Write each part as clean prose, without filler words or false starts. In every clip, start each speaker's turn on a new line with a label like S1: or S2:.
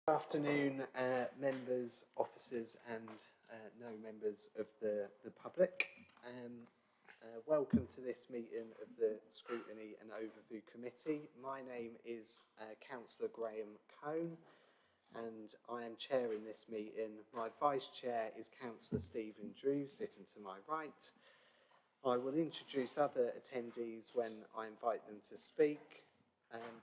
S1: Good afternoon, members, officers and no members of the public. Welcome to this meeting of the Scrutiny and Overview Committee. My name is Councillor Graham Cone and I am chairing this meeting. My Vice Chair is Councillor Stephen Drew, sitting to my right. I will introduce other attendees when I invite them to speak.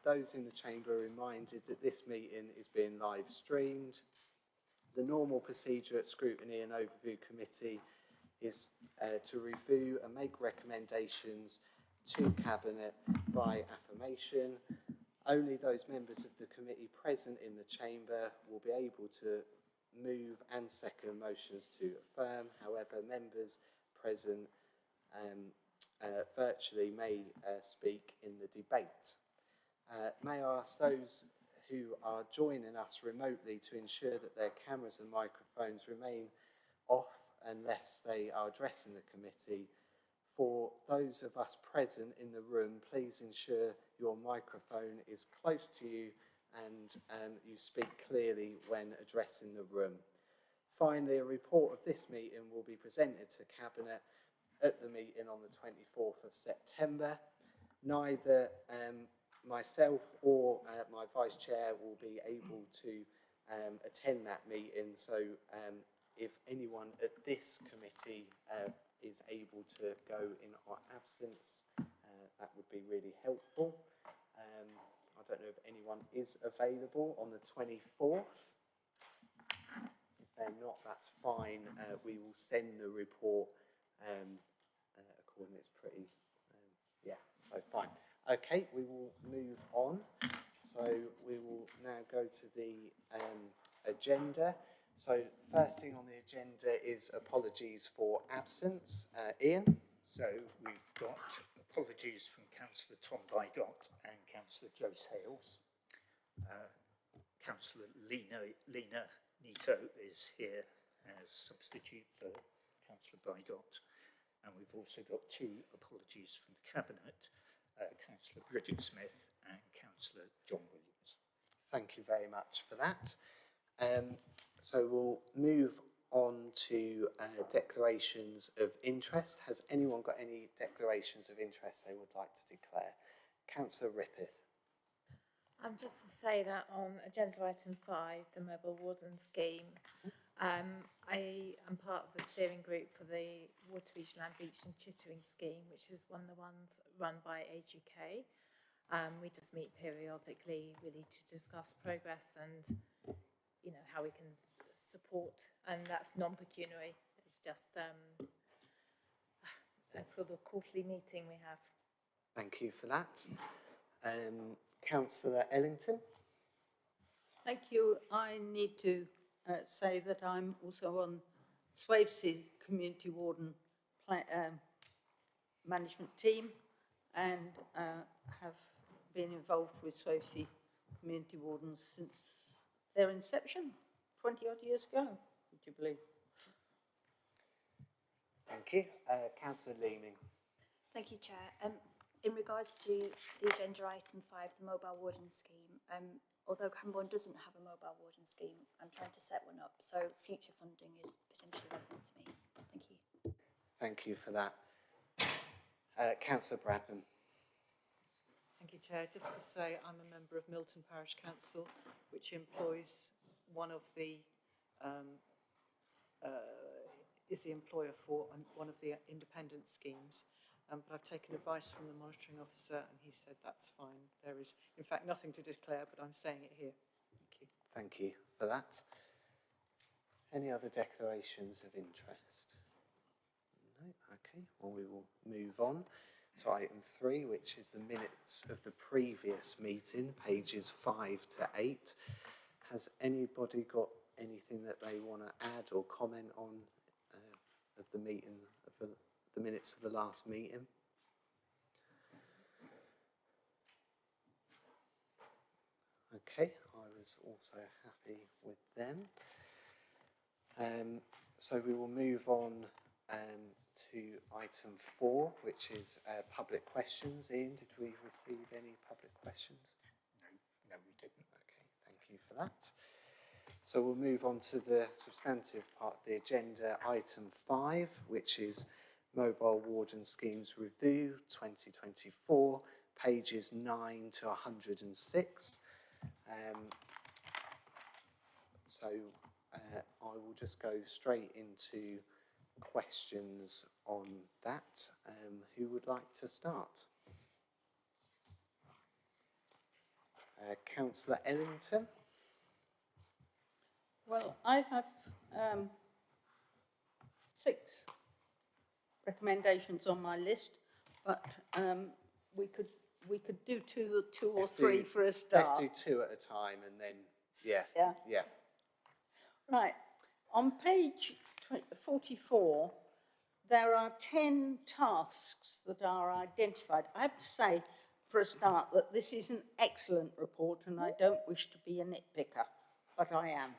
S1: Those in the chamber are reminded that this meeting is being live streamed. The normal procedure at Scrutiny and Overview Committee is to review and make recommendations to Cabinet by affirmation. Only those members of the committee present in the chamber will be able to move and second motions to affirm. However, members present virtually may speak in the debate. May I ask those who are joining us remotely to ensure that their cameras and microphones remain off unless they are addressing the committee. For those of us present in the room, please ensure your microphone is close to you and you speak clearly when addressing the room. Finally, a report of this meeting will be presented to Cabinet at the meeting on the 24th of September. Neither myself or my Vice Chair will be able to attend that meeting, so if anyone at this committee is able to go in our absence, that would be really helpful. I don't know if anyone is available on the 24th. If they're not, that's fine. We will send the report according, it's pretty, yeah, so fine. Okay, we will move on. So we will now go to the agenda. So first thing on the agenda is apologies for absence. Ian?
S2: So we've got apologies from Councillor Tom Bygott and Councillor Joe Hales. Councillor Lena Nito is here as substitute for Councillor Bygott. And we've also got two apologies from the Cabinet, Councillor Bridget Smith and Councillor John Williams.
S1: Thank you very much for that. So we'll move on to declarations of interest. Has anyone got any declarations of interest they would like to declare? Councillor Rippeth.
S3: Just to say that on agenda item 5, the mobile warden scheme, I am part of the steering group for the Waterbeach, Landbeach and Chittering scheme, which is one of the ones run by Age UK. We just meet periodically really to discuss progress and, you know, how we can support, and that's non-pecuniary. It's just a sort of quarterly meeting we have.
S1: Thank you for that. Councillor Ellington.
S4: Thank you. I need to say that I'm also on Swavesey Community Warden management team and have been involved with Swavesey Community Wardens since their inception 20 odd years ago, would you believe?
S1: Thank you. Councillor Leeming.
S5: Thank you, Chair. In regards to the agenda item 5, the mobile warden scheme, although Camborne doesn't have a mobile warden scheme, I'm trying to set one up, so future funding is potentially relevant to me. Thank you.
S1: Thank you for that. Councillor Bradman.
S6: Thank you, Chair. Just to say I'm a member of Milton Parish Council, which employs one of the, is the employer for one of the independent schemes. But I've taken advice from the monitoring officer and he said that's fine. There is, in fact, nothing to declare, but I'm saying it here. Thank you.
S1: Thank you for that. Any other declarations of interest? No? Okay, well we will move on to item 3, which is the minutes of the previous meeting, pages 5 to 8. Has anybody got anything that they want to add or comment on of the meeting, of the minutes of the last meeting? Okay, I was also happy with them. So we will move on to item 4, which is public questions. Ian, did we receive any public questions?
S2: No, we didn't.
S1: Okay, thank you for that. So we'll move on to the substantive part of the agenda, item 5, which is Mobile Warden Schemes Review 2024, pages 9 to 106. I will just go straight into questions on that. Who would like to start? Councillor Ellington.
S4: Well, I have 6 recommendations on my list, but we could do two or three for a start.
S1: Let's do 2 at a time, and then yeah.
S4: Right. On page 44, there are 10 tasks that are identified. I have to say, for a start, that this is an excellent report, and I don't wish to be a nitpicker, but I am.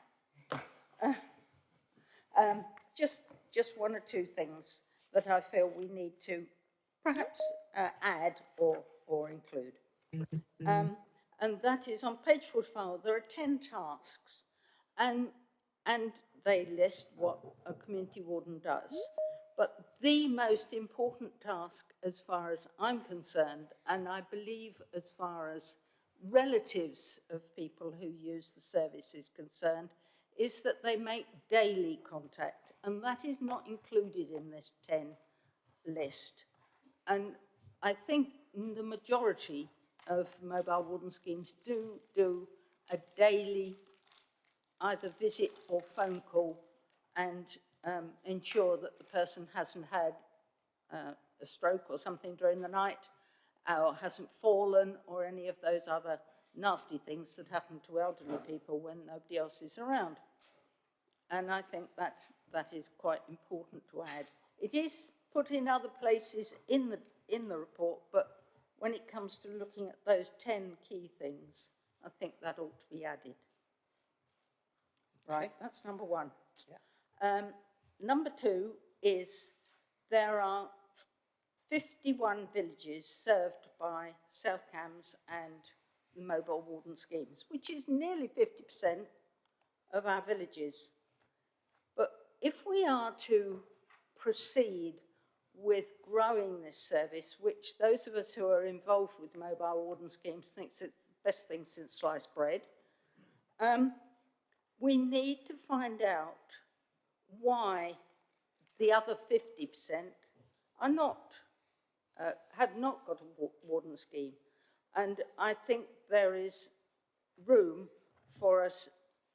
S4: Just 1 or 2 things that I feel we need to perhaps add or include. And that is on page 45, there are 10 tasks, and they list what a community warden does. But the most important task, as far as I'm concerned, and I believe as far as relatives of people who use the service is concerned, is that they make daily contact, and that is not included in this 10 list. And I think the majority of mobile warden schemes do a daily either visit or phone call and ensure that the person hasn't had a stroke or something during the night, or hasn't fallen, or any of those other nasty things that happen to elderly people when nobody else is around. And I think that is quite important to add. It is put in other places in the report, but when it comes to looking at those 10 key things, I think that ought to be added. Right, that's number 1. Yeah. Number 2 is there are 51 villages served by South Cambs and the mobile warden schemes, which is nearly 50% of our villages. But if we are to proceed with growing this service, which those of us who are involved with mobile warden schemes think it's the best thing since sliced bread, we need to find out why the other 50% are not, have not got a warden scheme. And I think there is room for us,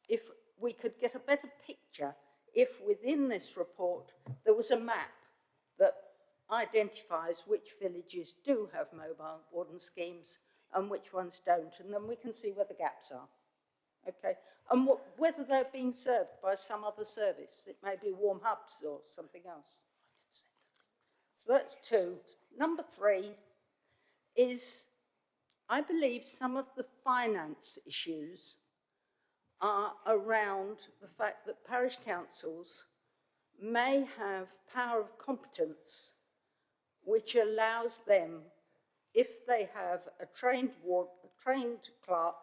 S4: if we could get a better picture, if within this report there was a map that identifies which villages do have mobile warden schemes and which ones don't, and then we can see where the gaps are. Okay, and whether they're being served by some other service. It may be warm hubs or something else. So that's 2. Number 3 is, I believe some of the finance issues are around the fact that parish councils may have power of competence which allows them, if they have a trained clerk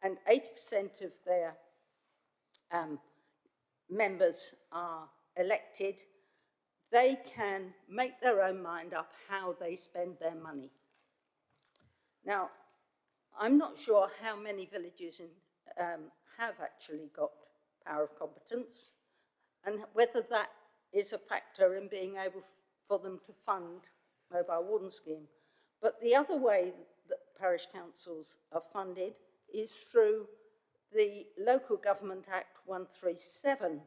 S4: and 80% of their members are elected, they can make their own mind up how they spend their money. Now, I'm not sure how many villages have actually got power of competence, and whether that is a factor in being able for them to fund mobile warden scheme. But the other way that parish councils are funded is through the Local Government Act 137,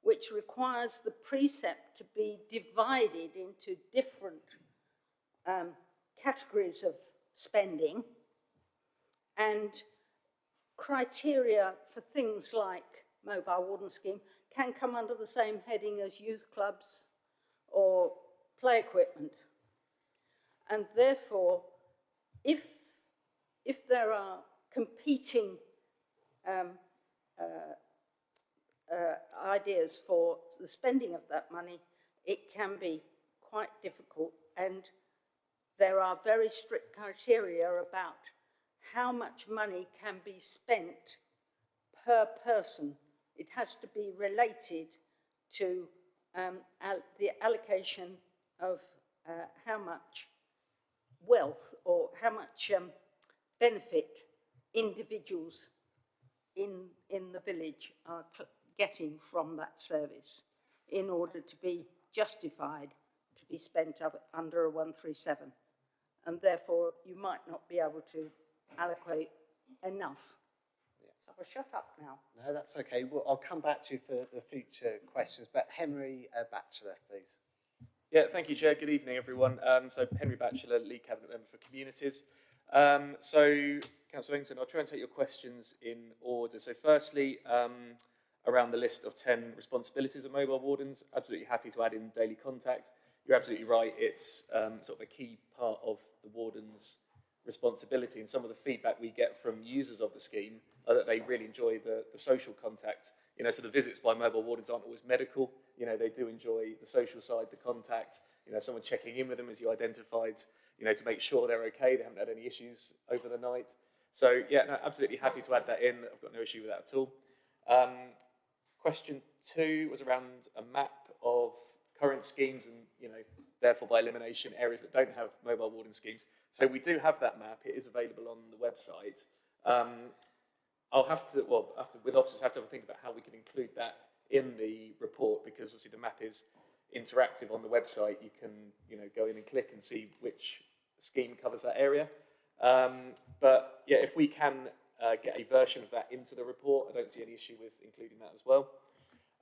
S4: which requires the precept to be divided into different categories of spending, and criteria for things like mobile warden scheme can come under the same heading as youth clubs or play equipment. And therefore, if there are competing ideas for the spending of that money, it can be quite difficult, and there are very strict criteria about how much money can be spent per person. It has to be related to the allocation of how much wealth or how much benefit individuals in the village are getting from that service in order to be justified to be spent under a 137. And therefore, you might not be able to allocate enough. So I'll shut up now.
S1: No, that's okay. Well, I'll come back to you for the future questions, but Henry Batchelor, please.
S7: Yeah, thank you, Chair. Good evening, everyone. So Henry Batchelor, Lead Cabinet Member for Communities. So, Councillor Langton, I'll try and take your questions in order. So firstly, around the list of 10 responsibilities of mobile wardens, absolutely happy to add in daily contact. You're absolutely right, it's sort of a key part of the warden's responsibility, and some of the feedback we get from users of the scheme are that they really enjoy the social contact. You know, so the visits by mobile wardens aren't always medical. You know, they do enjoy the social side, the contact, you know, someone checking in with them as you identified, you know, to make sure they're okay, they haven't had any issues over the night. So, yeah, no, absolutely happy to add that in. I've got no issue with that at all. Question 2 was around a map of current schemes and, you know, therefore by elimination, areas that don't have mobile warden schemes. So we do have that map. It is available on the website. I'll have to, well, with officers, have to have a think about how we can include that in the report, because obviously the map is interactive on the website. You can, you know, go in and click and see which scheme covers that area. But yeah, if we can get a version of that into the report, I don't see any issue with including that as well.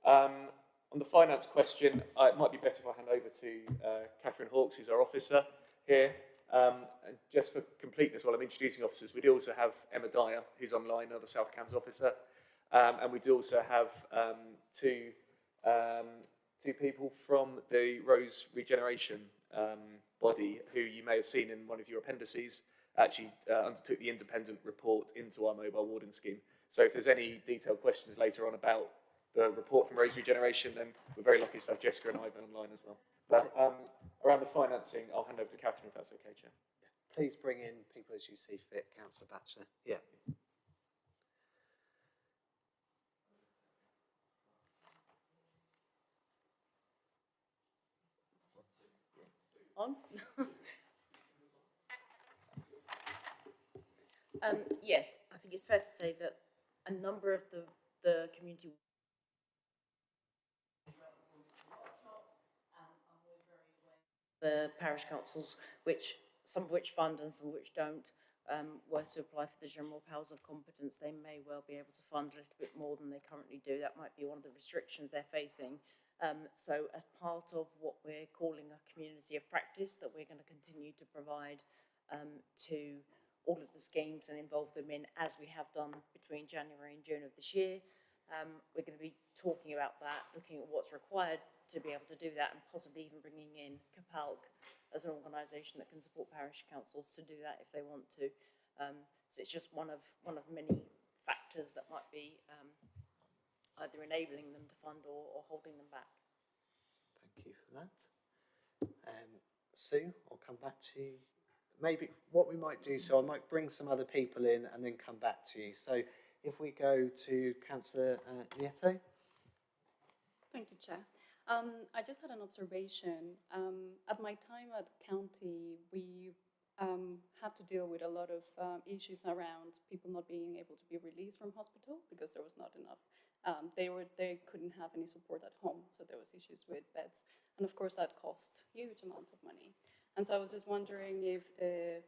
S7: On the finance question, it might be better if I hand over to Catherine Hawkes, who's our officer here. And just for completeness, while I'm introducing officers, we do also have Emma Dyer, who's online, another South Cams officer. And we do also have two people from the Rose Regeneration body, who you may have seen in one of your appendices, actually undertook the independent report into our mobile warden scheme. So if there's any detailed questions later on about the report from Rose Regeneration, then we're very lucky to have Jessica and Ivan online as well. But around the financing, I'll hand over to Catherine if that's okay, Chair.
S1: Please bring in people as you see fit, Councillor Batchelor. Yeah.
S8: On? Yes, I think it's fair to say that a number of the community the parish councils, some of which fund and some of which don't, were to apply for the general powers of competence, they may well be able to fund a little bit more than they currently do. That might be one of the restrictions they're facing. So as part of what we're calling a community of practice that we're going to continue to provide to all of the schemes and involve them in, as we have done between January and June of this year. We're going to be talking about that, looking at what's required to be able to do that, and possibly even bringing in CAPALC as an organisation that can support parish councils to do that if they want to. So it's just one of many factors that might be either enabling them to fund or holding them back.
S1: Thank you for that. Sue, I'll come back to you. Maybe what we might do, so I might bring some other people in and then come back to you. So if we go to Councillor Nieto.
S9: Thank you, Chair. I just had an observation. At my time at county, we had to deal with a lot of issues around people not being able to be released from hospital because there was not enough. They couldn't have any support at home, so there was issues with beds, and of course that cost huge amount of money. And so I was just wondering if the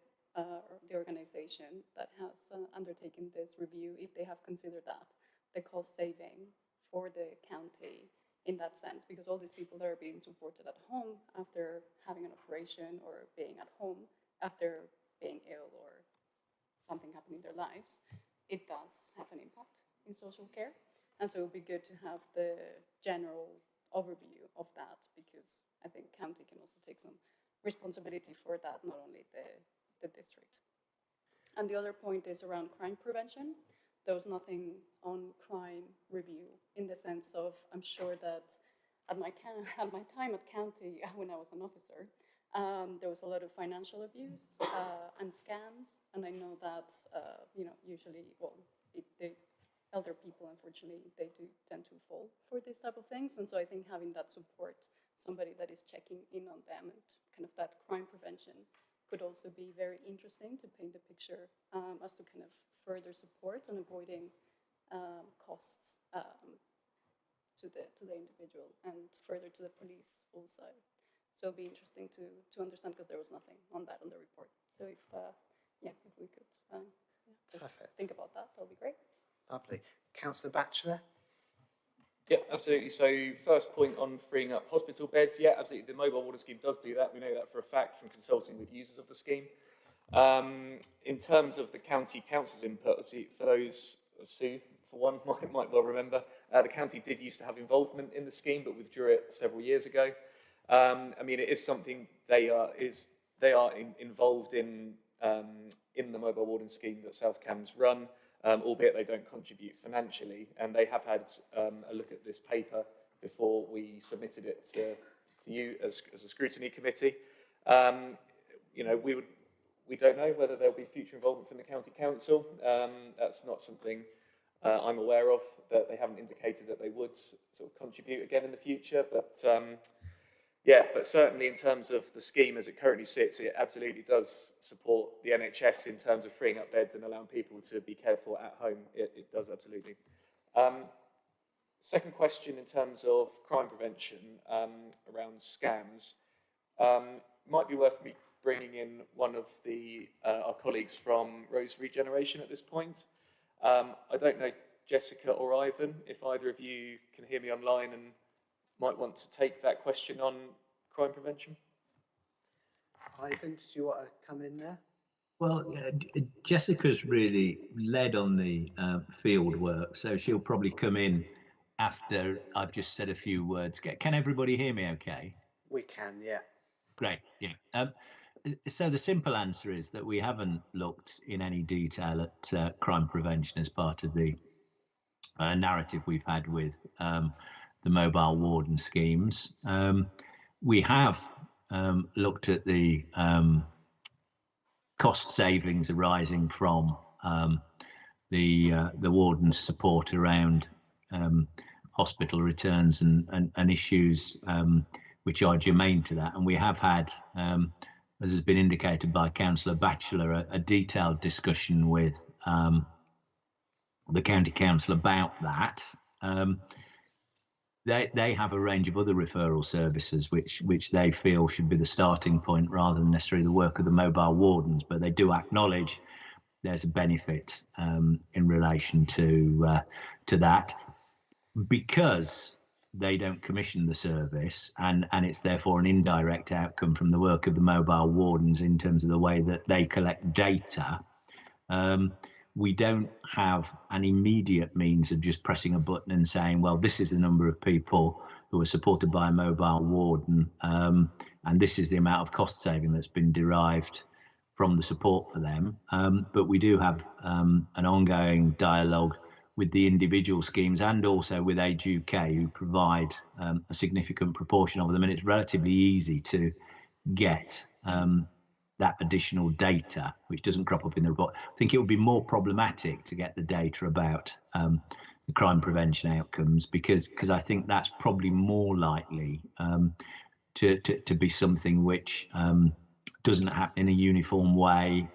S9: organisation that has undertaken this review, if they have considered that, the cost saving for the county in that sense, because all these people that are being supported at home after having an operation or being at home after being ill or something happening in their lives, it does have an impact in social care. And so it would be good to have the general overview of that, because I think county can also take some responsibility for that, not only the district. And the other point is around crime prevention. There was nothing on crime review in the sense of, I'm sure that at my time at county, when I was an officer, there was a lot of financial abuse and scams, and I know that usually, well, elder people, unfortunately, they do tend to fall for these type of things. And so I think having that support, somebody that is checking in on them and kind of that crime prevention could also be very interesting to paint a picture as to kind of further support and avoiding costs to the individual and further to the police also. So it'll be interesting to understand, because there was nothing on that on the report. So if we could just
S1: Perfect.
S9: think about that, that'll be great.
S1: Lovely. Councillor Batchelor?
S7: Yeah, absolutely. So first point on freeing up hospital beds. Yeah, absolutely. The mobile warden scheme does do that. We know that for a fact from consulting with users of the scheme. In terms of the county council's input, for those, Sue, for one, might well remember, the county did used to have involvement in the scheme, but withdrew it several years ago. I mean, it is something they are involved in the mobile warden scheme that South Cams run, albeit they don't contribute financially. And they have had a look at this paper before we submitted it to you as a scrutiny committee. You know, we don't know whether there'll be future involvement from the county council. That's not something I'm aware of, that they haven't indicated that they would sort of contribute again in the future. But yeah, but certainly in terms of the scheme as it currently sits, it absolutely does support the NHS in terms of freeing up beds and allowing people to be cared for at home. It does absolutely. Second question in terms of crime prevention around scams, might be worth me bringing in one of our colleagues from Rose Regeneration at this point. I don't know, Jessica or Ivan, if either of you can hear me online and might want to take that question on crime prevention.
S1: Ivan, did you want to come in there?
S10: Well, Jessica's really led on the field work, so she'll probably come in after I've just said a few words. Can everybody hear me okay?
S1: We can, yeah.
S10: Great, yeah. So the simple answer is that we haven't looked in any detail at crime prevention as part of the narrative we've had with the mobile warden schemes. We have looked at the cost savings arising from the warden's support around hospital returns and issues which are germane to that. And we have had, as has been indicated by Councillor Batchelor, a detailed discussion with the County Council about that. They have a range of other referral services which they feel should be the starting point rather than necessarily the work of the mobile wardens, but they do acknowledge there's a benefit in relation to that, because they don't commission the service, and it's therefore an indirect outcome from the work of the mobile wardens in terms of the way that they collect data. We don't have an immediate means of just pressing a button and saying, well, this is the number of people who are supported by a mobile warden, and this is the amount of cost saving that's been derived from the support for them. But we do have an ongoing dialogue with the individual schemes and also with Age UK, who provide a significant proportion of them, and it's relatively easy to get that additional data, which doesn't crop up in the report. I think it would be more problematic to get the data about the crime prevention outcomes, because I think that's probably more likely to be something which doesn't happen in a uniform way.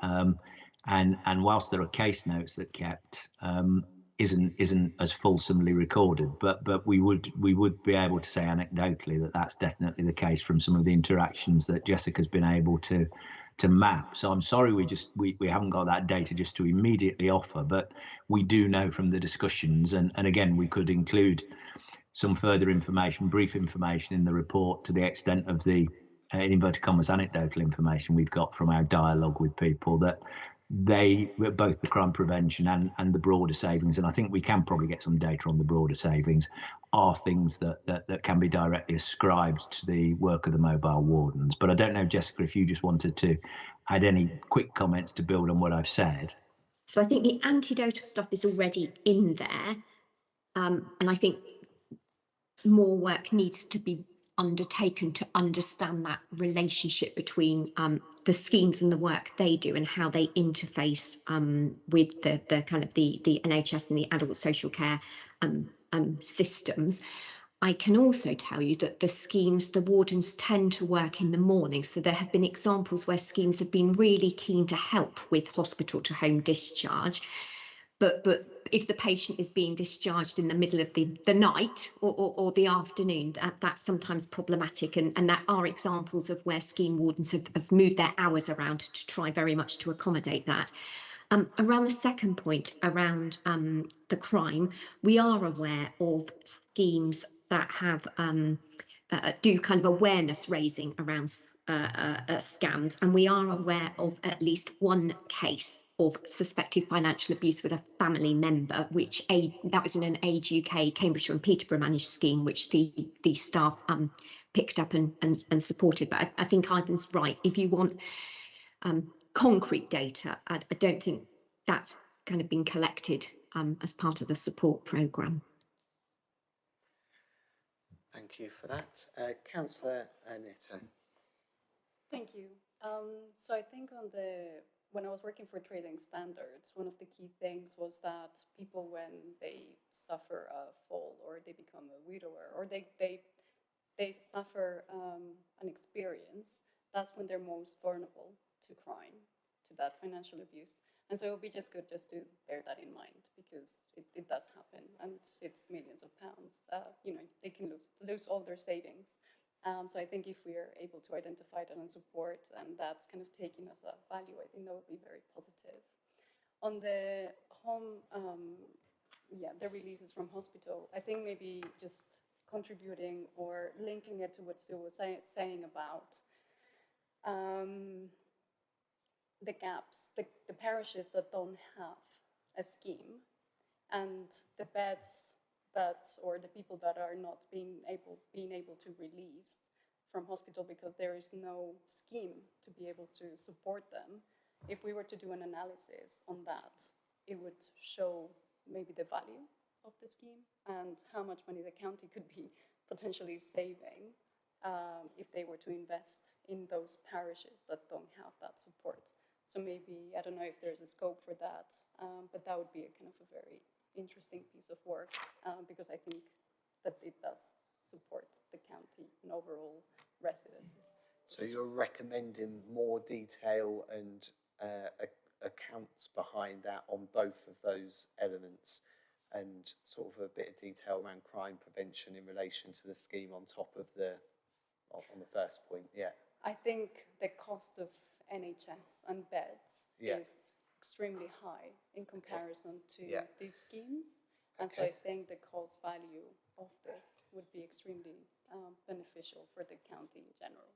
S10: And whilst there are case notes that kept, isn't as fulsomely recorded, but we would be able to say anecdotally that that's definitely the case from some of the interactions that Jessica's been able to map. So I'm sorry we haven't got that data just to immediately offer, but we do know from the discussions, and again we could include some further information, brief information in the report to the extent of the in inverted commas anecdotal information we've got from our dialogue with people, that they, both the crime prevention and the broader savings, and I think we can probably get some data on the broader savings, are things that can be directly ascribed to the work of the mobile wardens. But I don't know, Jessica, if you just wanted to add any quick comments to build on what I've said.
S11: So I think the antidotal stuff is already in there, and I think more work needs to be undertaken to understand that relationship between the schemes and the work they do and how they interface with the kind of the NHS and the adult social care systems. I can also tell you that the schemes, the wardens tend to work in the morning. So there have been examples where schemes have been really keen to help with hospital to home discharge. But if the patient is being discharged in the middle of the night or the afternoon, that's sometimes problematic. And there are examples of where scheme wardens have moved their hours around to try very much to accommodate that. Around the second point, around the crime, we are aware of schemes that have do kind of awareness raising around scams, and we are aware of at least one case of suspected financial abuse with a family member, which that was in an Age UK, Cambridgeshire and Peterborough managed scheme, which the staff picked up and supported. But I think Ivan's right. If you want concrete data, I don't think that's kind of been collected as part of the support programme.
S1: Thank you for that. Councillor Nito.
S9: Thank you. So I think when I was working for trading standards, one of the key things was that people, when they suffer a fall or they become a widower or they suffer an experience, that's when they're most vulnerable to crime, to that financial abuse. And so it would be just good just to bear that in mind, because it does happen and it's millions of pounds. They can lose all their savings. So I think if we are able to identify that and support, and that's kind of taken as a value, I think that would be very positive. On the home, the releases from hospital, I think maybe just contributing or linking it to what Sue was saying about the gaps, the parishes that don't have a scheme, and the beds or the people that are not being able to release from hospital because there is no scheme to be able to support them. If we were to do an analysis on that, it would show maybe the value of the scheme and how much money the county could be potentially saving if they were to invest in those parishes that don't have that support. So maybe, I don't know if there's a scope for that, but that would be a kind of a very interesting piece of work because I think that it does support the county and overall residents.
S1: So you're recommending more detail and accounts behind that on both of those elements, and sort of a bit of detail around crime prevention in relation to the scheme on top of on the first point, yeah. I
S9: think the cost of NHS and beds is extremely high in comparison to these schemes. And so I think the cost value of this would be extremely beneficial for the county in general.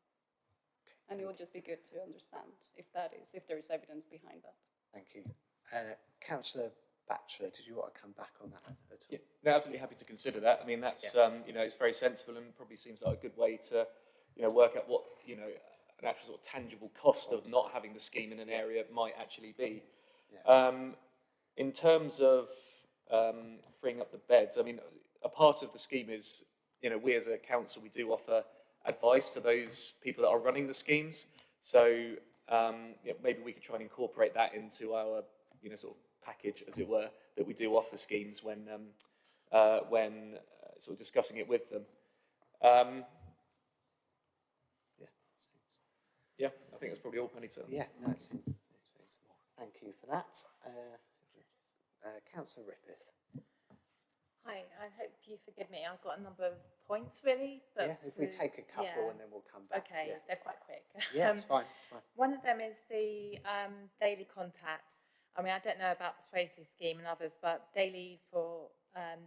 S9: And it would just be good to understand if there is evidence behind that. Thank you.
S1: Councillor Batchelor, did you want to come back on that at all?
S7: Yeah, no, absolutely happy to consider that. I mean, that's, it's very sensible and probably seems like a good way to, work out what, an actual sort of tangible cost of not having the scheme in an area might actually be. Yeah. In terms of freeing up the beds, I mean, a part of the scheme is, we as a council, we do offer advice to those people that are running the schemes. So maybe we could try and incorporate that into our, sort of package, as it were, that we do offer schemes when sort of discussing it with them. Yeah, I think that's probably all, Penny.
S1: Yeah, no, it seems reasonable. Thank you for that. Councillor Rippeth.
S3: Hi, I hope you forgive me. I've got a number of points, really. But
S1: if we take a couple and then we'll come back.
S3: Okay, they're quite quick.
S1: Yeah, it's fine.
S3: One of them is the daily contact. I mean, I don't know about the Swayze scheme and others, but daily for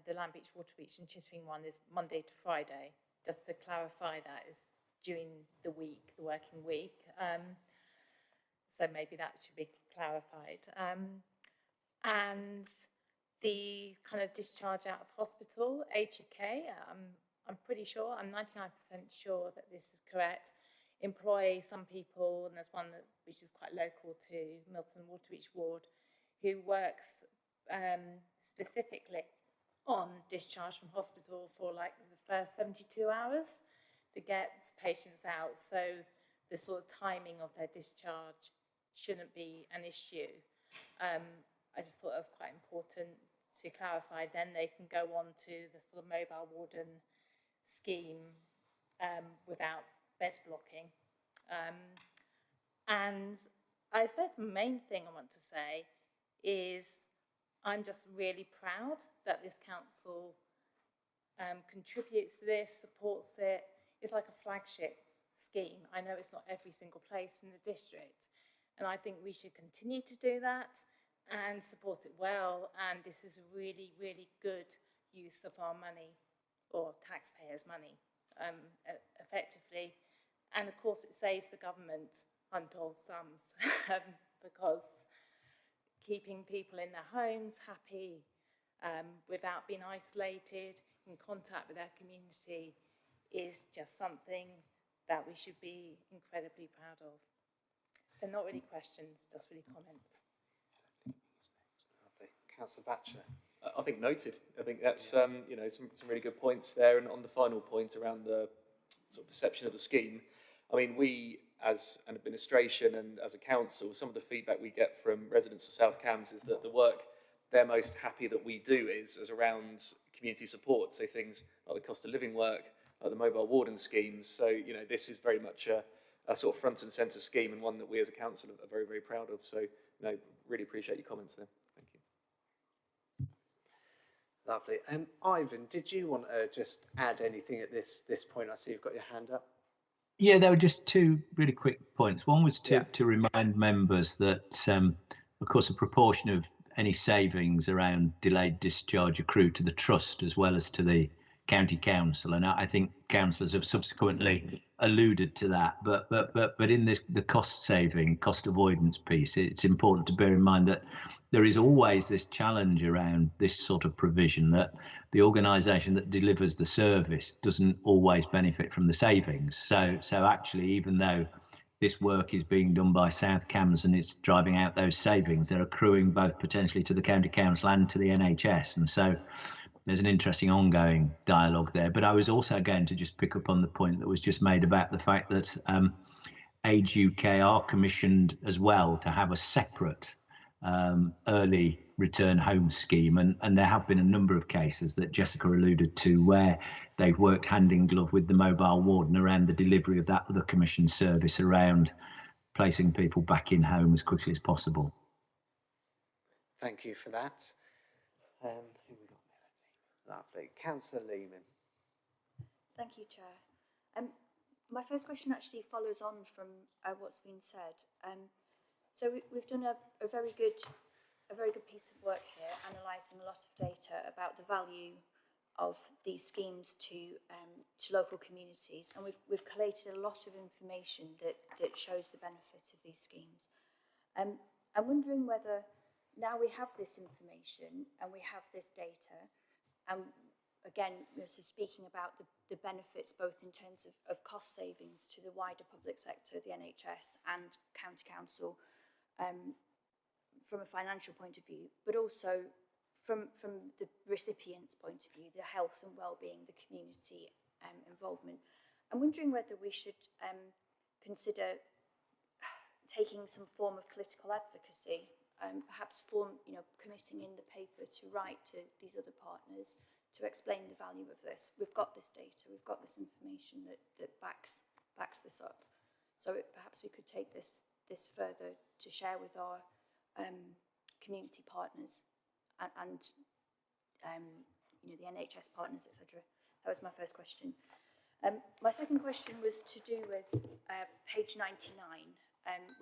S3: the Land Beach, Waterbeach and Chittering one is Monday to Friday. Just to clarify, that is during the week, the working week. So maybe that should be clarified. And the kind of discharge out of hospital, HUK, I'm pretty sure, I'm 99% sure that this is correct, employ some people, and there's one which is quite local to Milton Waterbeach Ward, who works specifically on discharge from hospital for like the first 72 hours to get patients out, so the sort of timing of their discharge shouldn't be an issue. I just thought that was quite important to clarify. Then they can go on to the sort of mobile warden scheme without bed blocking. And I suppose the main thing I want to say is I'm just really proud that this council contributes to this, supports it. It's like a flagship scheme. I know it's not every single place in the district, and I think we should continue to do that and support it well. And this is a really, really good use of our money, or taxpayers' money, effectively. And of course, it saves the government untold sums because keeping people in their homes happy, without being isolated, in contact with their community, is just something that we should be incredibly proud of. So not really questions, just really comments.
S1: Lovely. Councillor Batchelor.
S7: I think noted. I think that's you know, some really good points there. And on the final point around the sort of perception of the scheme, I mean, we as an administration and as a council, some of the feedback we get from residents of South Cambs is that the work they're most happy that we do is around community support. So things like the cost of living work, like the mobile warden schemes. So, you know, this is very much a sort of front and centre scheme, and one that we as a council are very, very proud of. So, you know, really appreciate your comments there. Thank you.
S1: Lovely. Ivan, did you want to just add anything at this point? I see you've got your hand up.
S10: Yeah, there were just two really quick points. One was to remind members that, of course, a proportion of any savings around delayed discharge accrue to the trust as well as to the county council, and I think councillors have subsequently alluded to that. But in the cost avoidance piece, it's important to bear in mind that there is always this challenge around this sort of provision, that the organisation that delivers the service doesn't always benefit from the savings. So actually, even though this work is being done by South Cambs and it's driving out those savings, they're accruing both potentially to the county council and to the NHS. And so there's an interesting ongoing dialogue there. But I was also going to just pick up on the point that was just made about the fact that Age UK are commissioned as well to have a separate early return home scheme, and there have been a number of cases that Jessica alluded to where they've worked hand in glove with the mobile warden around the delivery of that other commission service around placing people back in home as quickly as possible.
S1: Thank you for that. Who we got? Lovely. Councillor Lehman.
S5: Thank you, Chair. My first question actually follows on from what's been said. So we've done a very good piece of work here, analysing a lot of data about the value of these schemes to local communities, and we've collated a lot of information that shows the benefit of these schemes. I'm wondering whether now we have this information and we have this data, and again, so speaking about the benefits both in terms of cost savings to the wider public sector, the NHS and county council, from a financial point of view, but also from the recipient's point of view, the health and well-being, the community involvement. I'm wondering whether we should consider taking some form of political advocacy, perhaps committing in the paper to write to these other partners to explain the value of this. We've got this data, we've got this information that backs this up. So perhaps we could take this further to share with our community partners and the NHS partners, etc. That was my first question. My second question was to do with page 99,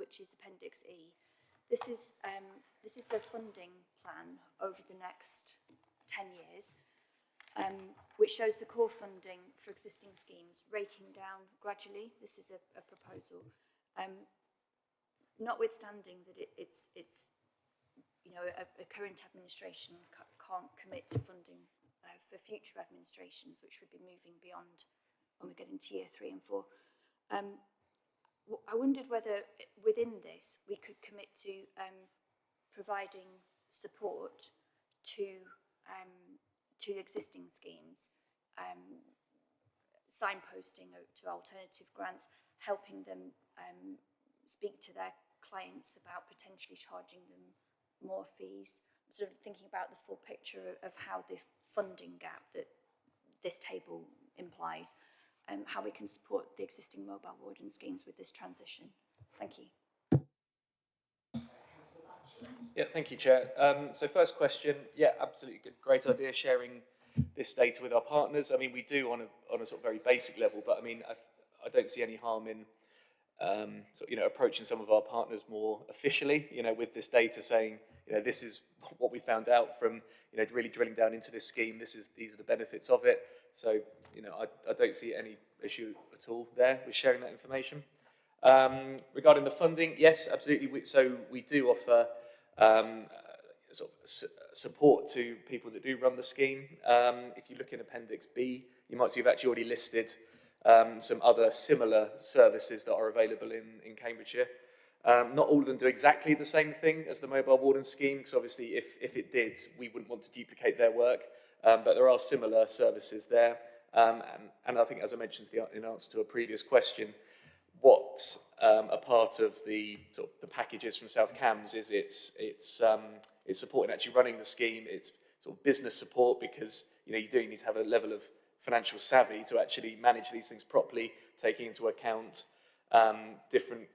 S5: which is Appendix E. This is the funding plan over the next 10 years, which shows the core funding for existing schemes raking down gradually. This is a proposal. Notwithstanding that it's a current administration can't commit to funding for future administrations, which would be moving beyond when we get into year 3 and 4. I wondered whether within this we could commit to providing support to existing schemes, signposting to alternative grants, helping them speak to their clients about potentially charging them more fees, sort of thinking about the full picture of how this funding gap that this table implies, how we can support the existing mobile warden schemes with this transition. Thank you.
S7: Yeah, thank you, Chair. So first question, yeah, absolutely good, great idea, sharing this data with our partners. I mean, we do on a sort of very basic level, but I mean, I don't see any harm in sort of, approaching some of our partners more officially, with this data, saying, this is what we found out from, really drilling down into this scheme. These are the benefits of it. So, I don't see any issue at all there with sharing that information. Regarding the funding, yes, absolutely. We do offer sort of support to people that do run the scheme. If you look in Appendix B, you might see we've actually already listed some other similar services that are available in Cambridgeshire. Not all of them do exactly the same thing as the mobile warden scheme, because obviously if it did, we wouldn't want to duplicate their work, but there are similar services there. And I think, as I mentioned in answer to a previous question, what a part of the sort of the packages from South Cambs is it's supporting actually running the scheme. It's sort of business support, because you do need to have a level of financial savvy to actually manage these things properly, taking into account different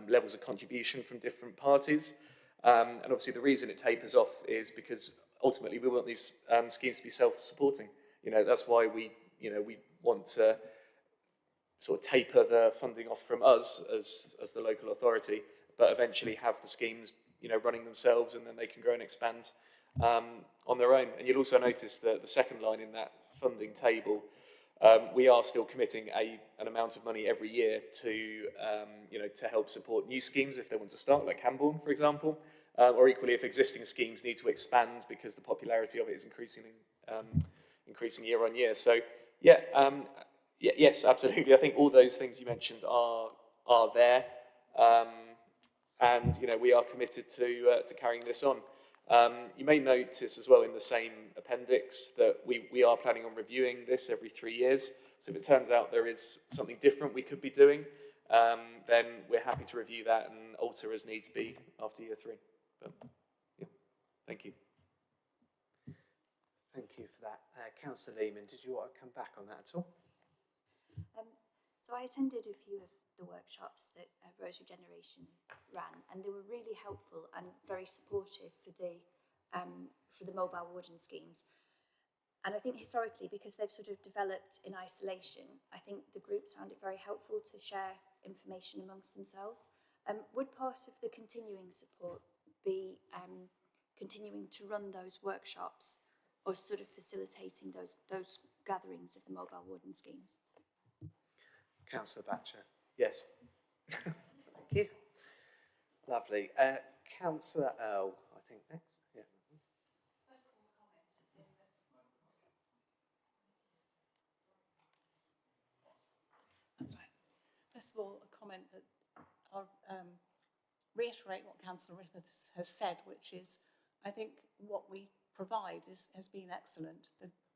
S7: levels of contribution from different parties. And obviously the reason it tapers off is because ultimately we want these schemes to be self-supporting. That's why we want to sort of taper the funding off from us as the local authority, but eventually have the schemes, running themselves, and then they can grow and expand on their own. And you'll also notice that the second line in that funding table, we are still committing an amount of money every year to to help support new schemes if they want to start, like Camborne, for example, or equally if existing schemes need to expand because the popularity of it is increasing year on year. So yes, absolutely. I think all those things you mentioned are there, and we are committed to carrying this on. You may notice as well in the same appendix that we are planning on reviewing this every 3 years. So if it turns out there is something different we could be doing, then we're happy to review that and alter as needs be after year 3. But yeah, thank you.
S1: Thank you for that. Councillor Lehman, did you want to come back on that at all?
S5: So I attended a few of the workshops that Rose Regeneration ran, and they were really helpful and very supportive for the mobile warden schemes. And I think historically, because they've sort of developed in isolation, I think the groups found it very helpful to share information amongst themselves. Would part of the continuing support be continuing to run those workshops, or sort of facilitating those gatherings of the mobile warden schemes?
S1: Councillor Batcher.
S7: Yes.
S1: Thank you. Lovely. Councillor Earl, I think next. Yeah.
S12: That's right. First of all, a comment that I'll reiterate what Councillor Rippeth has said, which is I think what we provide has been excellent.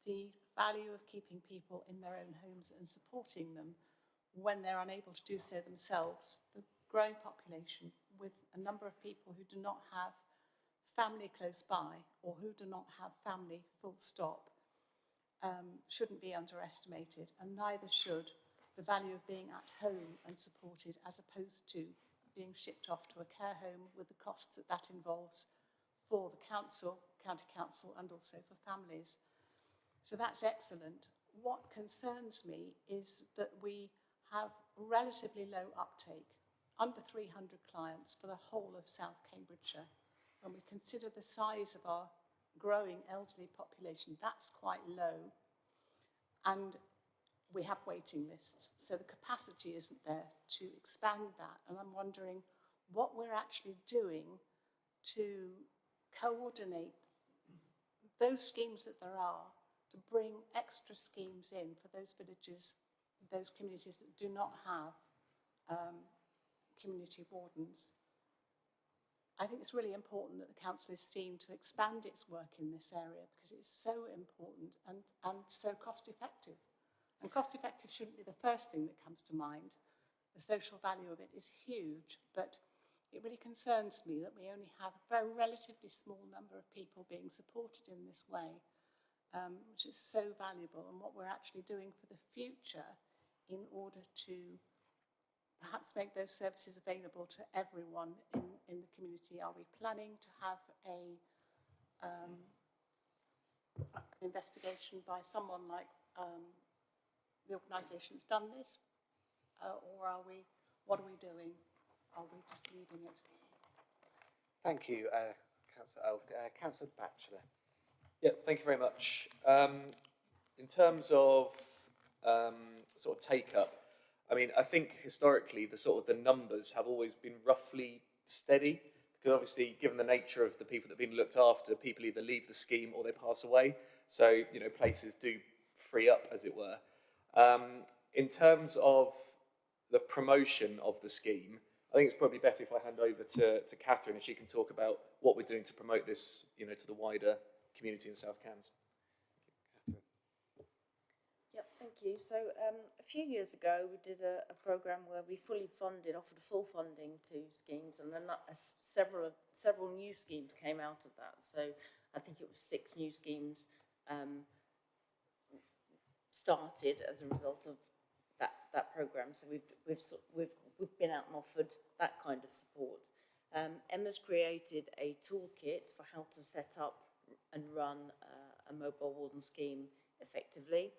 S12: The value of keeping people in their own homes and supporting them when they're unable to do so themselves, the growing population with a number of people who do not have family close by or who do not have family full stop shouldn't be underestimated, and neither should the value of being at home and supported as opposed to being shipped off to a care home with the cost that involves for the council, county council, and also for families. So that's excellent. What concerns me is that we have relatively low uptake, under 300 clients for the whole of South Cambridgeshire. When we consider the size of our growing elderly population, that's quite low. And we have waiting lists, so the capacity isn't there to expand that. And I'm wondering what we're actually doing to coordinate those schemes that there are, to bring extra schemes in for those villages, those communities that do not have community wardens. I think it's really important that the council is seen to expand its work in this area, because it's so important and so cost effective. And cost effective shouldn't be the first thing that comes to mind. The social value of it is huge, but it really concerns me that we only have a very relatively small number of people being supported in this way, which is so valuable, and what we're actually doing for the future in order to perhaps make those services available to everyone in the community. Are we planning to have an investigation by someone like the organisation that's done this, or what are we doing? Are we just leaving it?
S1: Thank you, Councillor Earl. Councillor Batchelor.
S7: Yeah, thank you very much. In terms of sort of take up, I mean, I think historically the numbers have always been roughly steady, because obviously, given the nature of the people that have been looked after, people either leave the scheme or they pass away. So, you know, places do free up, as it were. In terms of the promotion of the scheme, I think it's probably better if I hand over to Catherine, and she can talk about what we're doing to promote this, you know, to the wider community in South Cambs.
S8: Yep, thank you. So a few years ago, we did a programme where we offered full funding to schemes, and then several new schemes came out of that. So I think it was 6 new schemes started as a result of that programme. So we've been out and offered that kind of support. Emma's created a toolkit for how to set up and run a mobile warden scheme effectively.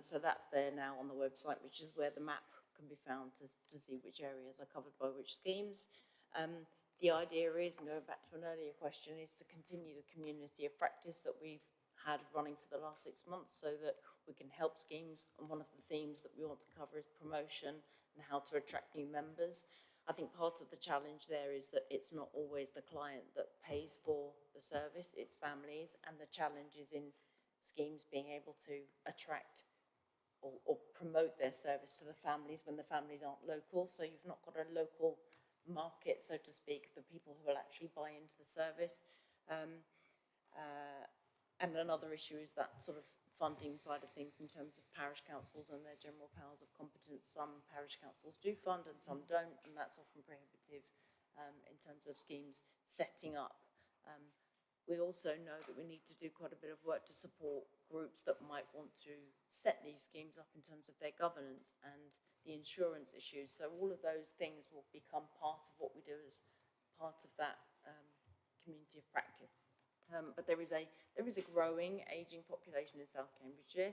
S8: So that's there now on the website, which is where the map can be found to see which areas are covered by which schemes. The idea is, and going back to an earlier question, is to continue the community of practice that we've had running for the last 6 months, so that we can help schemes. And one of the themes that we want to cover is promotion and how to attract new members. I think part of the challenge there is that it's not always the client that pays for the service, it's families, and the challenge is in schemes being able to attract or promote their service to the families when the families aren't local. So you've not got a local market, so to speak, of the people who will actually buy into the service. And another issue is that sort of funding side of things in terms of parish councils and their general powers of competence. Some parish councils do fund and some don't, and that's often prohibitive in terms of schemes setting up. We also know that we need to do quite a bit of work to support groups that might want to set these schemes up in terms of their governance and the insurance issues. So all of those things will become part of what we do as part of that community of practice. But there is a growing ageing population in South Cambridgeshire.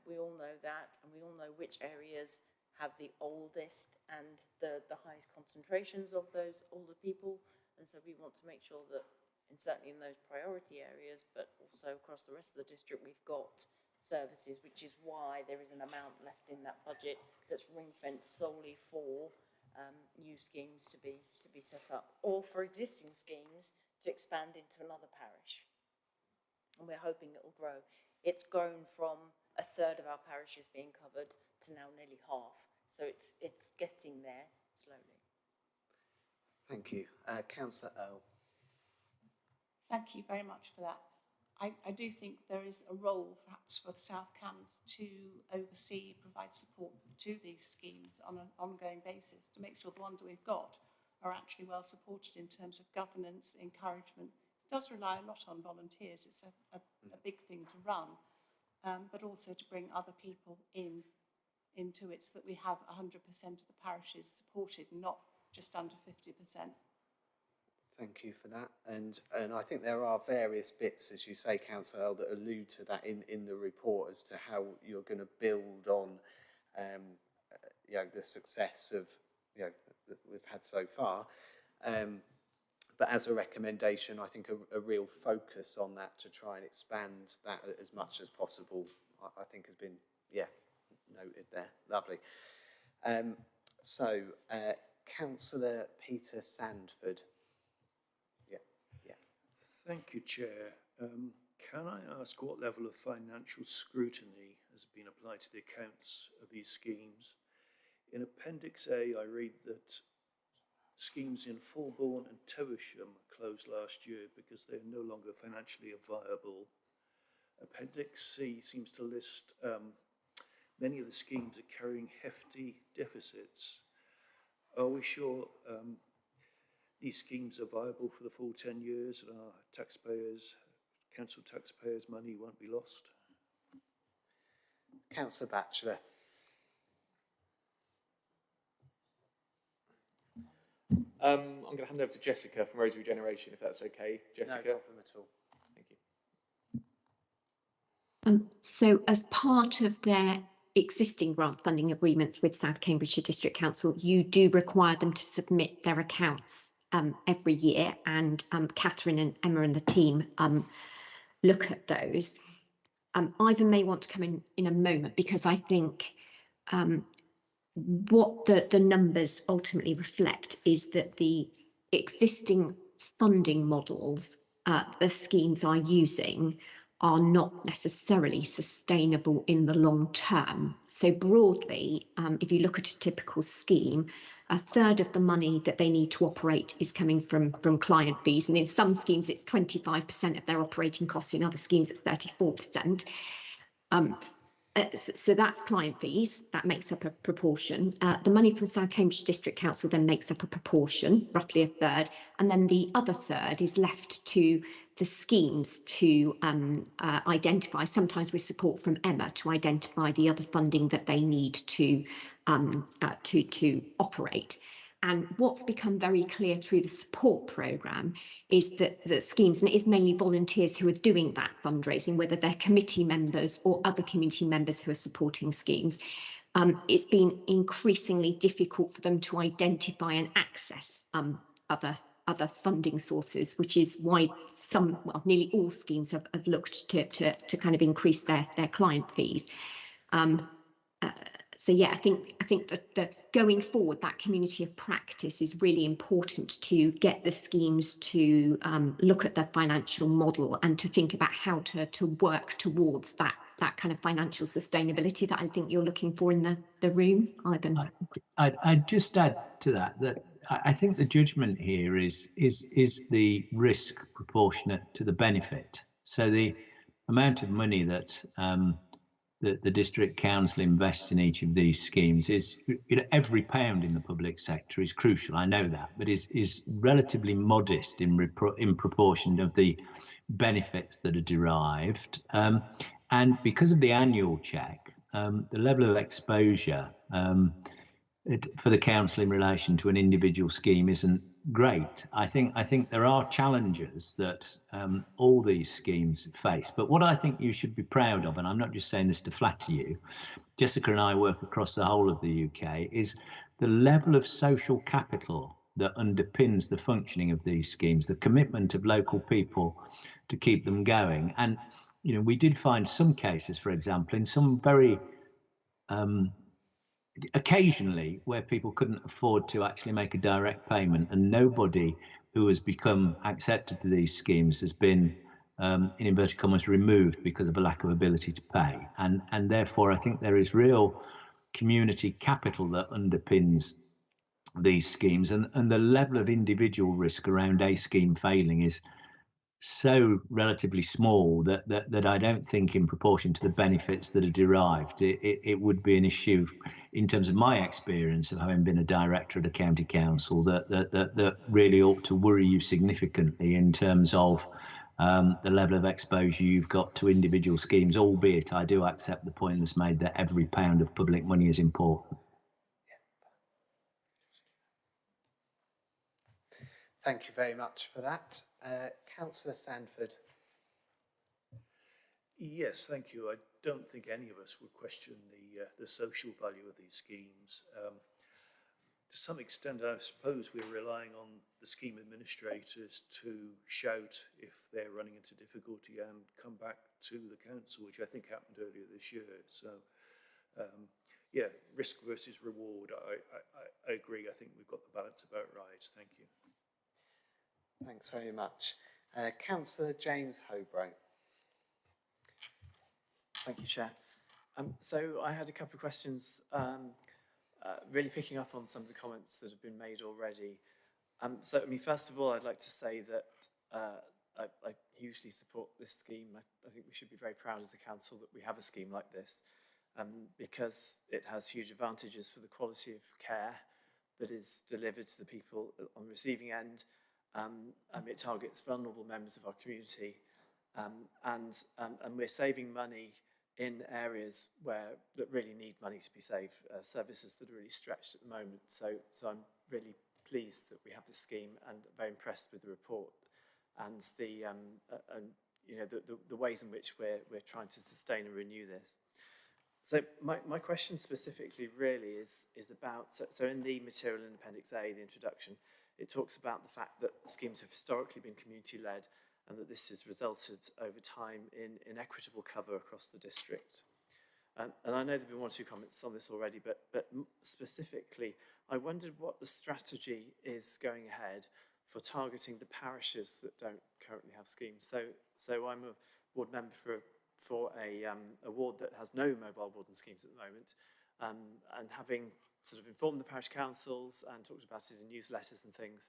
S8: We all know that, and we all know which areas have the oldest and the highest concentrations of those older people. And so we want to make sure that, and certainly in those priority areas, but also across the rest of the district, we've got services, which is why there is an amount left in that budget that's ring-fenced solely for new schemes to be set up, or for existing schemes to expand into another parish. And we're hoping it will grow. It's grown from 1/3 of our parishes being covered to now nearly half. So it's getting there slowly.
S1: Thank you. Councillor Earl.
S12: Thank you very much for that. I do think there is a role perhaps for South Cambs to oversee, provide support to these schemes on an ongoing basis to make sure the ones that we've got are actually well supported in terms of governance, encouragement. It does rely a lot on volunteers. It's a big thing to run, but also to bring other people into it so that we have 100% of the parishes supported, not just under 50%.
S1: Thank you for that. And I think there are various bits, as you say, Councillor Earl, that allude to that in the report as to how you're going to build on the success of that we've had so far. But as a recommendation, I think a real focus on that to try and expand that as much as possible, I think has been noted there. Lovely. Councillor Peter Sandford.
S13: Thank you, Chair. Can I ask what level of financial scrutiny has been applied to the accounts of these schemes? In Appendix A, I read that schemes in Fulbourn and Tewisham closed last year because they are no longer financially viable. Appendix C seems to list many of the schemes are carrying hefty deficits. Are we sure these schemes are viable for the full 10 years and our taxpayers, council taxpayers' money won't be lost?
S1: Councillor Batchelor.
S7: I'm going to hand over to Jessica from Rosary Regeneration, if that's okay. Jessica.
S1: No problem at all.
S7: Thank you.
S11: So as part of their existing grant funding agreements with South Cambridgeshire District Council, you do require them to submit their accounts every year, and Catherine and Emma and the team look at those. Ivan may want to come in a moment, because I think what the numbers ultimately reflect is that the existing funding models the schemes are using are not necessarily sustainable in the long term. So broadly, if you look at a typical scheme, a third of the money that they need to operate is coming from client fees. And in some schemes, it's 25% of their operating costs. In other schemes, it's 34%. So that's client fees, that makes up a proportion. The money from South Cambridge District Council then makes up a proportion, roughly a third, and then the other third is left to the schemes to identify, sometimes with support from Emma, to identify the other funding that they need to operate. And what's become very clear through the support programme is that the schemes, and it is mainly volunteers who are doing that fundraising, whether they're committee members or other community members who are supporting schemes, it's been increasingly difficult for them to identify and access other funding sources, which is why nearly all schemes have looked to kind of increase their client fees. So yeah, I think that going forward, that community of practice is really important to get the schemes to look at their financial model and to think about how to work towards that kind of financial sustainability that I think you're looking for in the room, Ivan.
S10: I'd just add to that I think the judgment here is the risk proportionate to the benefit. So the amount of money that the district council invests in each of these schemes is, every pound in the public sector is crucial. I know that, but is relatively modest in proportion of the benefits that are derived. And because of the annual check, the level of exposure for the council in relation to an individual scheme isn't great. I think there are challenges that all these schemes face, but what I think you should be proud of, and I'm not just saying this to flatter you, Jessica and I work across the whole of the UK, is the level of social capital that underpins the functioning of these schemes, the commitment of local people to keep them going. And we did find some cases, for example, in some very occasionally where people couldn't afford to actually make a direct payment, and nobody who has become accepted to these schemes has been, in inverted commas, removed because of a lack of ability to pay. And therefore, I think there is real community capital that underpins these schemes, and the level of individual risk around a scheme failing is so relatively small that I don't think, in proportion to the benefits that are derived, it would be an issue, in terms of my experience of having been a director at a county council, that really ought to worry you significantly in terms of the level of exposure you've got to individual schemes, albeit I do accept the point that's made that every pound of public money is important.
S1: Thank you very much for that. Councillor Sandford.
S13: Yes, thank you. I don't think any of us would question the social value of these schemes. To some extent, I suppose we're relying on the scheme administrators to shout if they're running into difficulty and come back to the council, which I think happened earlier this year. So, yeah, risk versus reward. I agree. I think we've got the balance about right. Thank you.
S1: Thanks very much. Councillor James Hobro.
S14: Thank you, Chair. So I had a couple of questions, really picking up on some of the comments that have been made already. So, I mean, first of all, I'd like to say that I hugely support this scheme. I think we should be very proud as a council that we have a scheme like this. because it has huge advantages for the quality of care that is delivered to the people on the receiving end. It targets vulnerable members of our community, and we're saving money in areas that really need money to be saved, services that are really stretched at the moment. So I'm really pleased that we have this scheme, and very impressed with the report and the ways in which we're trying to sustain and renew this. So my question specifically really is about, so in the material in Appendix A, the introduction, it talks about the fact that schemes have historically been community-led and that this has resulted over time in equitable cover across the district. And I know there have been one or two comments on this already, but specifically, I wondered what the strategy is going ahead for targeting the parishes that don't currently have schemes. So I'm a ward member for a ward that has no mobile warden schemes at the moment, and having sort of informed the parish councils and talked about it in newsletters and things,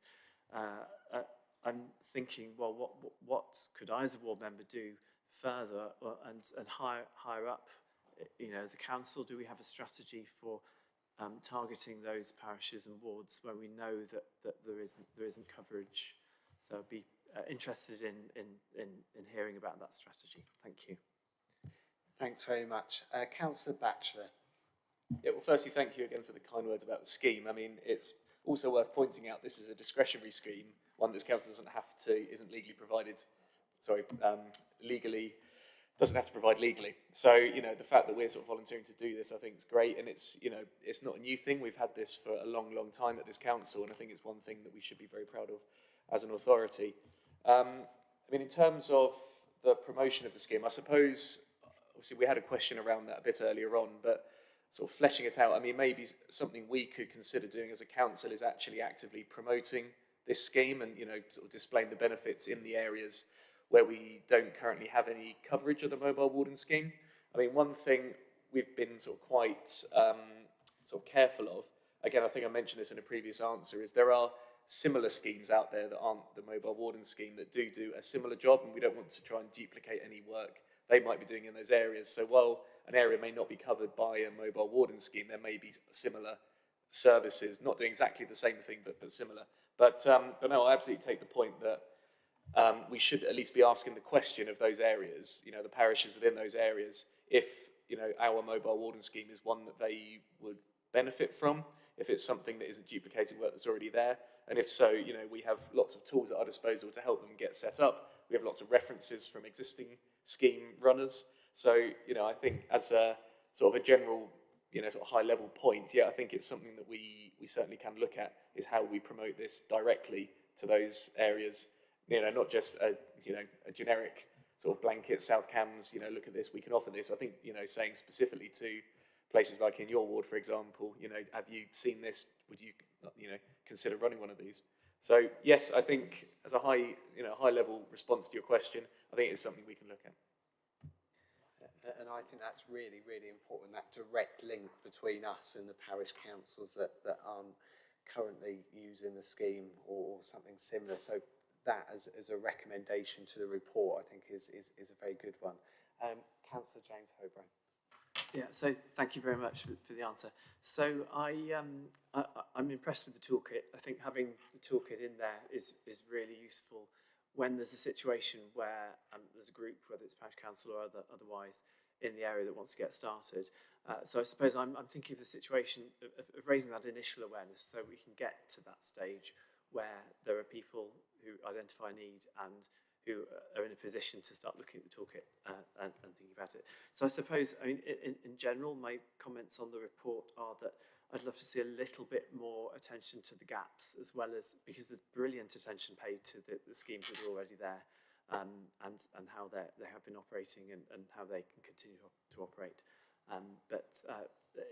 S14: I'm thinking, well, what could I as a ward member do further, and higher up, as a council? Do we have a strategy for targeting those parishes and wards where we know that there isn't coverage? So I'd be interested in hearing about that strategy. Thank you.
S1: Thanks very much. Councillor Batchelor.
S7: Yeah, well, firstly, thank you again for the kind words about the scheme. I mean, it's also worth pointing out this is a discretionary scheme, one that council isn't legally provided, doesn't have to provide legally. So, the fact that we're sort of volunteering to do this, I think is great, and it's not a new thing. We've had this for a long, long time at this council, and I think it's one thing that we should be very proud of as an authority. In terms of the promotion of the scheme, I suppose, obviously we had a question around that a bit earlier on, but sort of fleshing it out, maybe something we could consider doing as a council is actually actively promoting this scheme and, sort of displaying the benefits in the areas where we don't currently have any coverage of the mobile warden scheme. One thing we've been sort of quite sort of careful of, again, I think I mentioned this in a previous answer, is there are similar schemes out there that aren't the mobile warden scheme that do a similar job, and we don't want to try and duplicate any work they might be doing in those areas. So while an area may not be covered by a mobile warden scheme, there may be similar services, not doing exactly the same thing, but similar. But no, I absolutely take the point that we should at least be asking the question of those areas, the parishes within those areas, if, our mobile warden scheme is one that they would benefit from, if it's something that isn't duplicating work that's already there. And if so, we have lots of tools at our disposal to help them get set up. We have lots of references from existing scheme runners. So, I think as a sort of a general, sort of high level point, I think it's something that we certainly can look at, is how we promote this directly to those areas, not just a generic sort of blanket South Cams, look at this, we can offer this. I think, saying specifically to places like in your ward, for example, have you seen this? Would you, consider running one of these? So yes, I think as a high level response to your question, I think it's something we can look at.
S1: And I think that's really, really important, that direct link between us and the parish councils that aren't currently using the scheme or something similar. So that as a recommendation to the report, I think is a very good one. Councillor James Hobron.
S14: Yeah, so thank you very much for the answer. So I'm impressed with the toolkit. I think having the toolkit in there is really useful when there's a situation where there's a group, whether it's parish council or otherwise, in the area that wants to get started. So I suppose I'm thinking of the situation of raising that initial awareness so we can get to that stage where there are people who identify need and who are in a position to start looking at the toolkit and thinking about it. So I suppose, in general, my comments on the report are that I'd love to see a little bit more attention to the gaps, as well as, because there's brilliant attention paid to the schemes that are already there, and how they have been operating and how they can continue to operate. But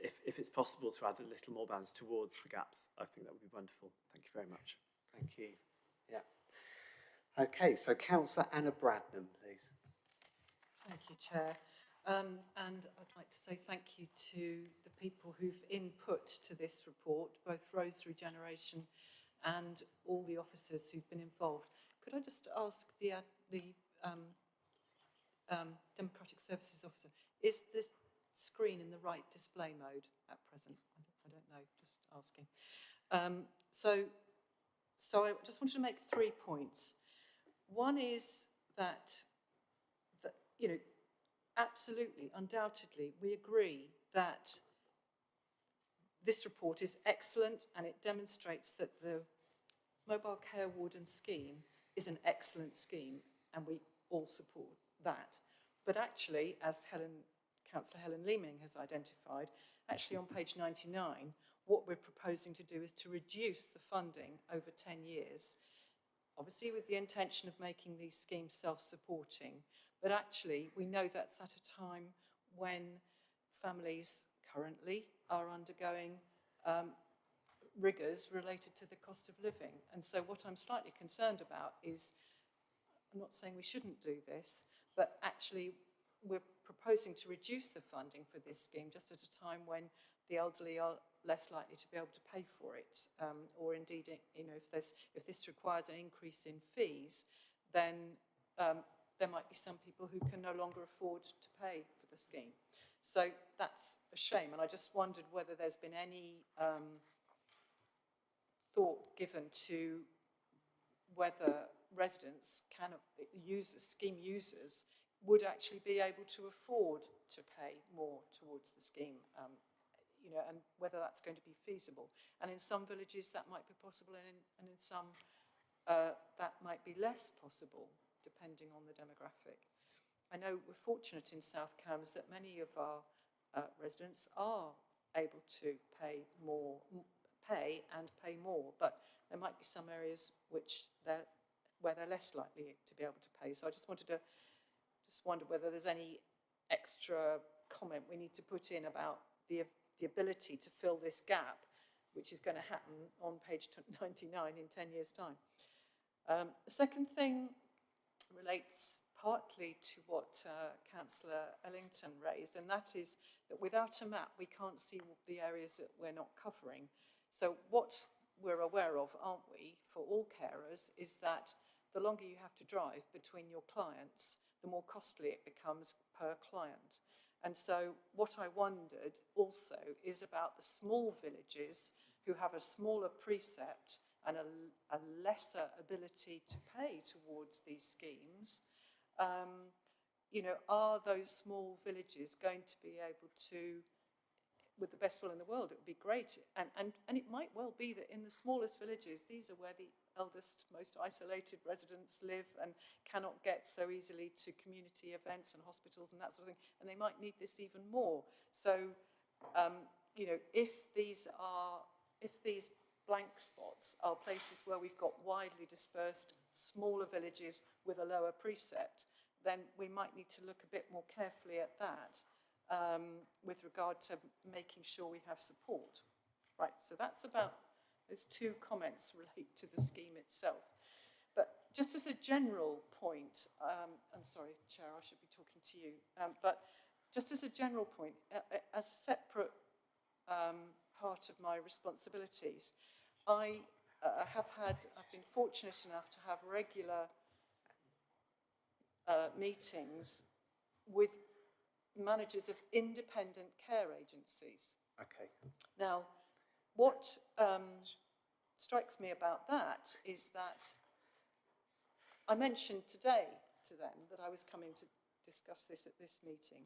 S14: if it's possible to add a little more balance towards the gaps, I think that would be wonderful. Thank you very much.
S1: Thank you. Yeah. Okay, so Councillor Anna Bradnam, please.
S6: Thank you, Chair. And I'd like to say thank you to the people who've input to this report, both Rose Regeneration and all the officers who've been involved. Could I just ask the Democratic Services Officer, is screen in the right display mode at present? I don't know, just asking. So I just wanted to make 3 points. One is that you know, absolutely, undoubtedly, we agree that this report is excellent and it demonstrates that the mobile care warden scheme is an excellent scheme and we all support that. But actually, as Councillor Helen Leeming has identified, actually on page 99, what we're proposing to do is to reduce the funding over 10 years, obviously with the intention of making these schemes self-supporting, but actually we know that's at a time when families currently are undergoing rigours related to the cost of living. And so what I'm slightly concerned about is, I'm not saying we shouldn't do this, but actually we're proposing to reduce the funding for this scheme just at a time when the elderly are less likely to be able to pay for it, or indeed, you know, if this requires an increase in fees, then there might be some people who can no longer afford to pay for the scheme. So that's a shame, and I just wondered whether there's been any thought given to whether residents can scheme users would actually be able to afford to pay more towards the scheme, you know, and whether that's going to be feasible. And in some villages that might be possible, and in some that might be less possible, depending on the demographic. I know we're fortunate in South Cambs that many of our residents are able to pay more, and pay more, but there might be some areas where they're less likely to be able to pay. So I just wanted to wonder whether there's any extra comment we need to put in about the ability to fill this gap, which is going to happen on page 99 in 10 years' time. The second thing relates partly to what Councillor Ellington raised, and that is that without a map we can't see the areas that we're not covering. So what we're aware of, aren't we, for all carers, is that the longer you have to drive between your clients, the more costly it becomes per client. And so what I wondered also is about the small villages who have a smaller precept and a lesser ability to pay towards these schemes. You know, are those small villages going to be able to, with the best will in the world, it would be great. And it might well be that in the smallest villages, these are where the eldest, most isolated residents live and cannot get so easily to community events and hospitals and that sort of thing. And they might need this even more. So, you know, if these blank spots are places where we've got widely dispersed, smaller villages with a lower precept, then we might need to look a bit more carefully at that. With regard to making sure we have support. Right, so that's about, those 2 comments relate to the scheme itself. But just as a general point, I'm sorry, Chair, I should be talking to you, but just as a general point, as a separate part of my responsibilities, I've been fortunate enough to have regular meetings with managers of independent care agencies.
S1: Okay.
S6: Now, what strikes me about that is that I mentioned today to them that I was coming to discuss this at this meeting,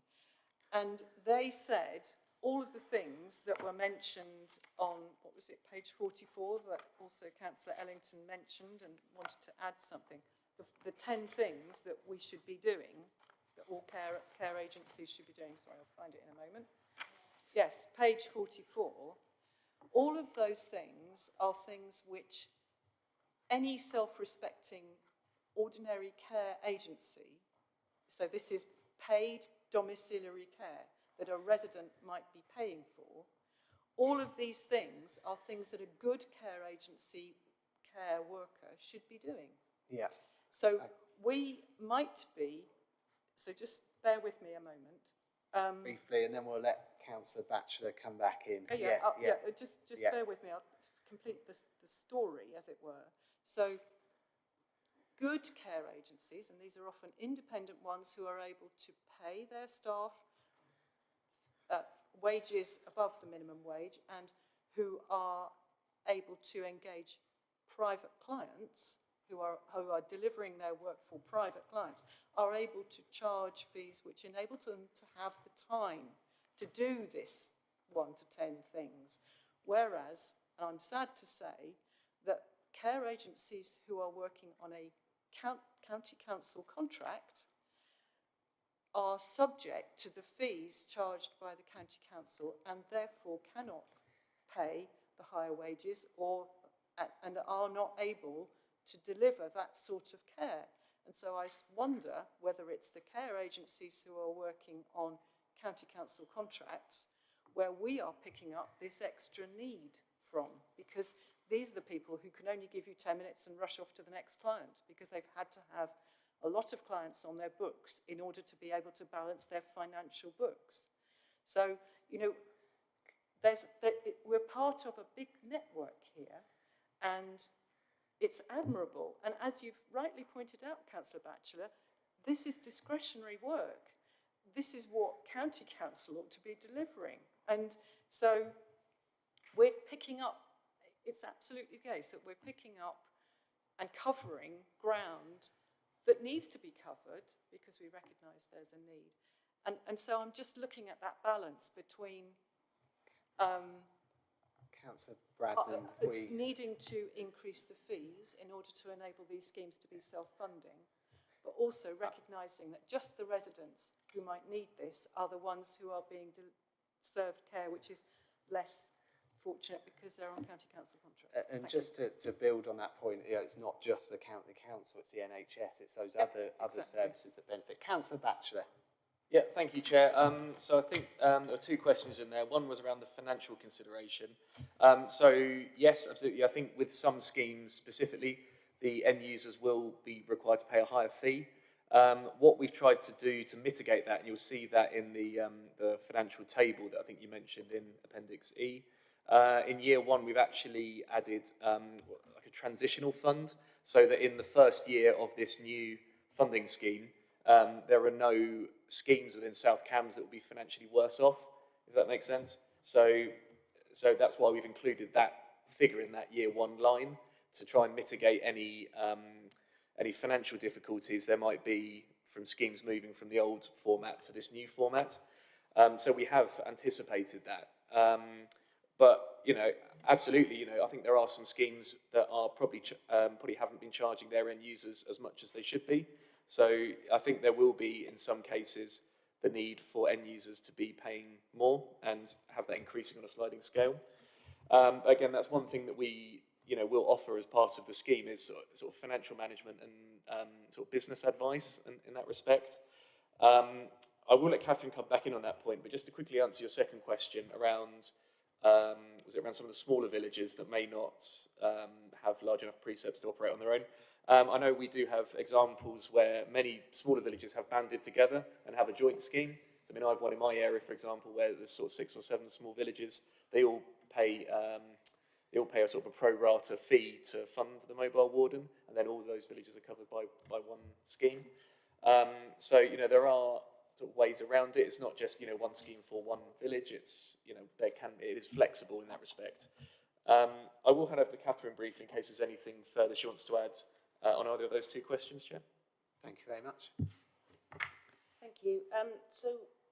S6: and they said all of the things that were mentioned on, what was it, page 44, that also Councillor Ellington mentioned and wanted to add something, the 10 things that we should be doing, that all care agencies should be doing. Sorry, I'll find it in a moment. Yes, page 44. All of those things are things which any self-respecting ordinary care agency, so this is paid domiciliary care that a resident might be paying for, all of these things are things that a good care agency care worker should be doing.
S1: Yeah.
S6: So we might be, so just bear with me a moment.
S1: Briefly, and then we'll let Councillor Batchelor come back in.
S6: Just bear with me. I'll complete the story, as it were. So good care agencies, and these are often independent ones who are able to pay their staff wages above the minimum wage and who are able to engage private clients who are delivering their work for private clients are able to charge fees which enable them to have the time to do this 1 to 10 things. Whereas, and I'm sad to say, that care agencies who are working on a county council contract are subject to the fees charged by the county council and therefore cannot pay the higher wages and are not able to deliver that sort of care. And so I wonder whether it's the care agencies who are working on county council contracts where we are picking up this extra need from, because these are the people who can only give you 10 minutes and rush off to the next client because they've had to have a lot of clients on their books in order to be able to balance their financial books. So, you know, we're part of a big network here, and it's admirable. And as you've rightly pointed out, Councillor Batchelor, this is discretionary work. This is what county council ought to be delivering. And so we're picking up, it's absolutely the case that we're picking up and covering ground that needs to be covered because we recognise there's a need. And so I'm just looking at that balance between
S1: Councillor Bradman,
S6: needing to increase the fees in order to enable these schemes to be self-funding, but also recognising that just the residents who might need this are the ones who are being served care, which is less fortunate because they're on county council contracts.
S1: And just to build on that point, you know, it's not just the county council, it's the NHS, it's those other services that benefit. Councillor Batchelor.
S7: Yeah, thank you, Chair. So I think there are two questions in there. One was around the financial consideration. So yes, absolutely. I think with some schemes specifically, the end users will be required to pay a higher fee. What we've tried to do to mitigate that, and you'll see that in the financial table that I think you mentioned in Appendix E. In year one, we've actually added like a transitional fund, so that in the first year of this new funding scheme, there are no schemes within South Cambs that will be financially worse off, if that makes sense. So that's why we've included that figure in that year one line to try and mitigate any financial difficulties there might be from schemes moving from the old format to this new format. So we have anticipated that. But, you know, absolutely, you know, I think there are some schemes that are probably haven't been charging their end users as much as they should be. So I think there will be, in some cases, the need for end users to be paying more and have that increasing on a sliding scale. Again, that's one thing that we, you know, will offer as part of the scheme is sort of financial management and sort of business advice in that respect. I will let Catherine come back in on that point, but just to quickly answer your second question around, was it around some of the smaller villages that may not have large enough precepts to operate on their own? I know we do have examples where many smaller villages have banded together and have a joint scheme. So, I mean, I have one in my area, for example, where there's sort of 6 or 7 small villages. They all pay a sort of a pro rata fee to fund the mobile warden, and then all of those villages are covered by one scheme. So, you know, there are sort of ways around it. It's not just, you know, one scheme for one village. It's, you know, it is flexible in that respect. I will hand over to Catherine briefly in case there's anything further she wants to add on either of those two questions, Chair.
S1: Thank you very much.
S8: Thank you. So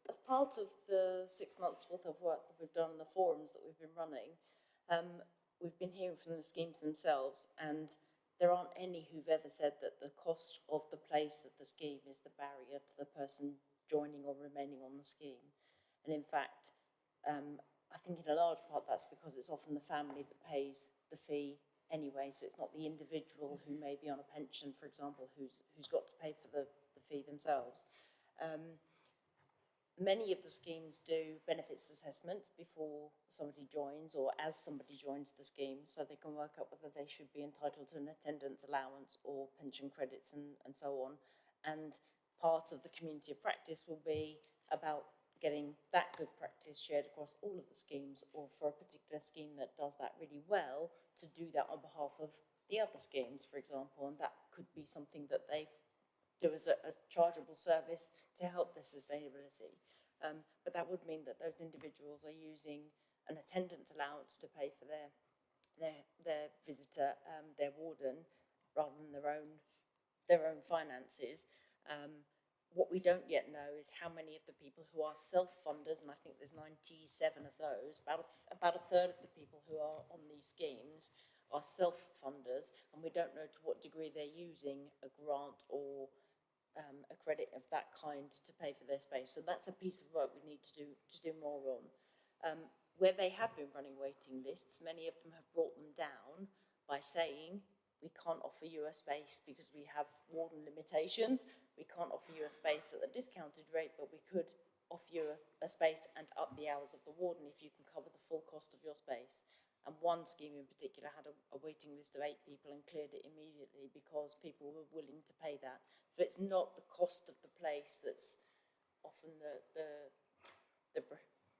S8: as part of the 6 months worth of work that we've done on the forums that we've been running, we've been hearing from the schemes themselves, and there aren't any who've ever said that the cost of the place of the scheme is the barrier to the person joining or remaining on the scheme. And in fact, I think in a large part that's because it's often the family that pays the fee anyway, so it's not the individual who may be on a pension, for example, who's got to pay for the fee themselves. Many of the schemes do benefits assessments before somebody joins or as somebody joins the scheme, so they can work out whether they should be entitled to an attendance allowance or pension credits and so on. And part of the community of practice will be about getting that good practice shared across all of the schemes, or for a particular scheme that does that really well, to do that on behalf of the other schemes, for example, and that could be something that they do as a chargeable service to help their sustainability. But that would mean that those individuals are using an attendance allowance to pay for their visitor, their warden, rather than their own finances. What we don't yet know is how many of the people who are self-funders, and I think there's 97 of those, about a third of the people who are on these schemes are self-funders, and we don't know to what degree they're using a grant or a credit of that kind to pay for their space. So that's a piece of work we need to do more on. Where they have been running waiting lists, many of them have brought them down by saying, we can't offer you a space because we have warden limitations. We can't offer you a space at a discounted rate, but we could offer you a space and up the hours of the warden if you can cover the full cost of your space. And one scheme in particular had a waiting list of 8 people and cleared it immediately because people were willing to pay that. So it's not the cost of the place that's often the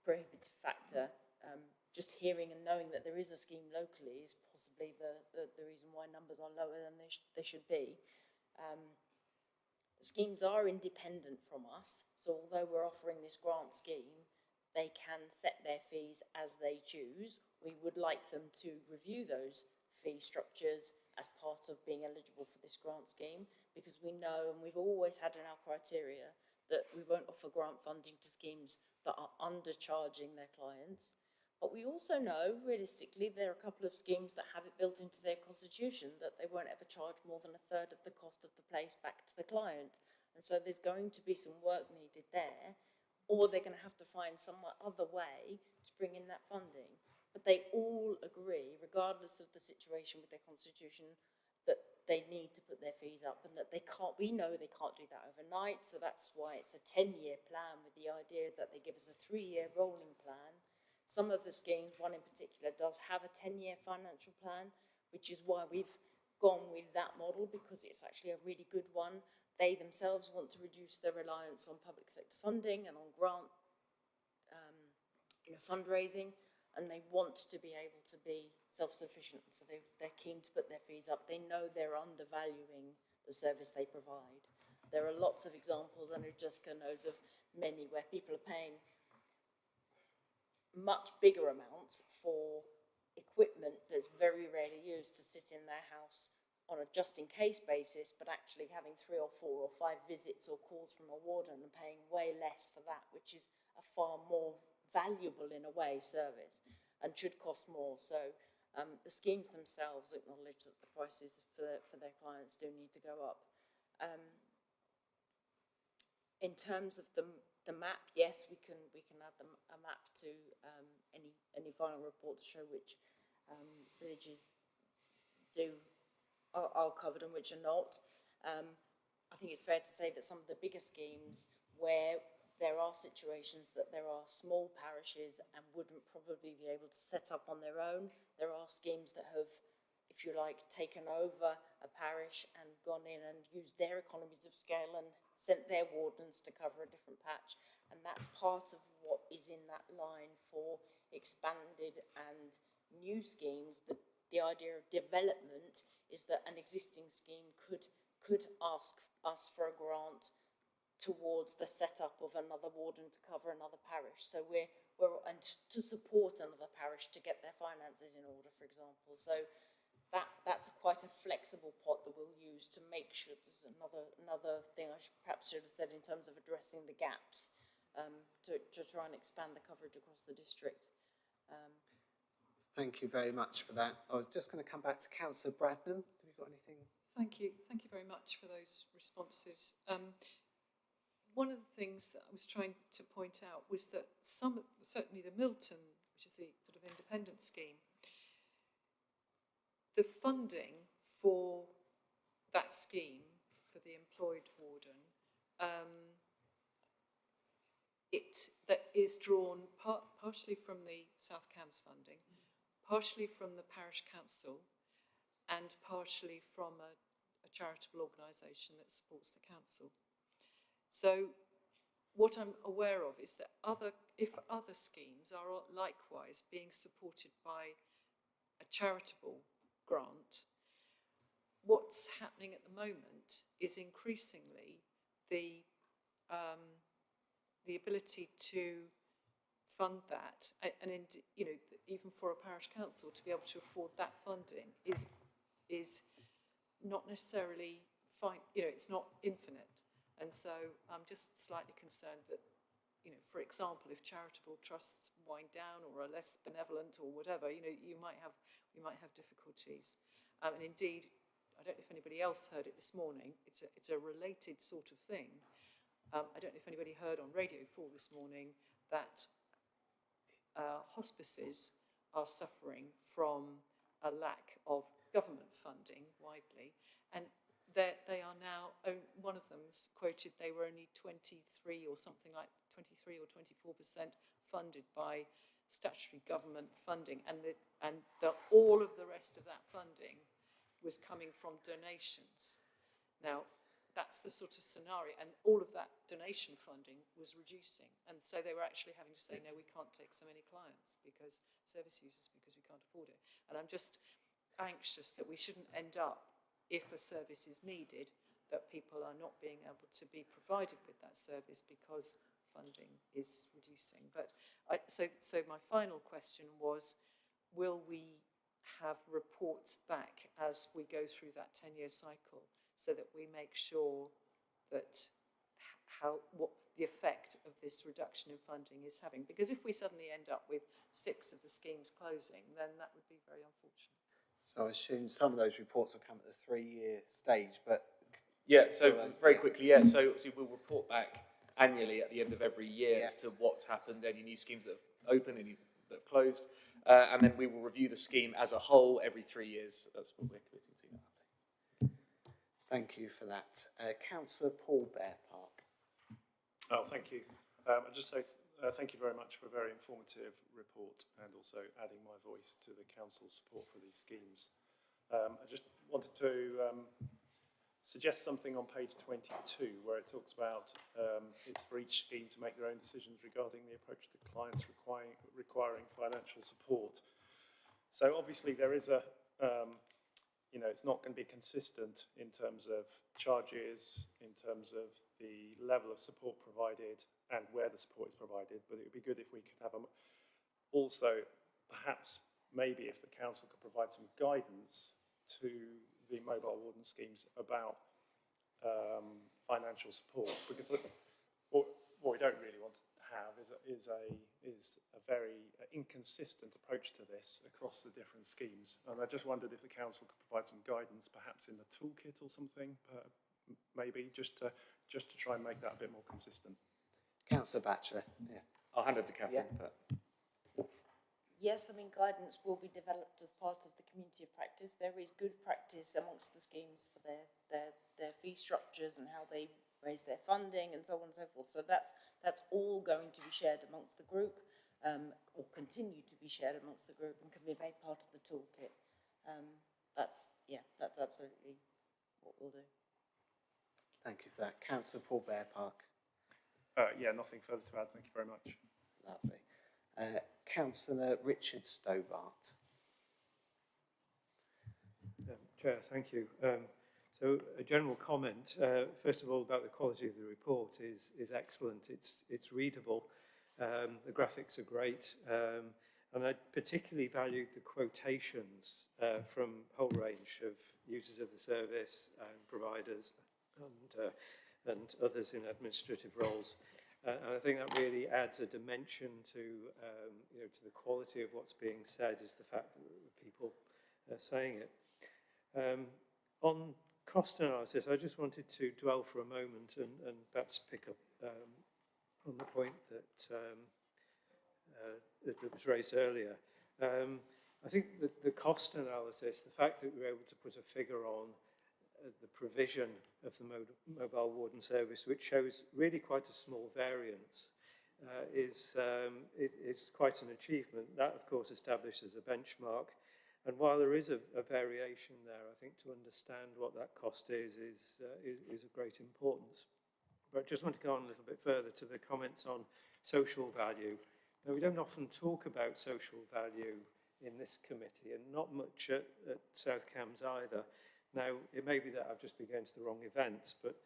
S8: prohibitive factor. Just hearing and knowing that there is a scheme locally is possibly the reason why numbers are lower than they should be. Schemes are independent from us, so although we're offering this grant scheme, they can set their fees as they choose. We would like them to review those fee structures as part of being eligible for this grant scheme, because we know, and we've always had in our criteria, that we won't offer grant funding to schemes that are undercharging their clients. But we also know, realistically, there are a couple of schemes that have it built into their constitution that they won't ever charge more than a third of the cost of the place back to the client. And so there's going to be some work needed there, or they're going to have to find some other way to bring in that funding. But they all agree, regardless of the situation with their constitution, that they need to put their fees up and that they can't, we know they can't do that overnight. So that's why it's a 10-year plan with the idea that they give us a 3-year rolling plan. Some of the schemes, one in particular, does have a 10-year financial plan, which is why we've gone with that model, because it's actually a really good one. They themselves want to reduce their reliance on public sector funding and on grant fundraising, and they want to be able to be self-sufficient. So they're keen to put their fees up. They know they're undervaluing the service they provide. There are lots of examples, and Jessica knows of many, where people are paying much bigger amounts for equipment that's very rarely used to sit in their house on a just-in-case basis, but actually having 3 or 4 or 5 visits or calls from a warden and paying way less for that, which is a far more valuable, in a way, service and should cost more. So the schemes themselves acknowledge that the prices for their clients do need to go up. In terms of the map, yes, we can add a map to any final report to show which villages are covered and which are not. I think it's fair to say that some of the bigger schemes where there are situations that there are small parishes and wouldn't probably be able to set up on their own. There are schemes that have, if you like, taken over a parish and gone in and used their economies of scale and sent their wardens to cover a different patch. And that's part of what is in that line for expanded and new schemes. The idea of development is that an existing scheme could ask us for a grant towards the setup of another warden to cover another parish. So we're and to support another parish to get their finances in order, for example. So that's quite a flexible pot that we'll use to make sure. There's another thing I perhaps should have said in terms of addressing the gaps, to try and expand the coverage across the district.
S1: Thank you very much for that. I was just going to come back to Councillor Bradnam. Have you got anything?
S6: Thank you very much for those responses. One of the things that I was trying to point out was that certainly the Milton, which is the sort of independent scheme, the funding for that scheme for the employed warden, that is drawn partially from the South Cambs funding, partially from the parish council, and partially from a charitable organisation that supports the council. So what I'm aware of is that if other schemes are likewise being supported by a charitable grant, what's happening at the moment is increasingly the the ability to fund that, and in, you know, even for a parish council to be able to afford that funding is not necessarily fine, you know, it's not infinite. And so I'm just slightly concerned that, you know, for example, if charitable trusts wind down or are less benevolent or whatever, you know, we might have difficulties. And indeed, I don't know if anybody else heard it this morning, it's a related sort of thing. I don't know if anybody heard on Radio 4 this morning that hospices are suffering from a lack of government funding widely, and they are now, one of them quoted they were only 23 or something like 23 or 24% funded by statutory government funding, and all of the rest of that funding was coming from donations. Now, that's the sort of scenario, and all of that donation funding was reducing, and so they were actually having to say, no, we can't take so many clients because service users, because we can't afford it. And I'm just anxious that we shouldn't end up, if a service is needed, that people are not being able to be provided with that service because funding is reducing. But so my final question was, will we have reports back as we go through that 10-year cycle, so that we make sure that what the effect of this reduction in funding is having? Because if we suddenly end up with 6 of the schemes closing, then that would be very unfortunate.
S1: So I assume some of those reports will come at the 3-year stage, but...
S7: Yeah, so very quickly, yeah, so obviously we'll report back annually at the end of every year as to what's happened, any new schemes that have opened, any that have closed, and then we will review the scheme as a whole every 3 years. That's what we're committing to now.
S1: Thank you for that. Councillor Paul Bear-Park.
S15: Oh, thank you. I'll just say thank you very much for a very informative report, and also adding my voice to the council's support for these schemes. I just wanted to suggest something on page 22, where it talks about it's for each scheme to make their own decisions regarding the approach to clients requiring financial support. So obviously there is a you know, it's not going to be consistent in terms of charges, in terms of the level of support provided and where the support is provided, but it would be good if we could have also perhaps maybe if the council could provide some guidance to the mobile warden schemes about financial support, because what we don't really want to have is a very inconsistent approach to this across the different schemes. And I just wondered if the council could provide some guidance, perhaps in the toolkit or something, maybe just to try and make that a bit more consistent.
S1: Councillor Batchelor. Yeah.
S7: I'll hand it to Catherine.
S1: Yeah.
S8: Yes, I mean, guidance will be developed as part of the community of practice. There is good practice amongst the schemes for their fee structures and how they raise their funding and so on and so forth. So that's all going to be shared amongst the group, or continue to be shared amongst the group, and can be made part of the toolkit. That's absolutely what we'll do.
S1: Thank you for that. Councillor Paul Bear-Park.
S15: Yeah, nothing further to add. Thank you very much.
S1: Lovely. Councillor Richard Stobart.
S16: Chair, thank you. So a general comment, first of all, about the quality of the report is excellent. It's readable. The graphics are great. And I particularly valued the quotations from a whole range of users of the service and providers and others in administrative roles. And I think that really adds a dimension to, you know, to the quality of what's being said, is the fact that the people are saying it. On cost analysis, I just wanted to dwell for a moment and perhaps pick up on the point that that was raised earlier. I think that the cost analysis, the fact that we were able to put a figure on the provision of the mobile warden service, which shows really quite a small variance, is quite an achievement. That, of course, establishes a benchmark. And while there is a variation there, I think to understand what that cost is of great importance. But I just want to go on a little bit further to the comments on social value. Now, we don't often talk about social value in this committee, and not much at South Cambs either. Now, it may be that I've just been going to the wrong events, but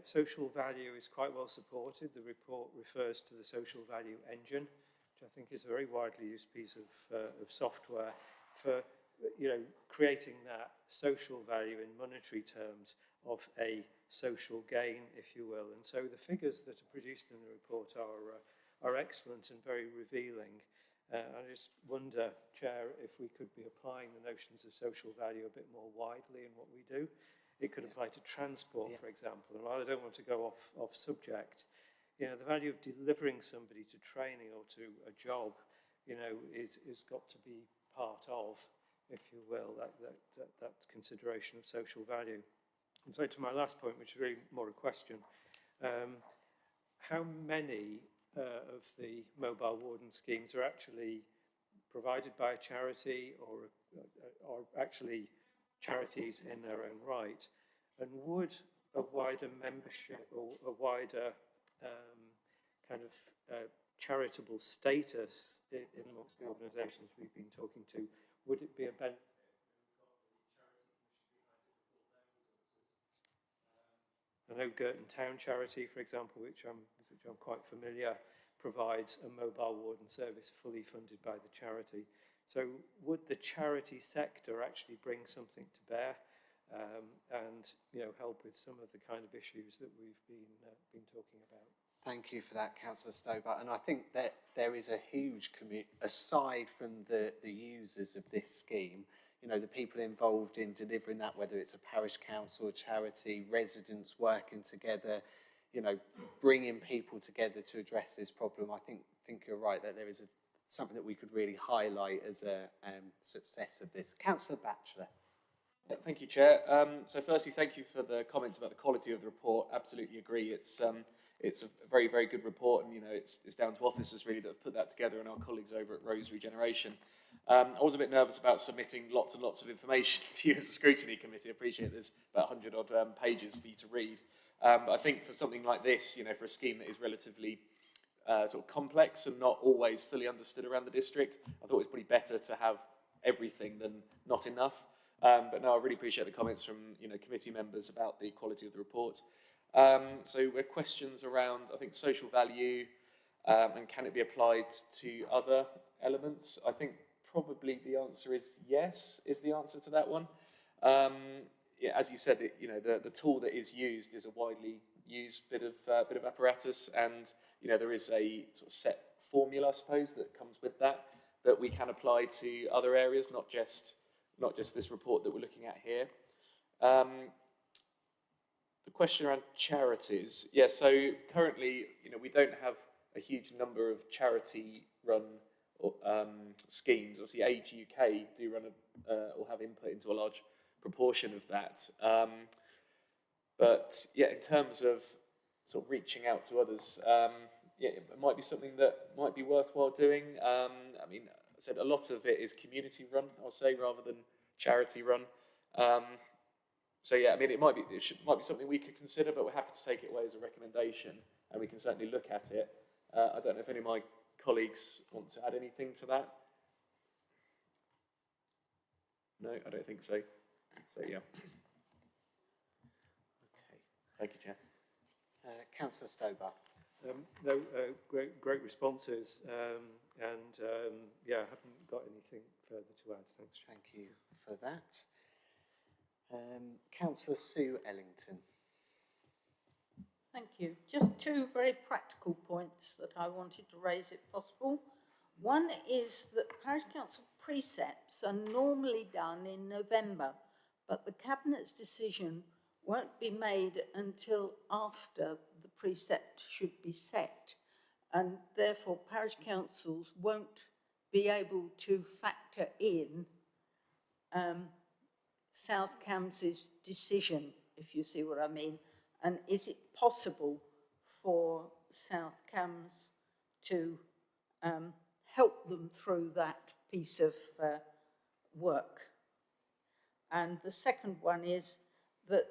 S16: Social value is quite well supported. The report refers to the social value engine, which I think is a very widely used piece of software for creating that social value in monetary terms of a social gain, if you will. And so the figures that are produced in the report are excellent and very revealing. I just wonder, Chair, if we could be applying the notions of social value a bit more widely in what we do. It could apply to transport, for example. And while I don't want to go off subject, the value of delivering somebody to training or to a job, is got to be part of, if you will, that consideration of social value. And so to my last point, which is really more a question, how many of the mobile warden schemes are actually provided by a charity or actually charities in their own right? And would a wider membership or a wider charitable status in amongst the organisations we've been talking to, would it be a benefit? I know Girton Town Charity, for example, which I'm quite familiar, provides a mobile warden service fully funded by the charity. So would the charity sector actually bring something to bear and help with some of the kind of issues that we've been talking about?
S1: Thank you for that, Councillor Stobart. And I think that there is a huge community, aside from the users of this scheme, the people involved in delivering that, whether it's a parish council, a charity, residents working together, bringing people together to address this problem. I think you're right that there is something that we could really highlight as a success of this. Councillor Batchelor.
S7: Yeah, thank you, Chair. So firstly, thank you for the comments about the quality of the report. Absolutely agree. It's a very, very good report, and it's down to officers really that have put that together, and our colleagues over at Rose Regeneration. I was a bit nervous about submitting lots and lots of information to you as a scrutiny committee. I appreciate there's about 100 odd pages for you to read. But I think for something like this, for a scheme that is relatively sort of complex and not always fully understood around the district, I thought it was probably better to have everything than not enough. But no, I really appreciate the comments from committee members about the quality of the report. So we're questions around, I think, social value and can it be applied to other elements? I think probably the answer is yes, is the answer to that one. Yeah, as you said, the tool that is used is a widely used bit of apparatus, and there is a sort of set formula, I suppose, that comes with that we can apply to other areas, not just this report that we're looking at here. The question around charities, yeah. So currently, we don't have a huge number of charity-run schemes. Obviously, Age UK do run or have input into a large proportion of that. But yeah, in terms of sort of reaching out to others, yeah, it might be something that might be worthwhile doing. I mean, I said a lot of it is community-run, I'll say, rather than charity-run. So yeah, I mean, it might be something we could consider, but we're happy to take it away as a recommendation, and we can certainly look at it. I don't know if any of my colleagues want to add anything to that. No, I don't think so. So yeah.
S1: Okay.
S7: Thank you, Chair.
S1: Councillor Stobart.
S16: No, great responses, and yeah, I haven't got anything further to add. Thanks.
S1: Thank you for that. Councillor Sue Ellington.
S4: Thank you. Just two very practical points that I wanted to raise, if possible. One is that parish council precepts are normally done in November, but the Cabinet's decision won't be made until after the precept should be set, and therefore parish councils won't be able to factor in South Cams's decision, if you see what I mean. And is it possible for South Cams to help them through that piece of work? And the second one is that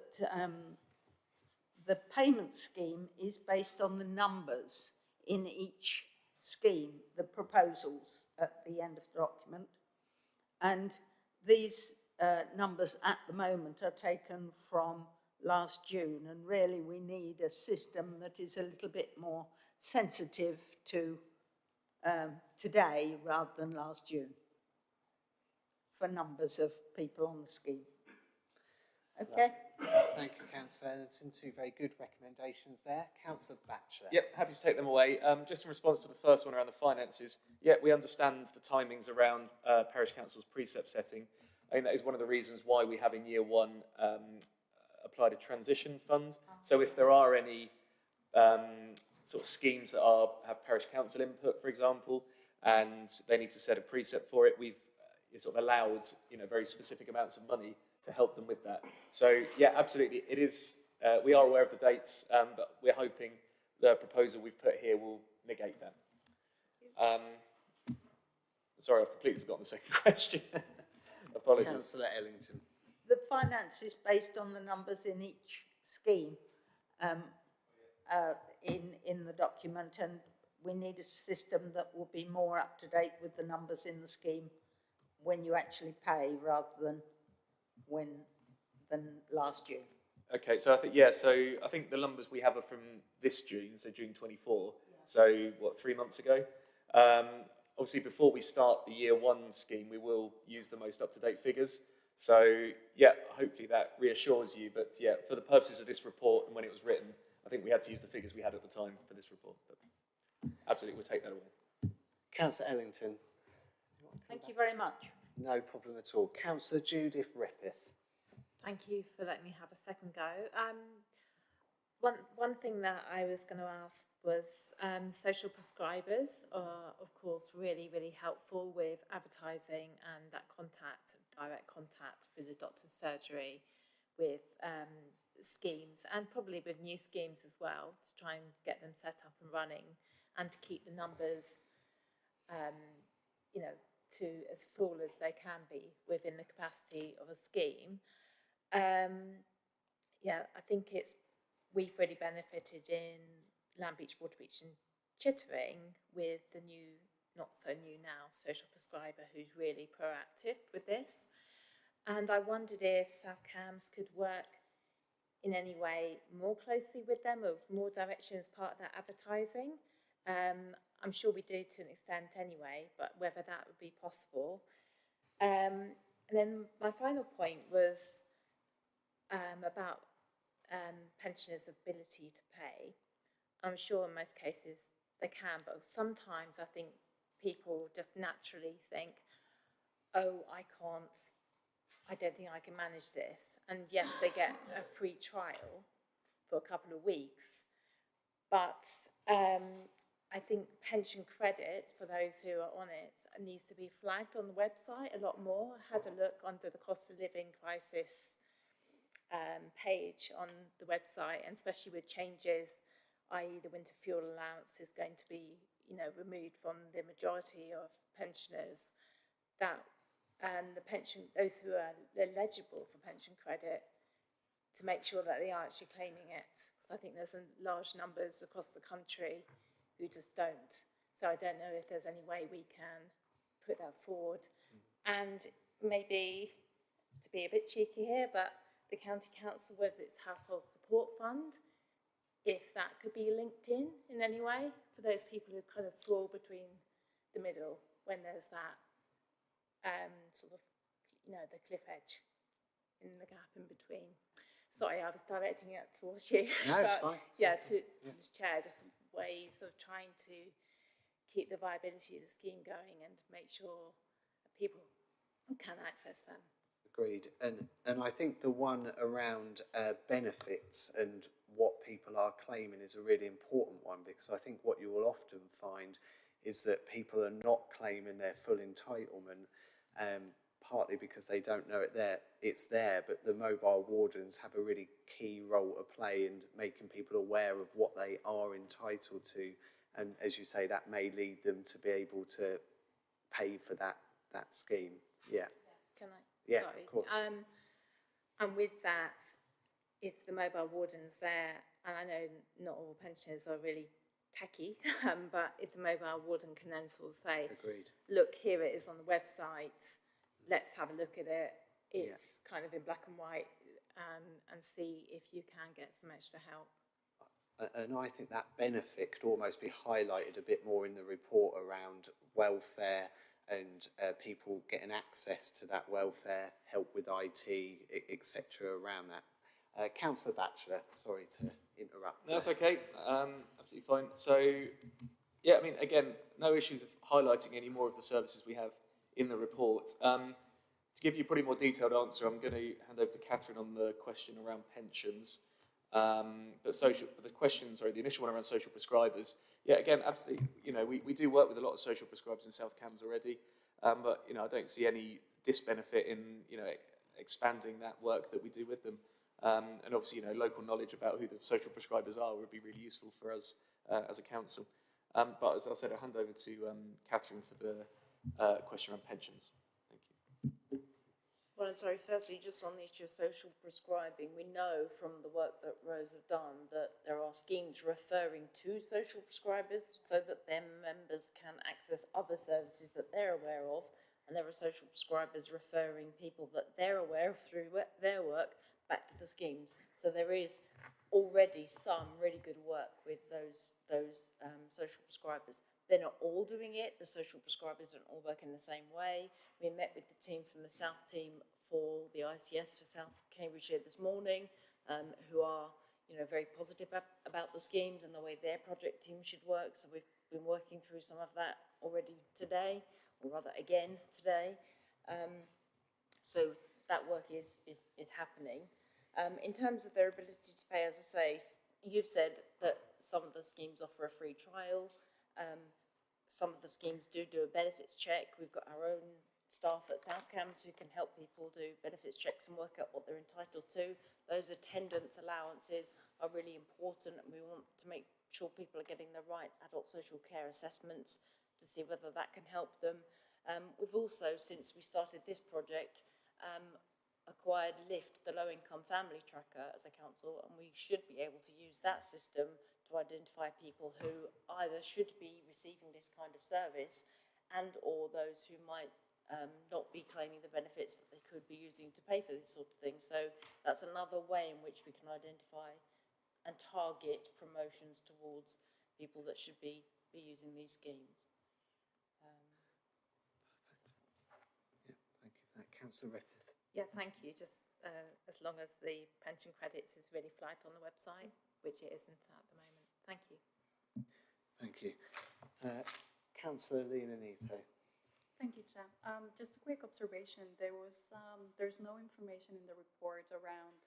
S4: the payment scheme is based on the numbers in each scheme, the proposals at the end of the document. And these numbers at the moment are taken from last June, and really we need a system that is a little bit more sensitive to today rather than last June for numbers of people on the scheme. Okay.
S1: Thank you, Councillor Ellington. Two very good recommendations there. Councillor Batchelor.
S7: Yep, happy to take them away. Just in response to the first one around the finances, yeah, we understand the timings around Parish Council's precept setting. I think that is one of the reasons why we have in year one applied a transition fund. So if there are any sort of schemes that have Parish Council input, for example, and they need to set a precept for it, we've sort of allowed, you know, very specific amounts of money to help them with that. So yeah, absolutely, it is. We are aware of the dates, but we're hoping the proposal we've put here will negate that. Sorry, I've completely forgotten the second question. Apologies.
S1: Councillor Ellington.
S4: The finance is based on the numbers in each scheme in the document, and we need a system that will be more up to date with the numbers in the scheme when you actually pay rather than last June.
S7: Okay, so I think, yeah, so I think the numbers we have are from this June, so June 24, so what, 3 months ago? Obviously, before we start the year one scheme, we will use the most up-to-date figures. So, yeah, hopefully that reassures you, but yeah, for the purposes of this report and when it was written, I think we had to use the figures we had at the time for this report. But absolutely, we'll take that away.
S1: Councillor Ellington.
S4: Thank you very much.
S1: No problem at all. Councillor Judith Rippeth.
S3: Thank you for letting me have a second go. One thing that I was going to ask was social prescribers are, of course, really, really helpful with advertising and that contact, direct contact through the doctor's surgery with schemes, and probably with new schemes as well, to try and get them set up and running and to keep the numbers, you know, to as full as they can be within the capacity of a scheme. Yeah, I think we've really benefited in Lamb Beach, Waterbeach and Chittering with the new, not so new now, social prescriber who's really proactive with this. And I wondered if South Cams could work in any way more closely with them, or more direction as part of that advertising. I'm sure we do to an extent anyway, but whether that would be possible. And then my final point was about pensioners' ability to pay. I'm sure in most cases they can, but sometimes I think people just naturally think, oh, I don't think I can manage this. And yes, they get a free trial for a couple of weeks, but I think pension credit for those who are on it needs to be flagged on the website a lot more. I had a look under the cost of living crisis page on the website, and especially with changes, i.e. the winter fuel allowance is going to be, you know, removed from the majority of pensioners, that and those who are eligible for pension credit, to make sure that they are actually claiming it, because I think there's large numbers across the country who just don't. So I don't know if there's any way we can put that forward. And maybe, to be a bit cheeky here, but the County Council with its Household Support Fund, if that could be linked in any way for those people who kind of fall between the middle when there's that sort of, you know, the cliff edge in the gap in between. Sorry, I was directing it towards you.
S1: No, it's fine.
S3: Yeah, to the chair, just ways of trying to keep the viability of the scheme going and make sure that people can access them.
S1: Agreed. And I think the one around benefits and what people are claiming is a really important one, because I think what you will often find is that people are not claiming their full entitlement, partly because they don't know it's there, but the mobile wardens have a really key role to play in making people aware of what they are entitled to, and as you say, that may lead them to be able to pay for that scheme. Yeah.
S3: Can I?
S1: Yeah,
S3: Sorry.
S1: of course.
S3: And with that, if the mobile warden's there, and I know not all pensioners are really techie, but if the mobile warden can then sort of say,
S1: agreed,
S3: look, here it is on the website, let's have a look at it. It's kind of in black and white. and see if you can get some extra help.
S1: And I think that benefit could almost be highlighted a bit more in the report around welfare and people getting access to that welfare, help with IT, etc. around that. Councillor Batchelor, sorry to interrupt.
S7: No, that's okay, absolutely fine. So, yeah, I mean, again, no issues of highlighting any more of the services we have in the report. To give you a pretty more detailed answer, I'm going to hand over to Catherine on the question around pensions. But the initial one around social prescribers, yeah, again, absolutely, we do work with a lot of social prescribers in South Cambs already, but, I don't see any disbenefit in, expanding that work that we do with them. And obviously, local knowledge about who the social prescribers are would be really useful for us as a council. But as I said, I'll hand over to Catherine for the question around pensions. Thank you.
S8: Well, and sorry, firstly, just on the issue of social prescribing, we know from the work that Rose have done that there are schemes referring to social prescribers so that their members can access other services that they're aware of, and there are social prescribers referring people that they're aware of through their work back to the schemes. So there is already some really good work with those social prescribers. They're not all doing it. The social prescribers don't all work in the same way. We met with the team from the South team for the ICS for South Cambridgeshire this morning, who are, very positive about the schemes and the way their project team should work. So we've been working through some of that already today, or rather again today. So that work is happening. In terms of their ability to pay, as I say, you've said that some of the schemes offer a free trial. Some of the schemes do a benefits check. We've got our own staff at South Cambs who can help people do benefits checks and work out what they're entitled to. Those attendance allowances are really important, and we want to make sure people are getting the right adult social care assessments to see whether that can help them. We've also, since we started this project, acquired LIFT, the Low Income Family Tracker, as a council, and we should be able to use that system to identify people who either should be receiving this kind of service and or those who might not be claiming the benefits that they could be using to pay for this sort of thing. So that's another way in which we can identify and target promotions towards people that should be using these schemes.
S1: Yeah, thank you for that. Councillor Repith.
S3: Yeah, thank you. Just as long as the pension credits is really flagged on the website, which it isn't at the moment. Thank you.
S1: Thank you. Councillor Lena Nito.
S9: Thank you, Chair. Just a quick observation. There's no information in the report around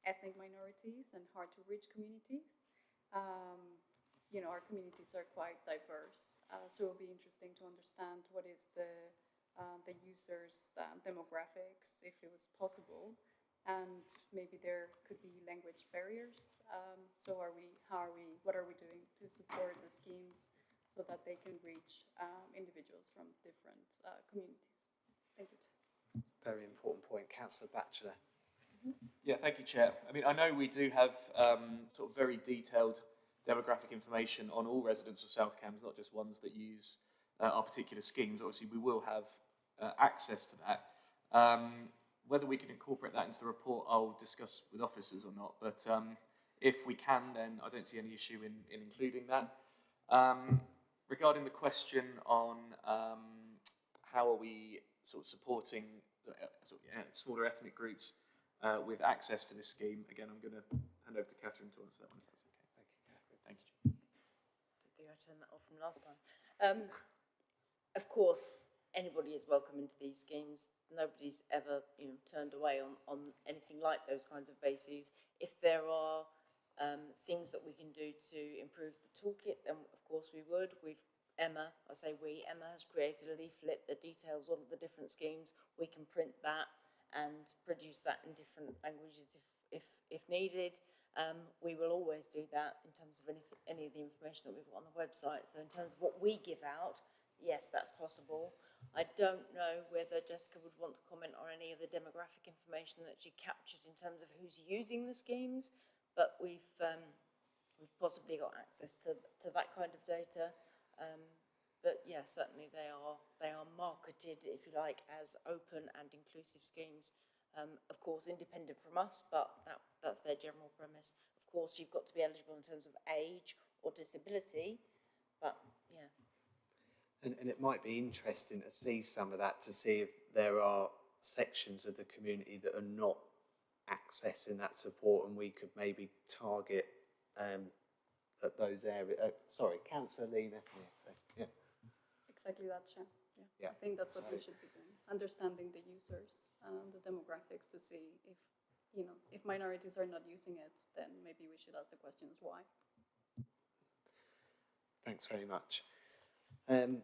S9: ethnic minorities and hard-to-reach communities. Our communities are quite diverse, so it'll be interesting to understand what is the users' demographics, if it was possible, and maybe there could be language barriers. So what are we doing to support the schemes so that they can reach individuals from different communities? Thank you.
S1: Very important point. Councillor Batchelor.
S7: Yeah, thank you, Chair. I mean, I know we do have sort of very detailed demographic information on all residents of South Cambs, not just ones that use our particular schemes. Obviously, we will have access to that. Whether we can incorporate that into the report, I'll discuss with officers or not. But if we can, then I don't see any issue in including that. Regarding the question on how are we sort of supporting smaller ethnic groups with access to this scheme, again, I'm going to hand over to Catherine to answer that one, if that's okay.
S1: Thank you, Catherine.
S7: Thank you.
S8: I think I turned that off from last time. Of course, anybody is welcome into these schemes. Nobody's ever, turned away on anything like those kinds of bases. If there are things that we can do to improve the toolkit, then of course we would. Emma has created a leaflet that details all of the different schemes. We can print that and produce that in different languages if needed. We will always do that in terms of any of the information that we've got on the website. So in terms of what we give out, yes, that's possible. I don't know whether Jessica would want to comment on any of the demographic information that she captured in terms of who's using the schemes, but we've possibly got access to that kind of data. But yeah, certainly they are marketed, if you like, as open and inclusive schemes of course, independent from us, but that's their general premise. Of course, you've got to be eligible in terms of age or disability, but yeah.
S1: And it might be interesting to see some of that, to see if there are sections of the community that are not accessing that support, and we could maybe target at those areas. Sorry, Councillor Lena. Yeah.
S9: Exactly that, Chair.
S1: Yeah.
S9: I think that's what we
S1: So-
S9: should be doing, understanding the users and the demographics to see if, if minorities are not using it, then maybe we should ask the questions why.
S1: Thanks very much. Yeah,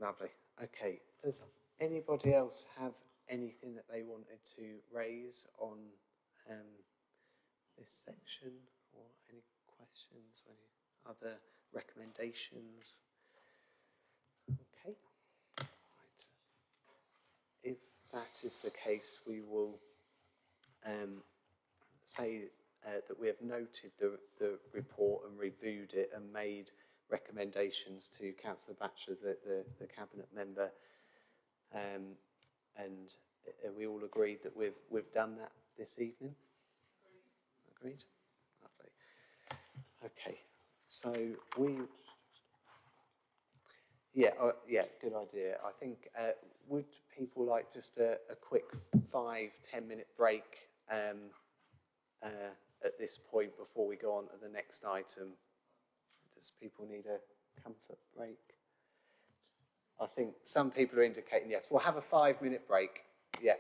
S1: lovely. Okay, does anybody else have anything that they wanted to raise on this section, or any questions or any other recommendations? Okay, right. If that is the case, we will say that we have noted the report and reviewed it and made recommendations to Councillor Batchelor, the Cabinet member, and we all agreed that we've done that this evening. Agreed? Lovely. Okay, so yeah, good idea. I think, would people like just a quick 5-10 minute break at this point before we go on to the next item? Does people need a comfort break? I think some people are indicating yes. We'll have a 5-minute break. Yeah.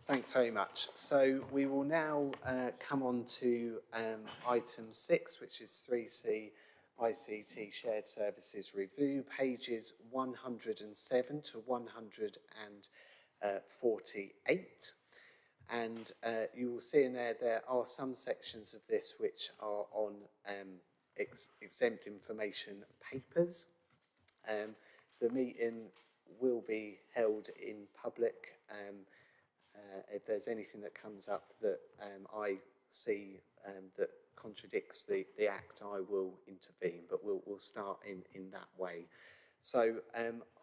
S1: Thanks very much. So we will now come on to item 6, which is 3C ICT Shared Services Review, pages 107 to 148. And you will see in there are some sections of this which are on exempt information papers. The meeting will be held in public. If there's anything that comes up that I see that contradicts the Act, I will intervene, but we'll start in that way. So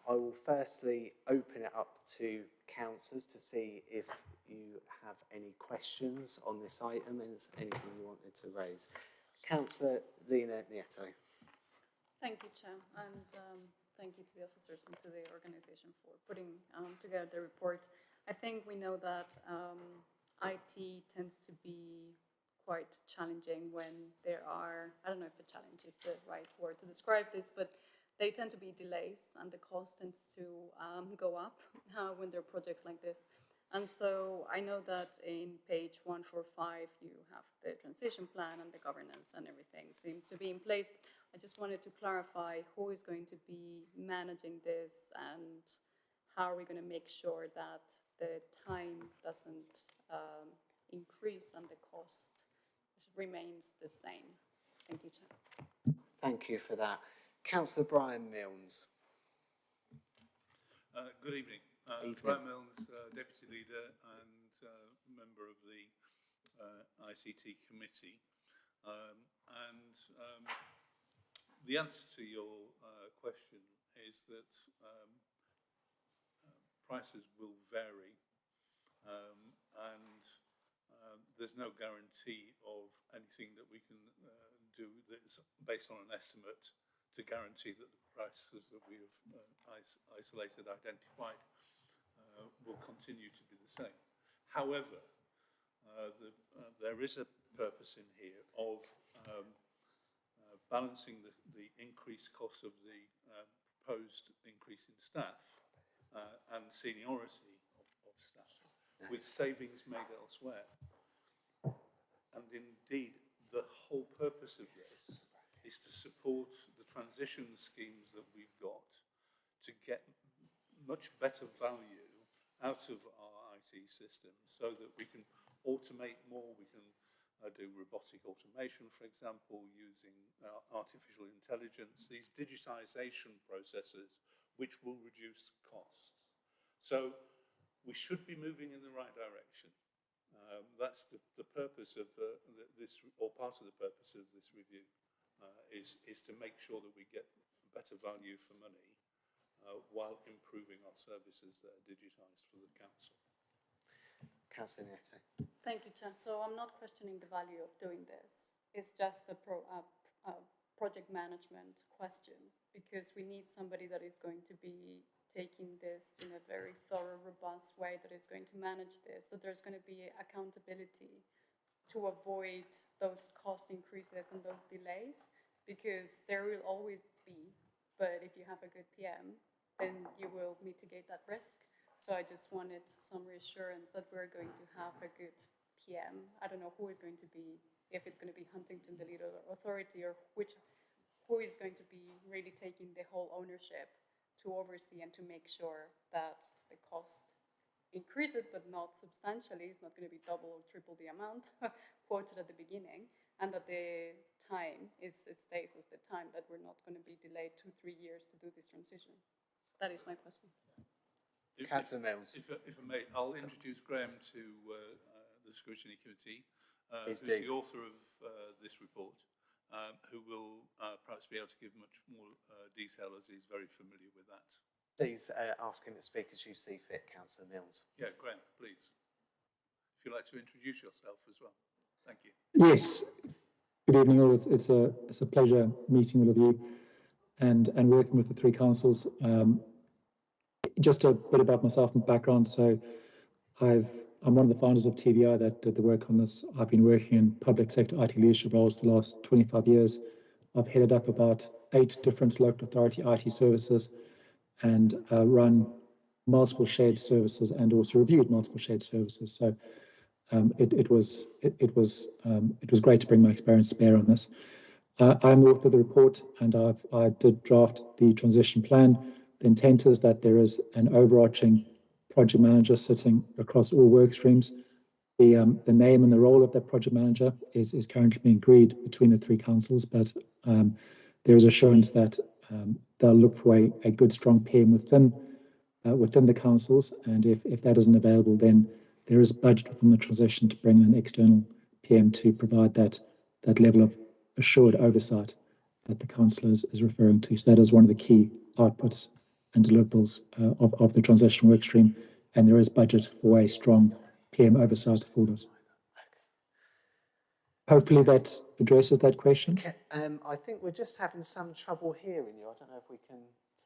S1: I will firstly open it up to councillors to see if you have any questions on this item and anything you wanted to raise. Councillor Lena Nieto.
S9: Thank you, Chair, and thank you to the officers and to the organisation for putting together the report. I think we know that IT tends to be quite challenging when there are, I don't know if a challenge is the right word to describe this, but they tend to be delays and the cost tends to go up when there are projects like this. And so I know that in page 145 you have the transition plan and the governance and everything seems to be in place. I just wanted to clarify who is going to be managing this and how are we going to make sure that the time doesn't increase and the cost remains the same. Thank you, Chair.
S1: Thank you for that. Councillor Brian Milnes.
S17: Good evening.
S1: Evening.
S17: Brian Milnes, Deputy Leader and member of the ICT Committee. The answer to your question is that prices will vary and there's no guarantee of anything that we can do that's based on an estimate to guarantee that the prices that we have isolated, identified, will continue to be the same. However, there is a purpose in here of balancing the increased cost of the proposed increase in staff and seniority of staff with savings made elsewhere. And indeed, the whole purpose of this is to support the transition schemes that we've got to get much better value out of our IT systems so that we can automate more, we can do robotic automation, for example, using artificial intelligence, these digitization processes which will reduce costs. So we should be moving in the right direction. That's the purpose of this, or part of the purpose of this review, is to make sure that we get better value for money while improving our services that are digitised for the council.
S1: Councillor Nieto.
S9: Thank you, Chair. So I'm not questioning the value of doing this. It's just a project management question because we need somebody that is going to be taking this in a very thorough, robust way, that is going to manage this, that there's going to be accountability to avoid those cost increases and those delays, because there will always be, but if you have a good PM, then you will mitigate that risk. So I just wanted some reassurance that we're going to have a good PM. I don't know who is going to be, if it's going to be Huntington, the leader authority, or who is going to be really taking the whole ownership to oversee and to make sure that the cost increases, but not substantially. It's not going to be double or triple the amount quoted at the beginning, and that the time stays as the time, that we're not going to be delayed 2-3 years to do this transition. That is my question.
S1: Councillor Milnes.
S17: If I may, I'll introduce Graham to the Scrutiny Committee, who's
S1: the
S17: author of this report, who will perhaps be able to give much more detail, as he's very familiar with that.
S1: Please ask him to speak as you see fit, Councillor Milnes.
S17: Yeah, Graham, please. If you'd like to introduce yourself as well. Thank you.
S18: Yes. Good evening, all. It's a pleasure meeting all of you and working with the three councils. Just a bit about myself and background. So I'm one of the founders of TVI that did the work on this. I've been working in public sector IT leadership roles for the last 25 years. I've headed up about 8 different local authority IT services and run multiple shared services and also reviewed multiple shared services. So it was great to bring my experience to bear on this. I'm the author of the report, and I did draft the transition plan. The intent is that there is an overarching project manager sitting across all work streams. The name and the role of that project manager is currently being agreed between the three councils, but there is assurance that they'll look for a good, strong PM within the councils, and if that isn't available, then there is budget within the transition to bring in an external PM to provide that level of assured oversight that the council is referring to. So that is one of the key outputs and deliverables of the transition work stream, and there is budget for a strong PM oversight for this. Hopefully that addresses that question.
S1: Okay, I think we're just having some trouble hearing you. I don't know if we can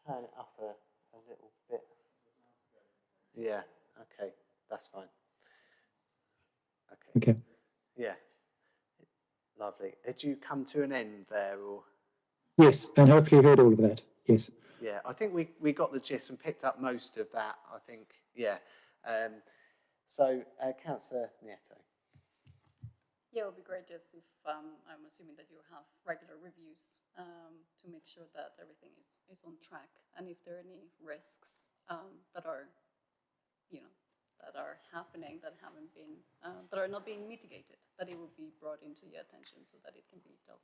S1: turn it up a little bit. Yeah, okay, that's fine.
S18: Okay.
S1: Yeah, lovely. Did you come to an end there, or?
S18: Yes, and hopefully you heard all of that. Yes.
S1: Yeah, I think we got the gist and picked up most of that, I think, yeah. So, Councillor Nieto.
S9: Yeah, it would be great just if, I'm assuming that you have regular reviews to make sure that everything is on track, and if there are any risks that are, that are happening, that haven't been, that are not being mitigated, that it will be brought into your attention so that it can be dealt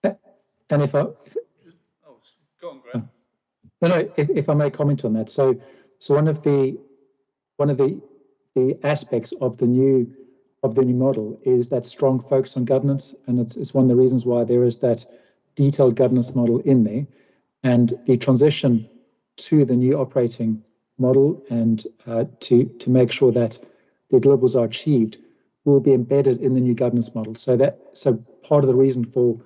S9: with.
S18: And if I...
S17: Oh, go on, Graham.
S18: No, if I may comment on that. So one of the aspects of the new model is that strong focus on governance, and it's one of the reasons why there is that detailed governance model in there, and the transition to the new operating model and to make sure that the deliverables are achieved will be embedded in the new governance model. So part of the reason for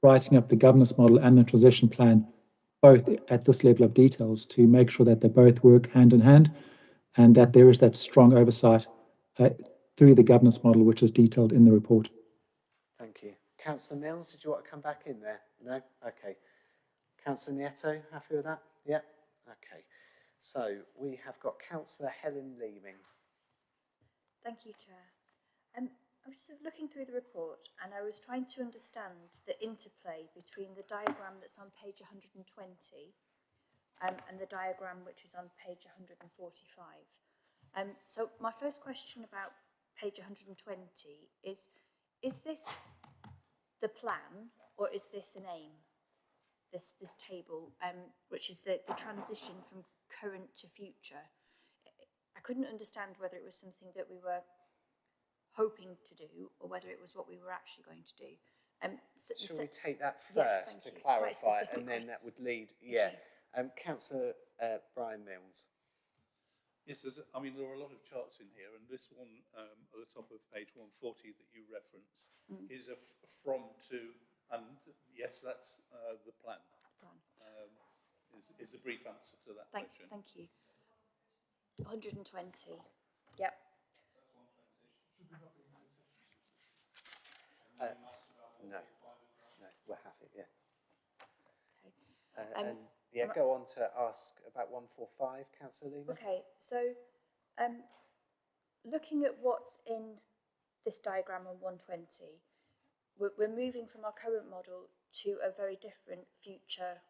S18: writing up the governance model and the transition plan both at this level of details to make sure that they both work hand in hand, and that there is that strong oversight through the governance model, which is detailed in the report.
S1: Thank you. Councillor Mills, did you want to come back in there? No? Okay. Councillor Nieto, happy with that? Yeah? Okay. So we have got Councillor Helen leaving.
S5: Thank you, Chair. I was sort of looking through the report, and I was trying to understand the interplay between the diagram that's on page 120 and the diagram which is on page 145. So my first question about page 120 is this the plan, or is this an aim? This table, which is the transition from current to future. I couldn't understand whether it was something that we were hoping to do or whether it was what we were actually going to do.
S1: Shall we take that first to clarify, and then that would lead, yeah. Councillor Brian Mills.
S17: Yes, there are a lot of charts in here, and this one at the top of page 140 that you reference is a from to, and yes, that's the plan. Is the brief answer to that question.
S5: Thank you. 120, yep.
S1: No, we're happy, yeah. Okay. And yeah, go on to ask about 145, Councillor Lima.
S5: Okay, so looking at what's in this diagram on 120, we're moving from our current model to a very different future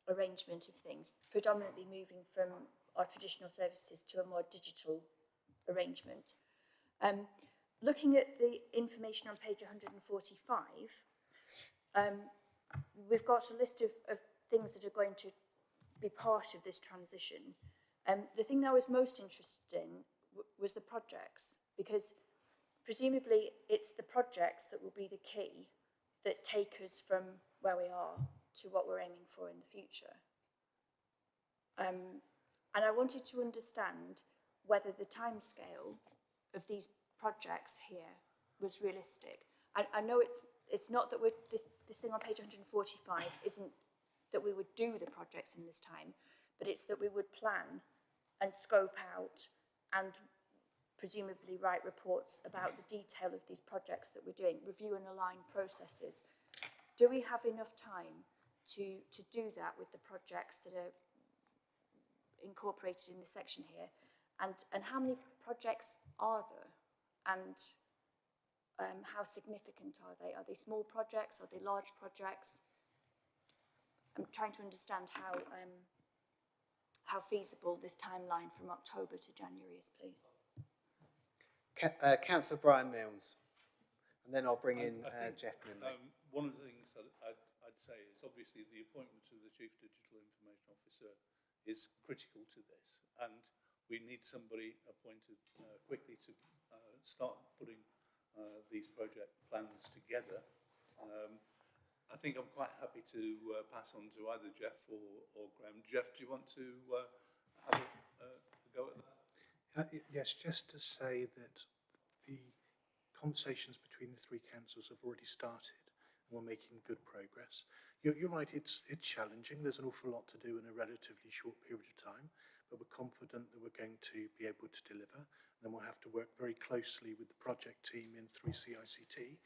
S5: arrangement of things, predominantly moving from our traditional services to a more digital arrangement. Looking at the information on page 145, we've got a list of things that are going to be part of this transition. The thing that I was most interested in was the projects, because presumably it's the projects that will be the key that take us from where we are to what we're aiming for in the future. And I wanted to understand whether the timescale of these projects here was realistic. I know it's not that this thing on page 145 isn't that we would do the projects in this time, but it's that we would plan and scope out and presumably write reports about the detail of these projects that we're doing, review and align processes. Do we have enough time to do that with the projects that are incorporated in this section here, and how many projects are there, and how significant are they? Are they small projects? Are they large projects? I'm trying to understand how feasible this timeline from October to January is, please.
S1: Councillor Brian Milnes, and then I'll bring in Jeff Nimley.
S17: One of the things that I'd say is obviously the appointment of the Chief Digital Information Officer is critical to this, and we need somebody appointed quickly to start putting these project plans together. I think I'm quite happy to pass on to either Jeff or Graham. Jeff, do you want to have a go at that?
S19: Yes, just to say that the conversations between the three councils have already started and we're making good progress. You're right, it's challenging. There's an awful lot to do in a relatively short period of time, but we're confident that we're going to be able to deliver. And then we'll have to work very closely with the project team in 3C ICT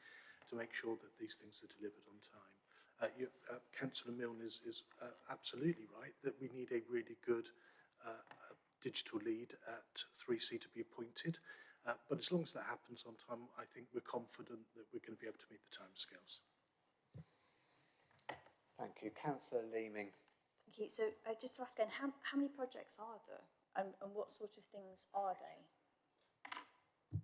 S19: to make sure that these things are delivered on time. Councillor Milne is absolutely right that we need a really good digital lead at 3C to be appointed. But as long as that happens on time, I think we're confident that we're going to be able to meet the timescales.
S1: Thank you. Councillor Leeming.
S5: Thank you. So just to ask again, how many projects are there, and what sort of things are they?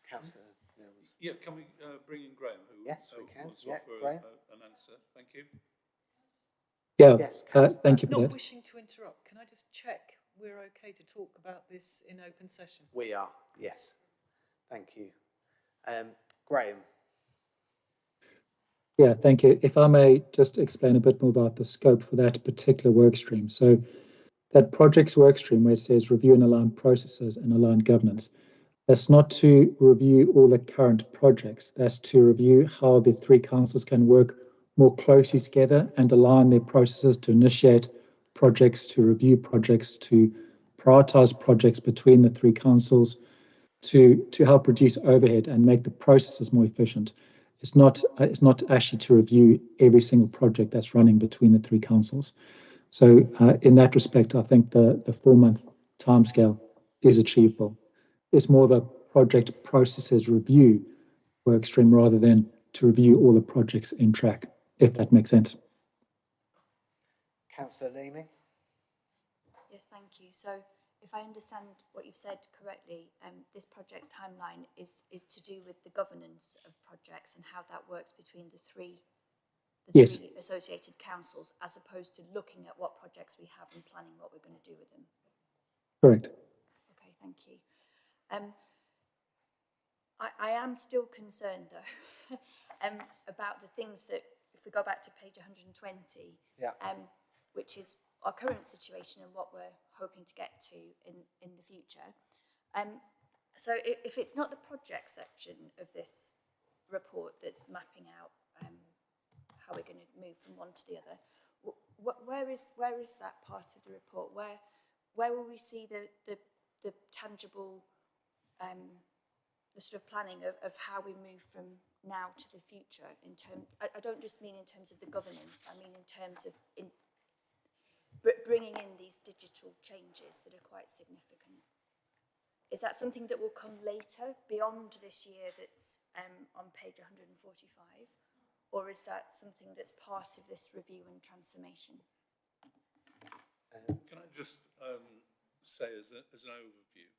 S1: Councillor Milnes.
S17: Yeah, can we bring in Graham, who
S1: yes, we can.
S17: wants to offer an answer? Thank you.
S18: Yeah,
S1: yes,
S18: thank you for that.
S6: Not wishing to interrupt, can I just check we're okay to talk about this in open session?
S1: We are, yes. Thank you. Graham.
S18: Yeah, thank you. If I may just explain a bit more about the scope for that particular work stream. So that projects work stream where it says review and align processes and align governance, that's not to review all the current projects. That's to review how the three councils can work more closely together and align their processes to initiate projects, to review projects, to prioritize projects between the three councils, to help reduce overhead and make the processes more efficient. It's not actually to review every single project that's running between the three councils. So in that respect, I think the 4-month timescale is achievable. It's more of a project processes review work stream rather than to review all the projects in track, if that makes sense.
S1: Councillor Leeming.
S5: Yes, thank you. So if I understand what you've said correctly, this project's timeline is to do with the governance of projects and how that works between the three associated councils, as opposed to looking at what projects we have and planning what we're going to do with them.
S18: Correct.
S5: Okay, thank you. I am still concerned though about the things that, if we go back to page 120, which is our current situation and what we're hoping to get to in the future. So if it's not the project section of this report that's mapping out how we're going to move from one to the other, where is that part of the report? Where will we see the tangible the sort of planning of how we move from now to the future? In terms, I don't just mean in terms of the governance. I mean in terms of bringing in these digital changes that are quite significant. Is that something that will come later, beyond this year that's on page 145? Or is that something that's part of this review and transformation?
S17: Can I just say as an overview,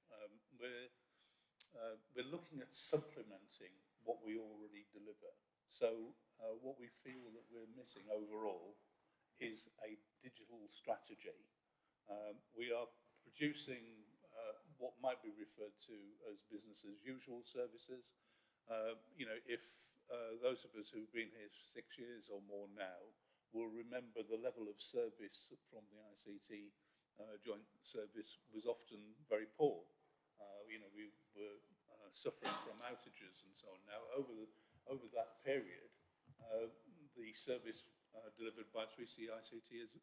S17: we're looking at supplementing what we already deliver. So what we feel that we're missing overall is a digital strategy. We are producing what might be referred to as business as usual services. You know, if those of us who've been here 6 years or more now will remember the level of service from the ICT joint service was often very poor. You know, we were suffering from outages and so on. Now, over that period, the service delivered by 3C ICT is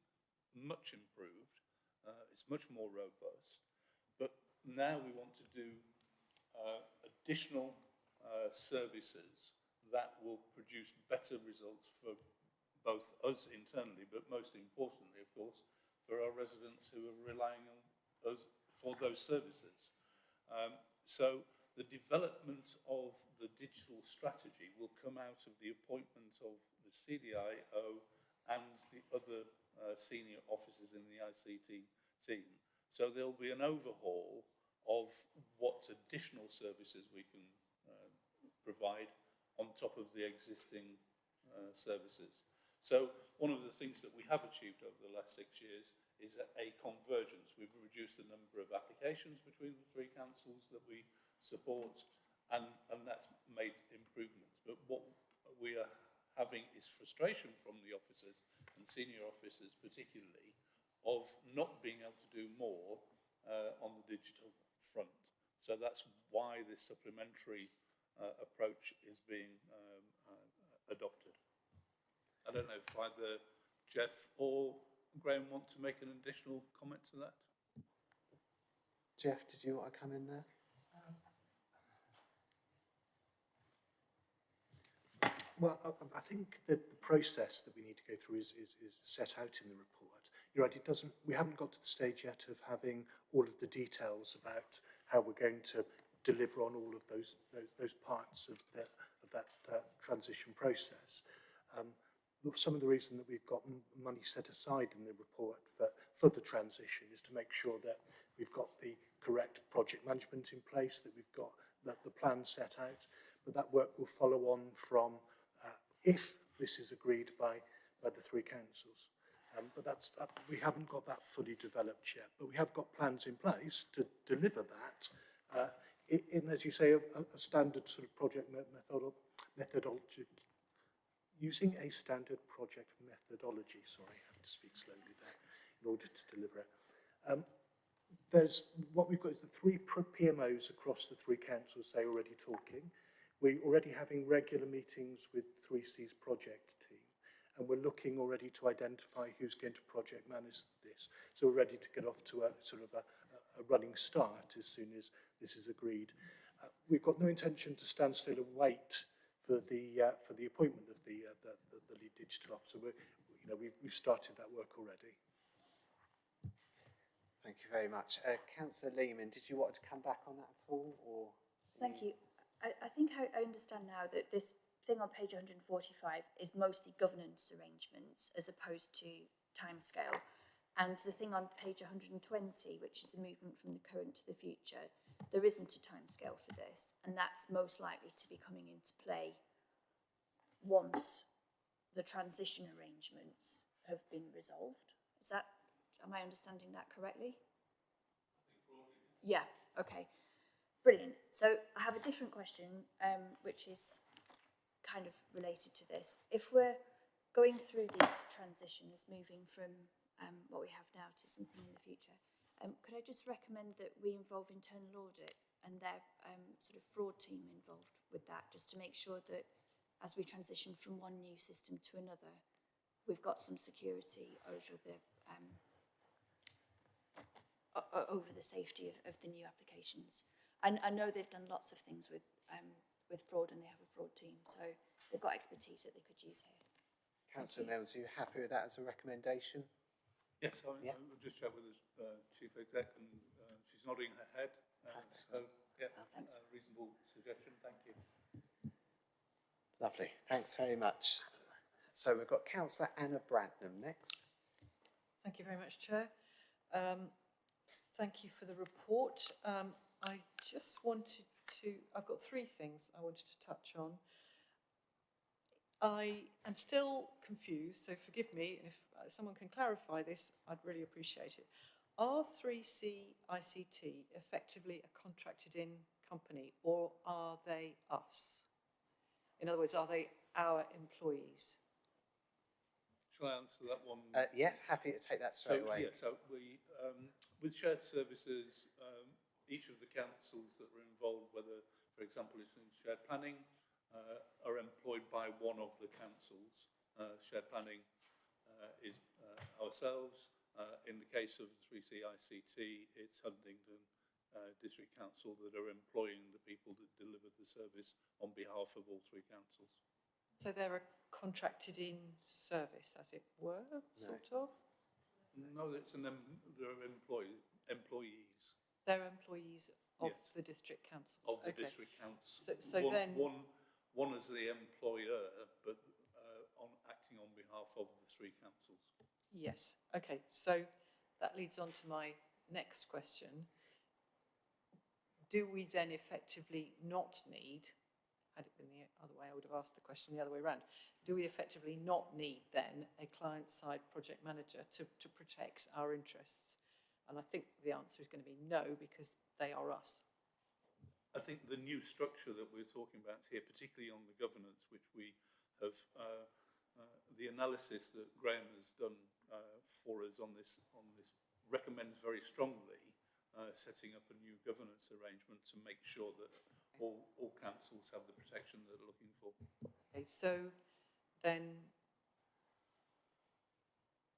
S17: much improved. It's much more robust. But now we want to do additional services that will produce better results for both us internally, but most importantly, of course, for our residents who are relying on us for those services. So the development of the digital strategy will come out of the appointment of the CDIO and the other senior officers in the ICT team. So there'll be an overhaul of what additional services we can provide on top of the existing services. So one of the things that we have achieved over the last 6 years is a convergence. We've reduced the number of applications between the three councils that we support, and that's made improvements. But what we are having is frustration from the officers and senior officers particularly of not being able to do more on the digital front. So that's why this supplementary approach is being adopted. I don't know if either Jeff or Graham want to make an additional comment to that.
S1: Jeff, did you want to come in there?
S19: Well, I think that the process that we need to go through is set out in the report. You're right, we haven't got to the stage yet of having all of the details about how we're going to deliver on all of those parts of that transition process. Some of the reason that we've got money set aside in the report for the transition is to make sure that we've got the correct project management in place, that we've got the plan set out, but that work will follow on from if this is agreed by the three councils. But we haven't got that fully developed yet, but we have got plans in place to deliver that in, as you say, a standard sort of project methodology, using a standard project methodology. Sorry, I have to speak slowly there in order to deliver it. There's what we've got is the three PMOs across the three councils, they already talking. We're already having regular meetings with 3C's project team, and we're looking already to identify who's going to project manage this. So we're ready to get off to a sort of a running start as soon as this is agreed. We've got no intention to stand still and wait for the appointment of the lead digital officer. We've started that work already.
S1: Thank you very much. Councillor Lehman, did you want to come back on that at all? Or
S5: Thank you. I think I understand now that this thing on page 145 is mostly governance arrangements as opposed to timescale. And the thing on page 120, which is the movement from the current to the future, there isn't a timescale for this. And that's most likely to be coming into play once the transition arrangements have been resolved. Am I understanding that correctly? Yeah, okay. Brilliant. So I have a different question, which is kind of related to this. If we're going through these transitions, moving from what we have now to something in the future, could I just recommend that we involve internal audit and their sort of fraud team involved with that, just to make sure that as we transition from one new system to another, we've got some security over the safety of the new applications. I know they've done lots of things with fraud, and they have a fraud team, so they've got expertise that they could use here.
S1: Councillor Mills, are you happy with that as a recommendation?
S17: Yes, I'll just check with the Chief Exec, and she's nodding her head. So, yeah, reasonable suggestion. Thank you.
S1: Lovely. Thanks very much. So we've got Councillor Anna Bradnam next.
S6: Thank you very much, Chair. Thank you for the report. I just wanted to, I've got three things I wanted to touch on. I am still confused, so forgive me, and if someone can clarify this, I'd really appreciate it. Are 3C ICT effectively a contracted in company, or are they us? In other words, are they our employees?
S17: Shall I answer that one?
S1: Yeah, happy to take that straight away.
S17: Yeah, so we, with shared services, each of the councils that were involved, whether, for example, it's in shared planning, are employed by one of the councils. Shared planning is ourselves. In the case of 3C ICT, it's Huntingdon District Council that are employing the people that deliver the service on behalf of all three councils.
S6: So they're a contracted in service, as it were, sort of?
S17: No, it's they're employees.
S6: They're employees of
S17: Yes.
S6: the district councils.
S17: Of the
S6: Okay.
S17: district council.
S6: So then...
S17: One as the employer, but acting on behalf of the 3 councils.
S6: Yes, okay, so that leads on to my next question. Do we then effectively not need, had it been the other way, I would have asked the question the other way around, do we effectively not need then a client-side project manager to protect our interests? And I think the answer is going to be no, because they are us.
S17: I think the new structure that we're talking about here, particularly on the governance, which we have, the analysis that Graham has done for us on this recommends very strongly setting up a new governance arrangement to make sure that all councils have the protection that they're looking for.
S6: Okay, so then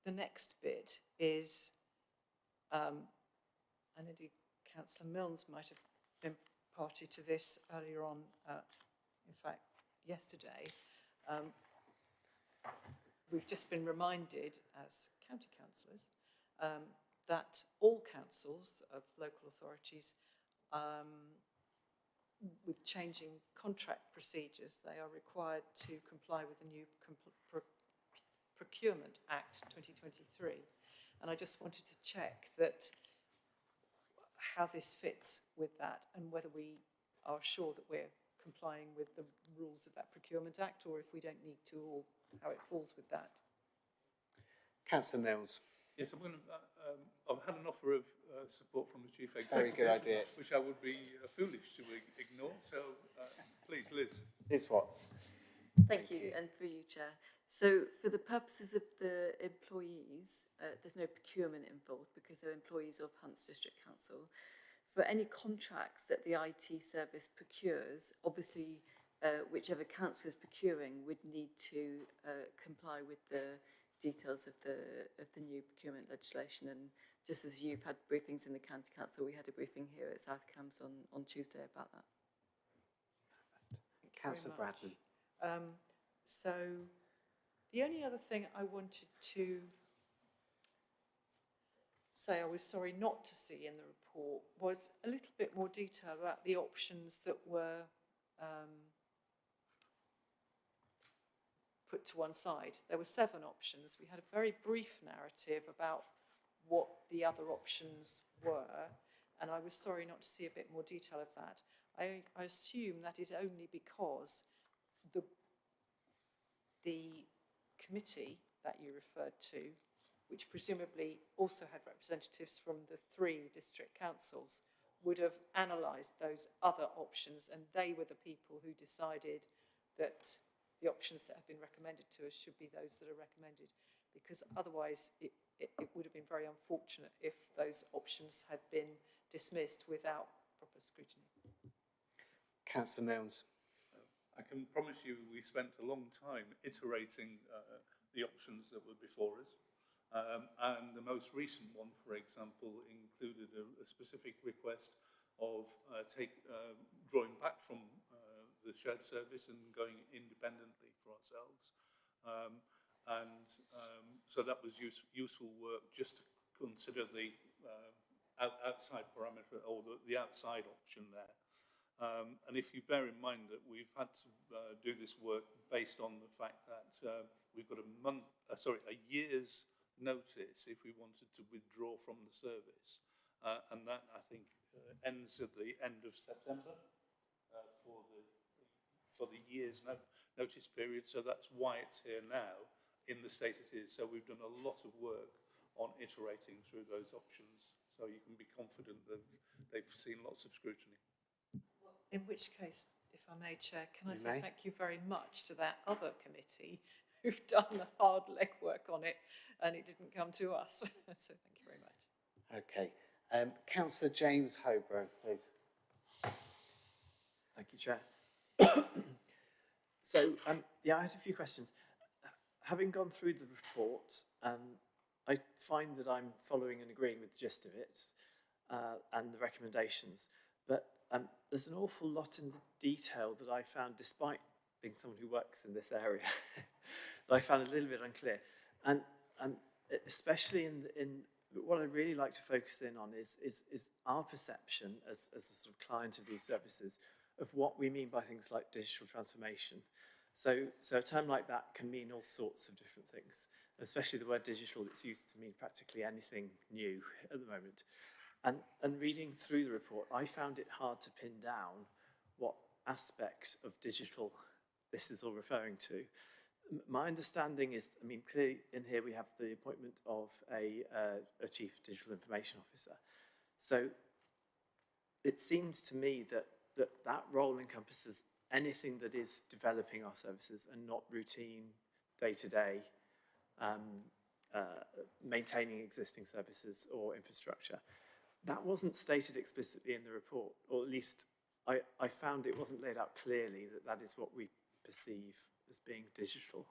S6: the next bit is, and indeed Councillor Milnes might have been party to this earlier on, in fact, yesterday. We've just been reminded as county councillors that all councils of local authorities, with changing contract procedures, they are required to comply with the new Procurement Act 2023. And I just wanted to check that how this fits with that and whether we are sure that we're complying with the rules of that Procurement Act, or if we don't need to, or how it falls with that.
S1: Councillor Mills.
S17: Yes, I've had an offer of support from the Chief Executive.
S1: Very good idea.
S17: Which I would be foolish to ignore. So please, Liz.
S1: Liz Watts.
S20: Thank you, and through you, Chair. So for the purposes of the employees, there's no procurement involved because they're employees of Hunts District Council. For any contracts that the IT service procures, obviously whichever council is procuring would need to comply with the details of the new procurement legislation. And just as you've had briefings in the County Council, we had a briefing here at South Cambs on Tuesday about that.
S1: Councillor Bradman.
S6: So the only other thing I wanted to say I was sorry not to see in the report was a little bit more detail about the options that were put to one side. There were 7 options. We had a very brief narrative about what the other options were, and I was sorry not to see a bit more detail of that. I assume that is only because the committee that you referred to, which presumably also had representatives from the 3 district councils, would have analysed those other options, and they were the people who decided that the options that have been recommended to us should be those that are recommended, because otherwise it would have been very unfortunate if those options had been dismissed without proper scrutiny.
S1: Councillor Milnes.
S17: I can promise you we spent a long time iterating the options that were before us. And the most recent one, for example, included a specific request of drawing back from the shared service and going independently for ourselves. So that was useful work just to consider the outside parameter, or the outside option there. And if you bear in mind that we've had to do this work based on the fact that we've got a year's notice if we wanted to withdraw from the service, and that I think ends at the end of September for the year's notice period. So that's why it's here now in the state it is. So we've done a lot of work on iterating through those options. So you can be confident that they've seen lots of scrutiny.
S6: In which case, if I may, Chair, can I say thank you very much to that other committee who've done the hard legwork on it, and it didn't come to us. So thank you very much.
S1: Okay. Councillor James Hobro, please.
S14: Thank you, Chair. So, yeah, I had a few questions. Having gone through the report, I find that I'm following and agreeing with the gist of it and the recommendations, but there's an awful lot in the detail that I found, despite being someone who works in this area, that I found a little bit unclear. And especially in what I really like to focus in on is our perception as a sort of client of these services of what we mean by things like digital transformation. So a term like that can mean all sorts of different things, especially the word digital. It's used to mean practically anything new at the moment. And reading through the report, I found it hard to pin down what aspect of digital this is all referring to. My understanding is, I mean, clearly in here we have the appointment of a Chief Digital Information Officer. So it seems to me that role encompasses anything that is developing our services and not routine, day-to-day, maintaining existing services or infrastructure. That wasn't stated explicitly in the report, or at least I found it wasn't laid out clearly that is what we perceive as being digital.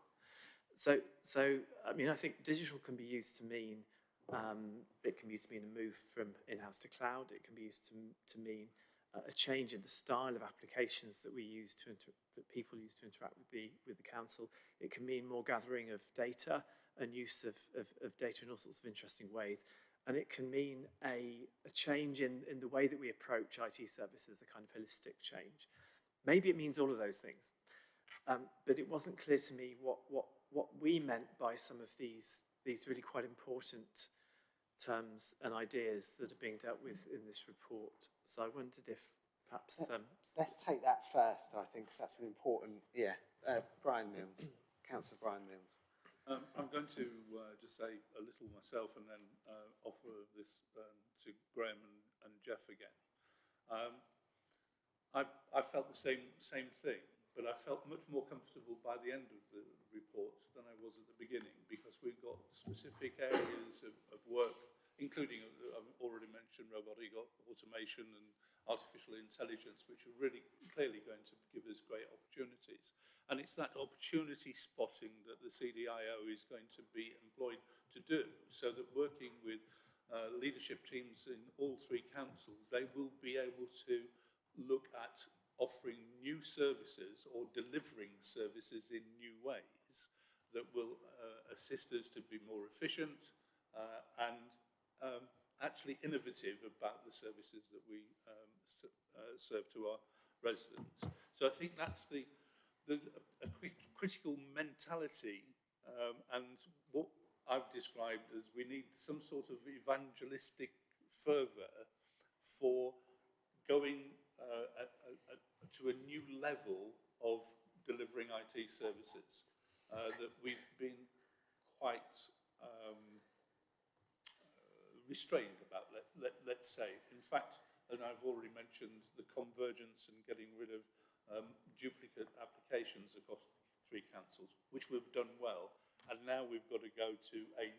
S14: So I mean, I think digital can be used to mean, it can be used to mean a move from in-house to cloud. It can be used to mean a change in the style of applications that we use that people use to interact with the council. It can mean more gathering of data and use of data in all sorts of interesting ways. And it can mean a change in the way that we approach IT services, a kind of holistic change. Maybe it means all of those things. But it wasn't clear to me what we meant by some of these really quite important terms and ideas that are being dealt with in this report. So I wondered if perhaps...
S1: Let's take that first, I think, 'cause that's an important... Yeah, Brian Mills, Councillor Brian Mills.
S17: I'm going to just say a little myself and then offer this to Graham and Jeff again. I felt the same thing, but I felt much more comfortable by the end of the report than I was at the beginning, because we've got specific areas of work, including, I've already mentioned, robotic automation and artificial intelligence, which are really clearly going to give us great opportunities. And it's that opportunity spotting that the CDIO is going to be employed to do, so that working with leadership teams in all three councils, they will be able to look at offering new services or delivering services in new ways that will assist us to be more efficient and actually innovative about the services that we serve to our residents. So I think that's a critical mentality, and what I've described as we need some sort of evangelistic fervour for going to a new level of delivering IT services that we've been quite restrained about, let's say. In fact, and I've already mentioned the convergence and getting rid of duplicate applications across three councils, which we've done well, and now we've got to go to a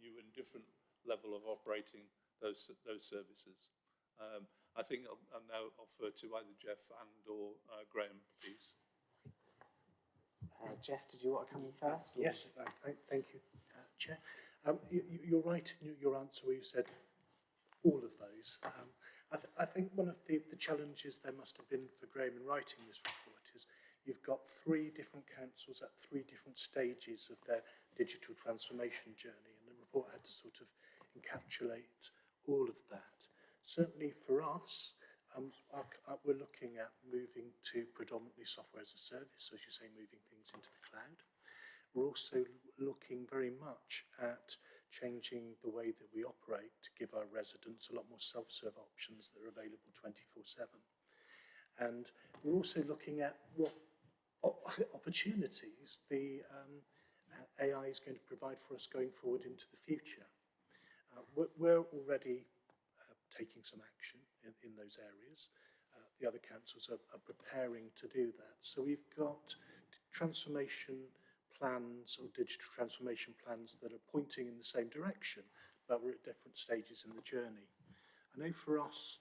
S17: new and different level of operating those services. I think I'll now offer to either Jeff and or Graham, please.
S1: Jeff, did you want to come in first?
S19: Yes, thank you, Chair. You're right in your answer where you said all of those. I think one of the challenges there must have been for Graham in writing this report is you've got three different councils at three different stages of their digital transformation journey, and the report had to sort of encapsulate all of that. Certainly for us, we're looking at moving to predominantly software as a service, as you say, moving things into the cloud. We're also looking very much at changing the way that we operate to give our residents a lot more self-serve options that are available 24/7. And we're also looking at what opportunities the AI is going to provide for us going forward into the future. We're already taking some action in those areas. The other councils are preparing to do that. So we've got transformation plans or digital transformation plans that are pointing in the same direction, but we're at different stages in the journey. I know for us,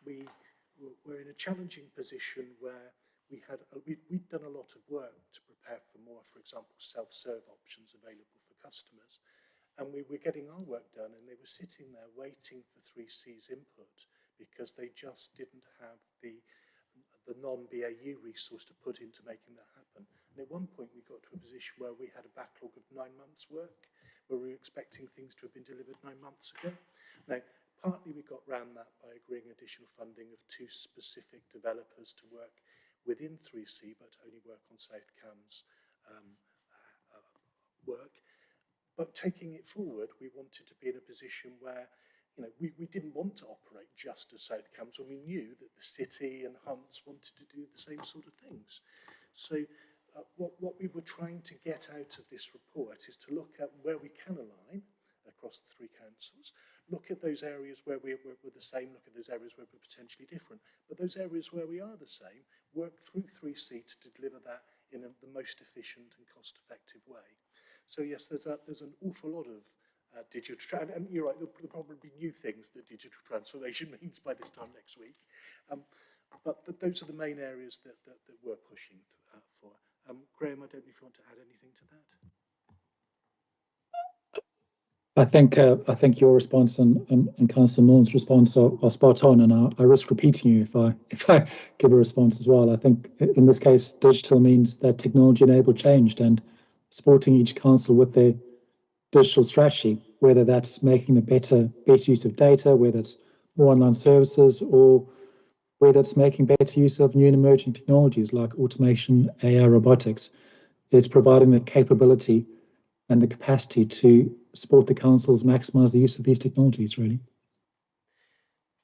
S19: we're in a challenging position where we'd done a lot of work to prepare for more, for example, self-serve options available for customers. And we were getting our work done, and they were sitting there waiting for 3C's input because they just didn't have the non-BAU resource to put into making that happen. And at one point, we got to a position where we had a backlog of 9 months' work, where we were expecting things to have been delivered 9 months ago. Now, partly we got round that by agreeing additional funding of 2 specific developers to work within 3C, but only work on South Cambs work. But taking it forward, we wanted to be in a position where, you know, we didn't want to operate just as South Cambs when we knew that the city and Hunts wanted to do the same sort of things. So what we were trying to get out of this report is to look at where we can align across the 3 councils, look at those areas where we're the same, look at those areas where we're potentially different, but those areas where we are the same, work through 3C to deliver that in the most efficient and cost-effective way. So yes, there's an awful lot of digital, and you're right, there'll probably be new things that digital transformation means by this time next week. But those are the main areas that we're pushing for. Graham, I don't know if you want to add anything to that.
S18: I think your response and Councillor Milne's response are spot on, and I risk repeating you if I give a response as well. I think in this case, digital means that technology-enabled change and supporting each council with their digital strategy, whether that's making the better use of data, whether it's more online services, or whether it's making better use of new and emerging technologies like automation, AI, robotics. It's providing the capability and the capacity to support the councils maximise the use of these technologies, really.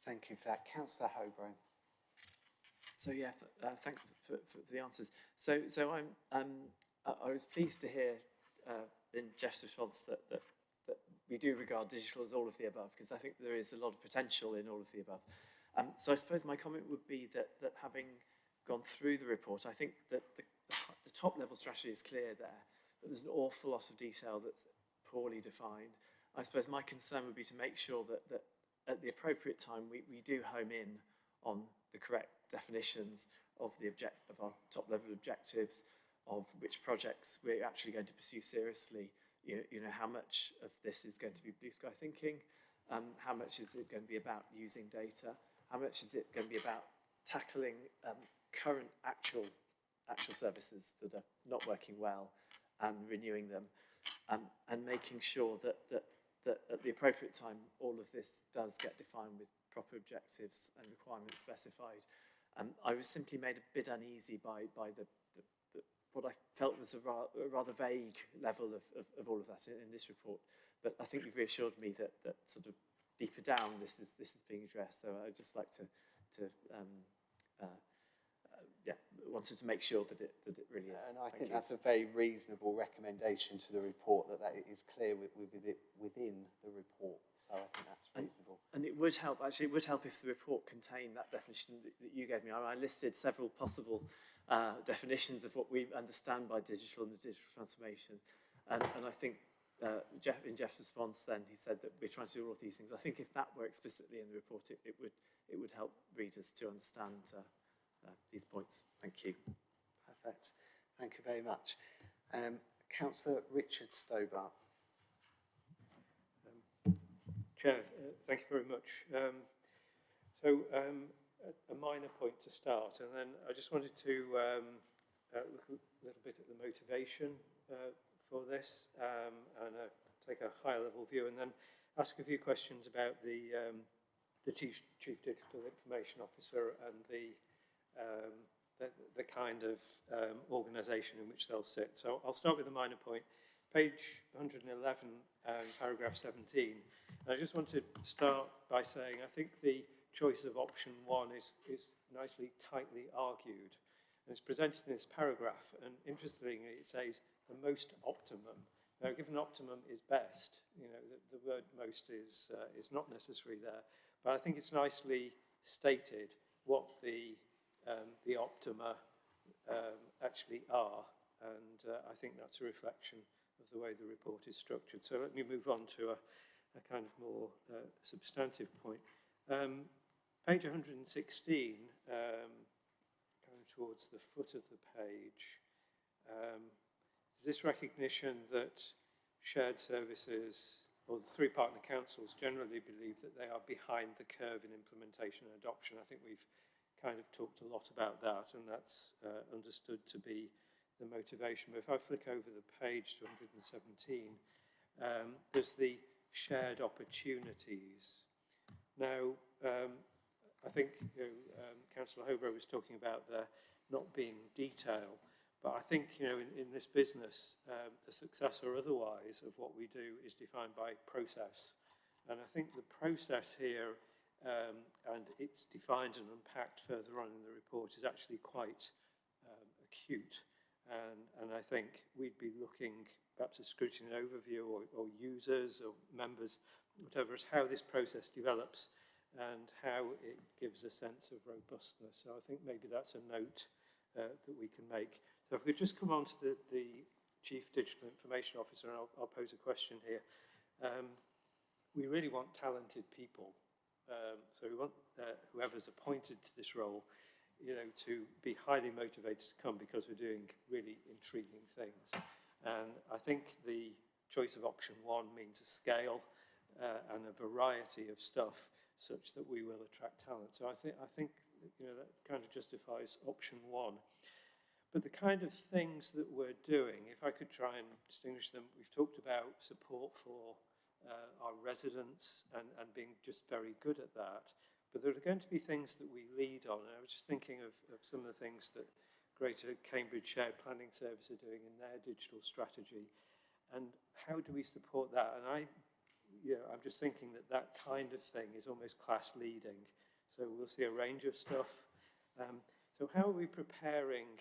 S1: Thank you for that. Councillor Holborn.
S14: So yeah, thanks for the answers. So I was pleased to hear in Jeff's response that we do regard digital as all of the above, because I think there is a lot of potential in all of the above. So I suppose my comment would be that having gone through the report, I think that the top level strategy is clear there, but there's an awful lot of detail that's poorly defined. I suppose my concern would be to make sure that at the appropriate time we do home in on the correct definitions of our top level objectives, of which projects we're actually going to pursue seriously. You know, how much of this is going to be blue sky thinking, how much is it going to be about using data, how much is it going to be about tackling current actual services that are not working well and renewing them, and making sure that at the appropriate time all of this does get defined with proper objectives and requirements specified. I was simply made a bit uneasy by what I felt was a rather vague level of all of that in this report. But I think you've reassured me that sort of deeper down this is being addressed. So I'd just like to wanted to make sure that it really is.
S1: And I think that's a very reasonable recommendation to the report, that it is clear within the report. So I think that's reasonable.
S14: And it would help, actually, it would help if the report contained that definition that you gave me. I listed several possible definitions of what we understand by digital and the digital transformation. And I think in Jeff's response then, he said that we're trying to do all of these things. I think if that were explicitly in the report, it would help readers to understand these points. Thank you.
S1: Perfect. Thank you very much. Councillor Richard Stobart.
S16: Chair, thank you very much. A minor point to start, and then I just wanted to look a little bit at the motivation for this, and take a higher level view, and then ask a few questions about the Chief Digital Information Officer and the kind of organisation in which they'll sit. So I'll start with a minor point. Page 111, paragraph 17. And I just want to start by saying I think the choice of option 1 is nicely, tightly argued. And it's presented in this paragraph, and interestingly it says the most optimum. Now, given optimum is best, you know, the word most is not necessary there, but I think it's nicely stated what the optima actually are, and I think that's a reflection of the way the report is structured. So let me move on to a kind of more substantive point. Page 116, going towards the foot of the page, is this recognition that shared services, or the 3 partner councils, generally believe that they are behind the curve in implementation and adoption. I think we've kind of talked a lot about that, and that's understood to be the motivation. But if I flick over the page to 117, there's the shared opportunities. Now, I think Councillor Hobro was talking about there not being detail, but I think in this business, the success or otherwise of what we do is defined by process. And I think the process here, and it's defined and unpacked further on in the report, is actually quite acute. And I think we'd be looking perhaps a scrutiny overview or users or members, whatever, as how this process develops and how it gives a sense of robustness. So I think maybe that's a note that we can make. So if we could just come on to the Chief Digital Information Officer, and I'll pose a question here. We really want talented people. So we want whoever's appointed to this role, to be highly motivated to come because we're doing really intriguing things. And I think the choice of option 1 means a scale and a variety of stuff such that we will attract talent. So I think that kind of justifies option 1. But the kind of things that we're doing, if I could try and distinguish them, we've talked about support for our residents and being just very good at that. But there are going to be things that we lead on. And I was just thinking of some of the things that Greater Cambridge Shared Planning Service are doing in their digital strategy. And how do we support that? And I'm just thinking that kind of thing is almost class leading. So we'll see a range of stuff. So how are we preparing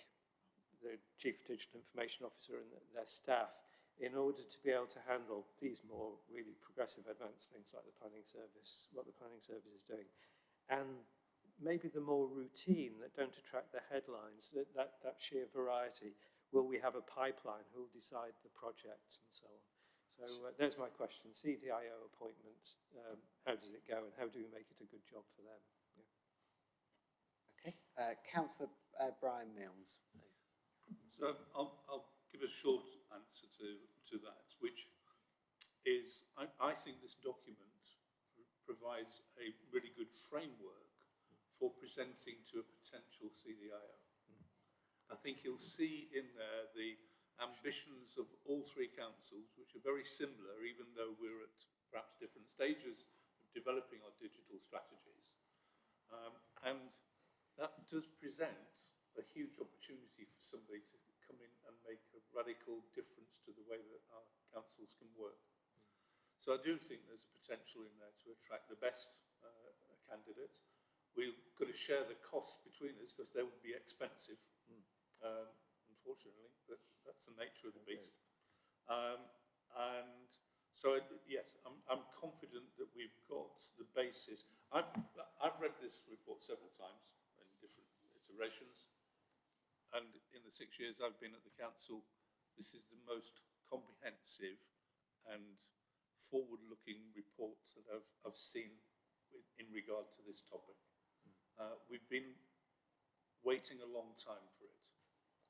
S16: the Chief Digital Information Officer and their staff in order to be able to handle these more really progressive advanced things like the planning service, what the planning service is doing, and maybe the more routine that don't attract the headlines, that sheer variety? Will we have a pipeline? Who will decide the projects and so on? So there's my question. CDIO appointment, how does it go and how do we make it a good job for them? Yeah.
S1: Okay. Councillor Brian Milnes, please.
S17: So I'll give a short answer to that, which is I think this document provides a really good framework for presenting to a potential CDIO. I think you'll see in there the ambitions of all 3 councils, which are very similar, even though we're at perhaps different stages of developing our digital strategies. And that does present a huge opportunity for somebody to come in and make a radical difference to the way that our councils can work. So I do think there's a potential in there to attract the best candidates. We're going to share the costs between us because they will be expensive, unfortunately, but that's the nature of the beast. And so, yes, I'm confident that we've got the basis. I've read this report several times in different iterations. And in the 6 years I've been at the council, this is the most comprehensive and forward-looking report that I've seen in regard to this topic. We've been waiting a long time for it,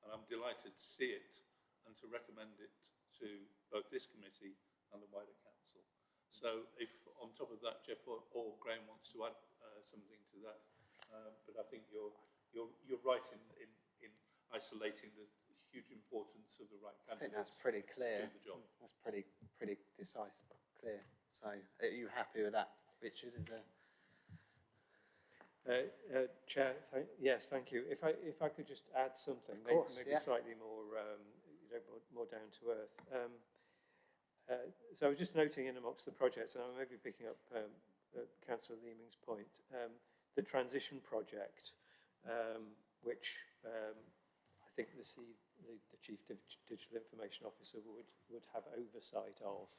S17: and I'm delighted to see it and to recommend it to both this committee and the wider council. So if on top of that Jeff or Graham wants to add something to that, but I think you're right in isolating the huge importance of the right candidates.
S1: I think that's pretty clear.
S17: To do the job.
S1: That's pretty decisive, clear. So are you happy with that, Richard?
S16: Chair, yes, thank you. If I could just add something,
S1: of course,
S16: maybe slightly more, more down to earth. So I was just noting in amongst the projects, and I may be picking up Councillor Leeming's point, the transition project, which I think the Chief Digital Information Officer would have oversight of.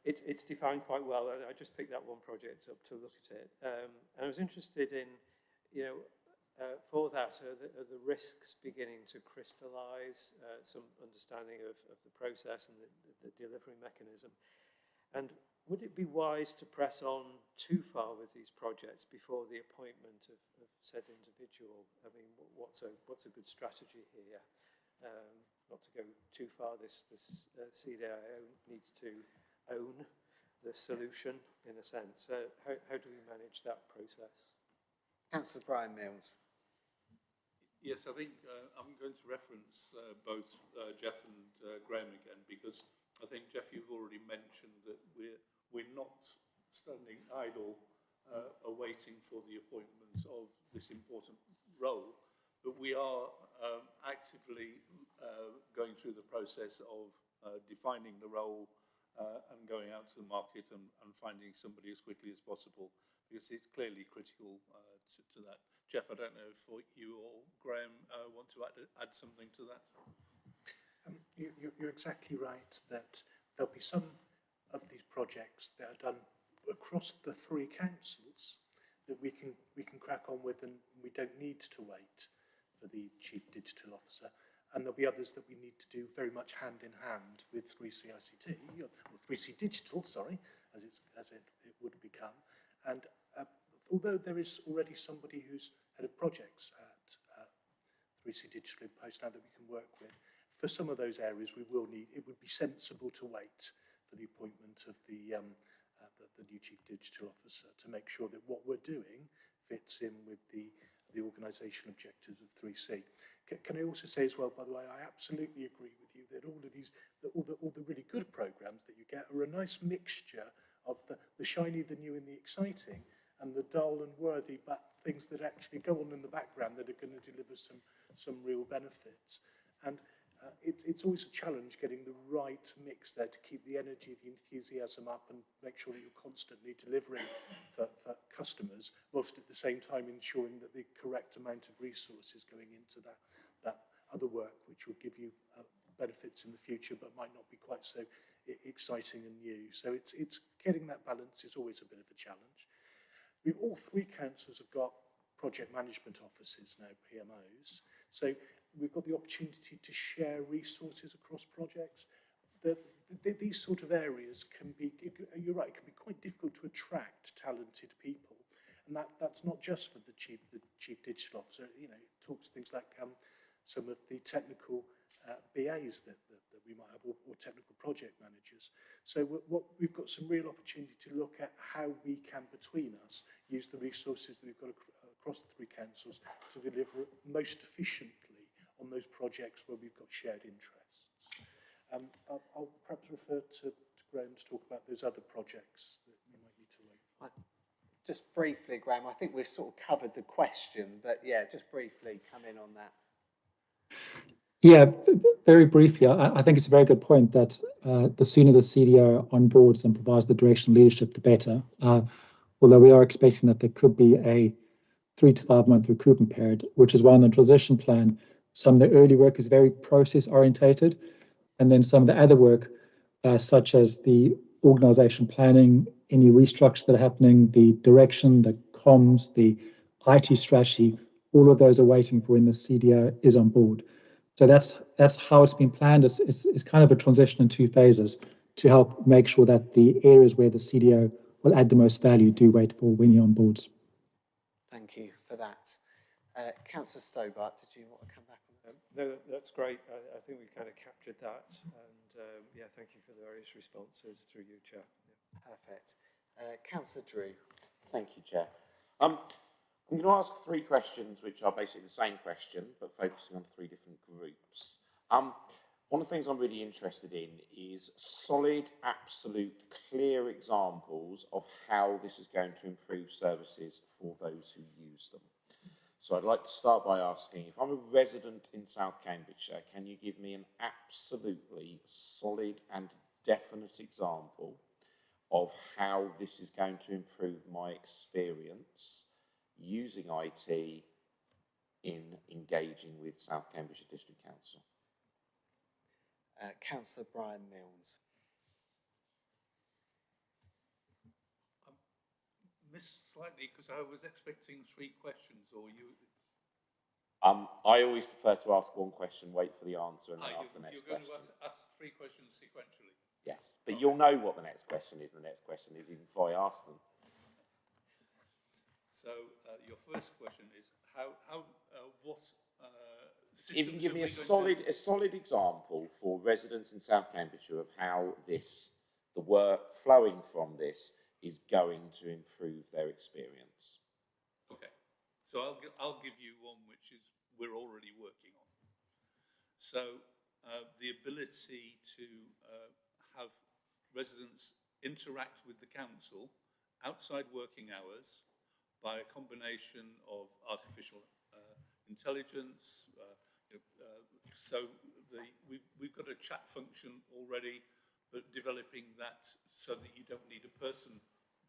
S16: It's defined quite well. I just picked that one project up to look at it. And I was interested in, for that, are the risks beginning to crystallise, some understanding of the process and the delivery mechanism? And would it be wise to press on too far with these projects before the appointment of said individual? I mean, what's a good strategy here? Not to go too far, this CDIO needs to own the solution in a sense. How do we manage that process?
S1: Councillor Brian Milnes.
S17: Yes, I think I'm going to reference both Jeff and Graham again, because I think, Jeff, you've already mentioned that we're not standing idle awaiting for the appointment of this important role, but we are actively going through the process of defining the role and going out to the market and finding somebody as quickly as possible, because it's clearly critical to that. Jeff, I don't know if you or Graham want to add something to that.
S19: You're exactly right that there'll be some of these projects that are done across the three councils that we can crack on with, and we don't need to wait for the Chief Digital Officer. And there'll be others that we need to do very much hand in hand with 3C ICT, or 3C Digital, sorry, as it would become. And although there is already somebody who's head of projects at 3C Digital in post now that we can work with, for some of those areas we will need, it would be sensible to wait for the appointment of the new Chief Digital Officer to make sure that what we're doing fits in with the organisational objectives of 3C. Can I also say as well, by the way, I absolutely agree with you that all of these, all the really good programmes that you get are a nice mixture of the shiny, the new and the exciting, and the dull and worthy, but things that actually go on in the background that are going to deliver some real benefits. And it's always a challenge getting the right mix there to keep the energy, the enthusiasm up, and make sure that you're constantly delivering for customers, whilst at the same time ensuring that the correct amount of resources going into that other work, which will give you benefits in the future, but might not be quite so exciting and new. So it's getting that balance is always a bit of a challenge. All three councils have got project management offices now, PMOs. So we've got the opportunity to share resources across projects. These sort of areas can be, you're right, it can be quite difficult to attract talented people. And that's not just for the chief digital officer. You know, it talks things like some of the technical BAs that we might have, or technical project managers. So we've got some real opportunity to look at how we can, between us, use the resources that we've got across the three councils to deliver most efficiently on those projects where we've got shared interests. I'll perhaps refer to Graham to talk about those other projects that you might need to wait for.
S1: Just briefly, Graham, I think we've sort of covered the question, but yeah, just briefly come in on that.
S18: Yeah, very briefly, I think it's a very good point that the sooner the CDO onboards and provides the directional leadership, the better. Although we are expecting that there could be a 3 to 5 month recruitment period, which is why in the transition plan, some of the early work is very process orientated, and then some of the other work, such as the organisation planning, any restructures that are happening, the direction, the comms, the IT strategy, all of those are waiting for when the CDO is on board. So that's how it's been planned. It's kind of a transition in 2 phases to help make sure that the areas where the CDO will add the most value do wait for when he onboards.
S1: Thank you for that. Councillor Stobart, did you want to come back on that?
S16: No, that's great. I think we kind of captured that. And yeah, thank you for the various responses through you, Chair. Yeah.
S1: Perfect. Councillor Drew.
S21: Thank you, Chair. I'm going to ask 3 questions, which are basically the same question, but focusing on 3 different groups. One of the things I'm really interested in is solid, absolute, clear examples of how this is going to improve services for those who use them. So I'd like to start by asking, if I'm a resident in South Cambridgeshire, can you give me an absolutely solid and definite example of how this is going to improve my experience using IT in engaging with South Cambridgeshire District Council?
S1: Councillor Brian Milnes.
S17: Missed slightly because I was expecting 3 questions, or you...
S21: I always prefer to ask one question, wait for the answer, and then ask the next question.
S17: You're going to ask 3 questions sequentially?
S21: Yes, but you'll know what the next question is, even before I ask them.
S17: So your first question is what systems
S21: if you can give me a
S17: to...
S21: solid example for residents in South Cambridgeshire of how the work flowing from this is going to improve their experience.
S17: Okay, so I'll give you one which is we're already working on. So the ability to have residents interact with the council outside working hours by a combination of artificial intelligence. So we've got a chat function already, but developing that so that you don't need a person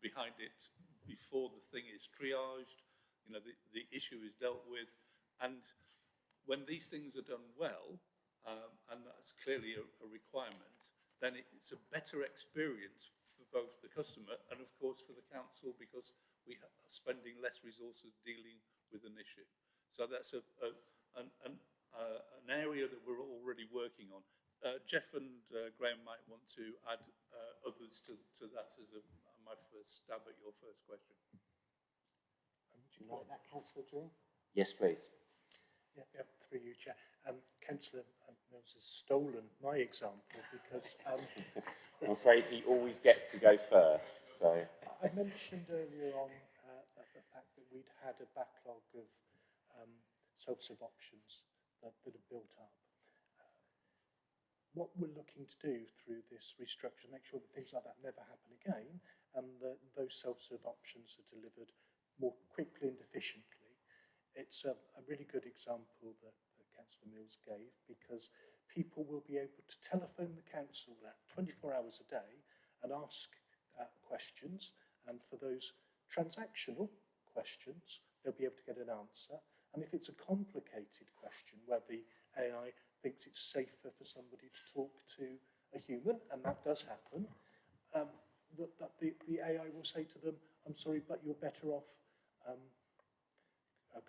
S17: behind it before the thing is triaged, the issue is dealt with. And when these things are done well, and that's clearly a requirement, then it's a better experience for both the customer and, of course, for the council, because we are spending less resources dealing with an issue. So that's an area that we're already working on. Jeff and Graham might want to add others to that as my first stab at your first question.
S19: Would you like that, Councillor Drew?
S21: Yes, please.
S19: Yeah, through you, Chair. Councillor Mills has stolen my example because...
S21: I'm afraid he always gets to go first. So
S19: I mentioned earlier on the fact that we'd had a backlog of self-serve options that have built up. What we're looking to do through this restructure, make sure that things like that never happen again, and that those self-serve options are delivered more quickly and efficiently. It's a really good example that Councillor Mills gave, because people will be able to telephone the council 24 hours a day and ask questions, and for those transactional questions, they'll be able to get an answer. And if it's a complicated question where the AI thinks it's safer for somebody to talk to a human, and that does happen, the AI will say to them, I'm sorry, but you're better off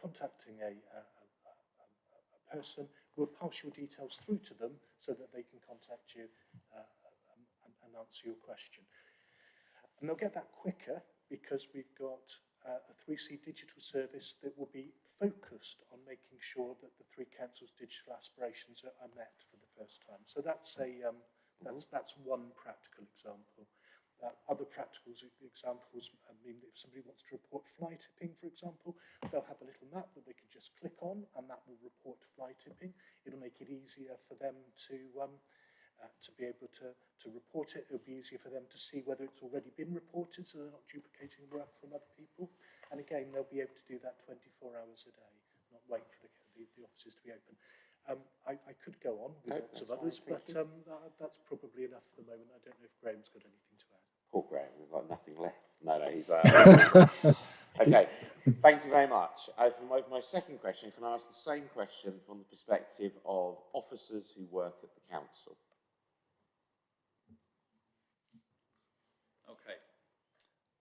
S19: contacting a person. We'll pass your details through to them so that they can contact you and answer your question. And they'll get that quicker because we've got a 3C digital service that will be focused on making sure that the three councils' digital aspirations are met for the first time. So that's that's one practical example. Other practical examples mean that if somebody wants to report fly tipping, for example, they'll have a little map that they can just click on, and that will report fly tipping. It'll make it easier for them to be able to report it. It'll be easier for them to see whether it's already been reported, so they're not duplicating work from other people. And again, they'll be able to do that 24 hours a day, not wait for the offices to be open. I could go on with lots of others, but that's probably enough for the moment. I don't know if Graham's got anything to add.
S21: Poor Graham, there's like nothing left. No, he's... Okay, thank you very much. For my second question, can I ask the same question from the perspective of officers who work at the council?
S17: Okay,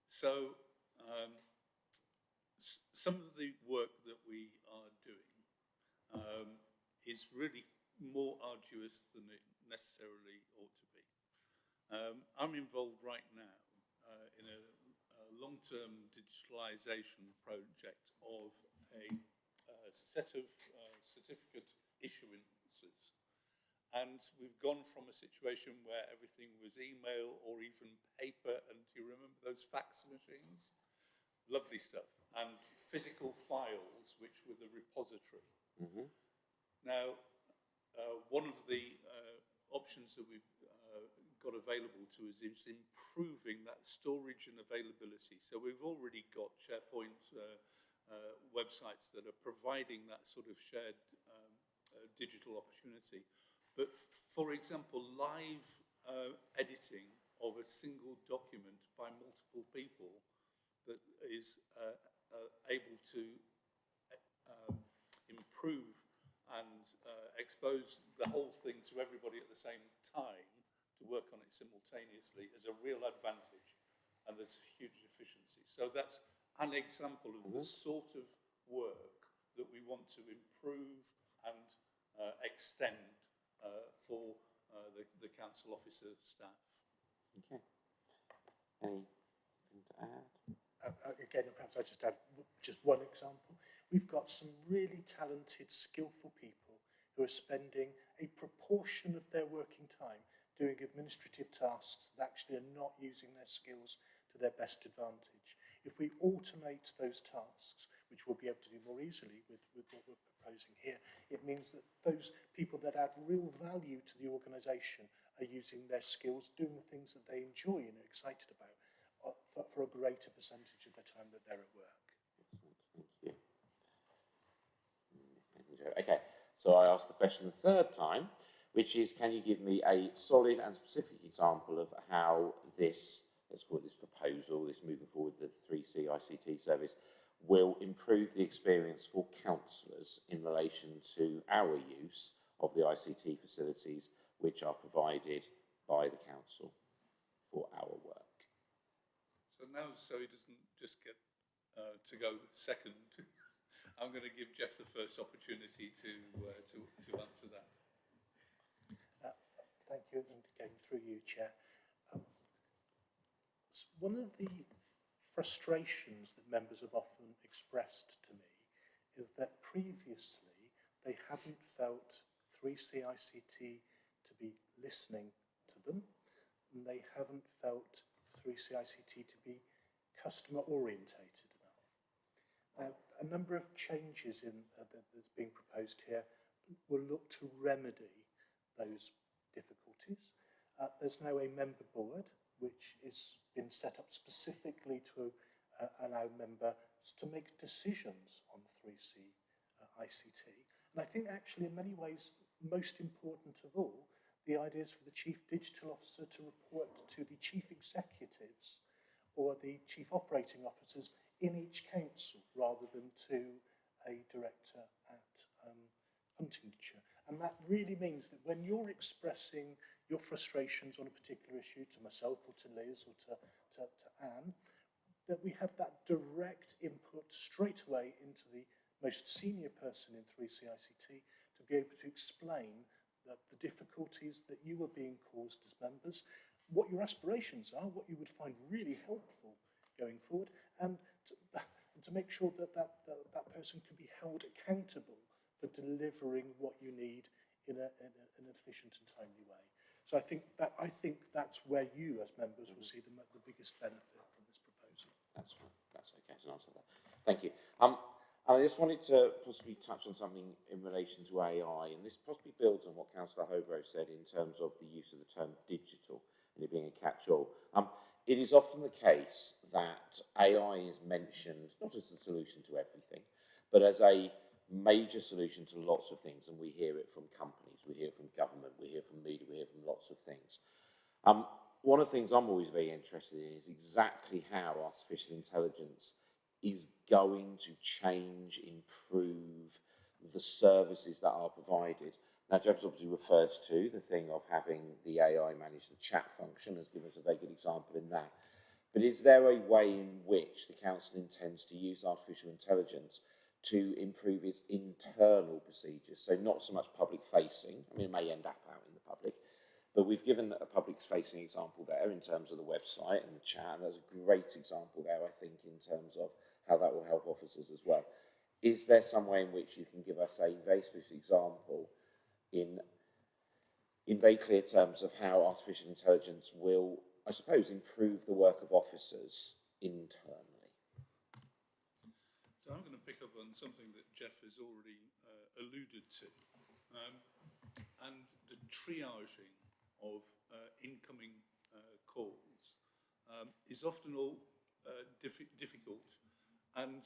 S17: so some of the work that we are doing is really more arduous than it necessarily ought to be. I'm involved right now in a long-term digitalisation project of a set of certificate issuances. And we've gone from a situation where everything was email or even paper, and do you remember those fax machines? Lovely stuff. And physical files, which were the repository. Mm-hmm. Now, one of the options that we've got available to us is improving that storage and availability. So we've already got SharePoint websites that are providing that sort of shared digital opportunity. But for example, live editing of a single document by multiple people that is able to improve and expose the whole thing to everybody at the same time to work on it simultaneously is a real advantage, and there's huge efficiency. So that's an example of the sort of work that we want to improve and extend for the council officer staff.
S21: Okay. Anything to add?
S19: Again, perhaps I just add just one example. We've got some really talented, skillful people who are spending a proportion of their working time doing administrative tasks that actually are not using their skills to their best advantage. If we automate those tasks, which we'll be able to do more easily with what we're proposing here. It means that those people that add real value to the organisation are using their skills, doing the things that they enjoy and are excited about for a greater percentage of the time that they're at work.
S21: Thank you. Okay, so I asked the question the third time, which is, can you give me a solid and specific example of how this, let's call it this proposal, this moving forward the 3C ICT service, will improve the experience for councillors in relation to our use of the ICT facilities which are provided by the council for our work.
S17: So now, so he doesn't just get to go second, I'm going to give Jeff the first opportunity to answer that.
S19: Thank you, and again through you, Chair. One of the frustrations that members have often expressed to me is that previously they haven't felt 3C ICT to be listening to them, and they haven't felt 3C ICT to be customer orientated enough. A number of changes that's being proposed here will look to remedy those difficulties. There's now a member board which has been set up specifically to allow members to make decisions on 3C ICT. And I think actually in many ways, most important of all, the idea is for the Chief Digital Officer to report to the Chief Executives or the Chief Operating Officers in each council rather than to a director at Huntingdonshire. And that really means that when you're expressing your frustrations on a particular issue to myself or to Liz or to Anne, that we have that direct input straight away into the most senior person in 3C ICT to be able to explain that the difficulties that you are being caused as members, what your aspirations are, what you would find really helpful going forward, and to make sure that that person can be held accountable for delivering what you need in an efficient and timely way. So I think that's where you as members will see the biggest benefit from this proposal.
S21: That's fine. That's okay to answer that. Thank you. I just wanted to possibly touch on something in relation to AI, and this possibly builds on what Councillor Hobro said in terms of the use of the term digital and it being a catch-all. It is often the case that AI is mentioned not as the solution to everything, but as a major solution to lots of things, and we hear it from companies, we hear it from government, we hear from media, we hear from lots of things. One of the things I'm always very interested in is exactly how artificial intelligence is going to change, improve the services that are provided. Now, James obviously refers to the thing of having the AI manage the chat function, has given us a very good example in that. But is there a way in which the council intends to use artificial intelligence to improve its internal procedures? So not so much public facing, I mean it may end up out in the public, but we've given a public facing example there in terms of the website and the chat, and there's a great example there I think in terms of how that will help officers as well. Is there some way in which you can give us a very specific example in very clear terms of how artificial intelligence will, I suppose, improve the work of officers internally?
S17: So I'm going to pick up on something that Jeff has already alluded to, and the triaging of incoming calls is often all difficult, and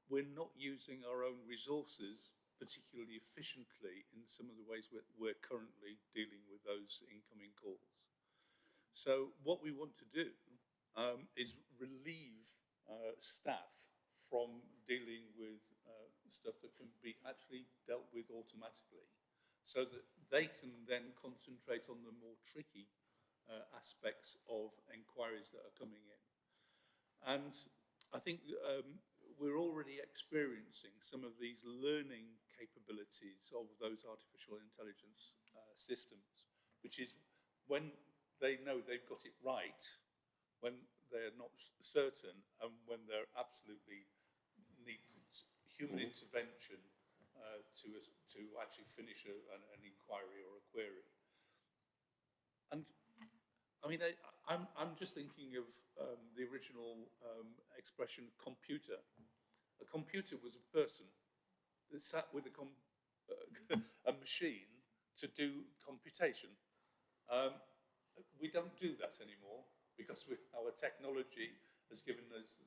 S17: we're not using our own resources particularly efficiently in some of the ways we're currently dealing with those incoming calls. So what we want to do is relieve staff from dealing with stuff that can be actually dealt with automatically, so that they can then concentrate on the more tricky aspects of enquiries that are coming in. And I think we're already experiencing some of these learning capabilities of those artificial intelligence systems, which is when they know they've got it right, when they're not certain, and when they're absolutely need human intervention to actually finish an inquiry or a query. And I mean, I'm just thinking of the original expression computer. A computer was a person that sat with a machine to do computation. We don't do that anymore because our technology has given us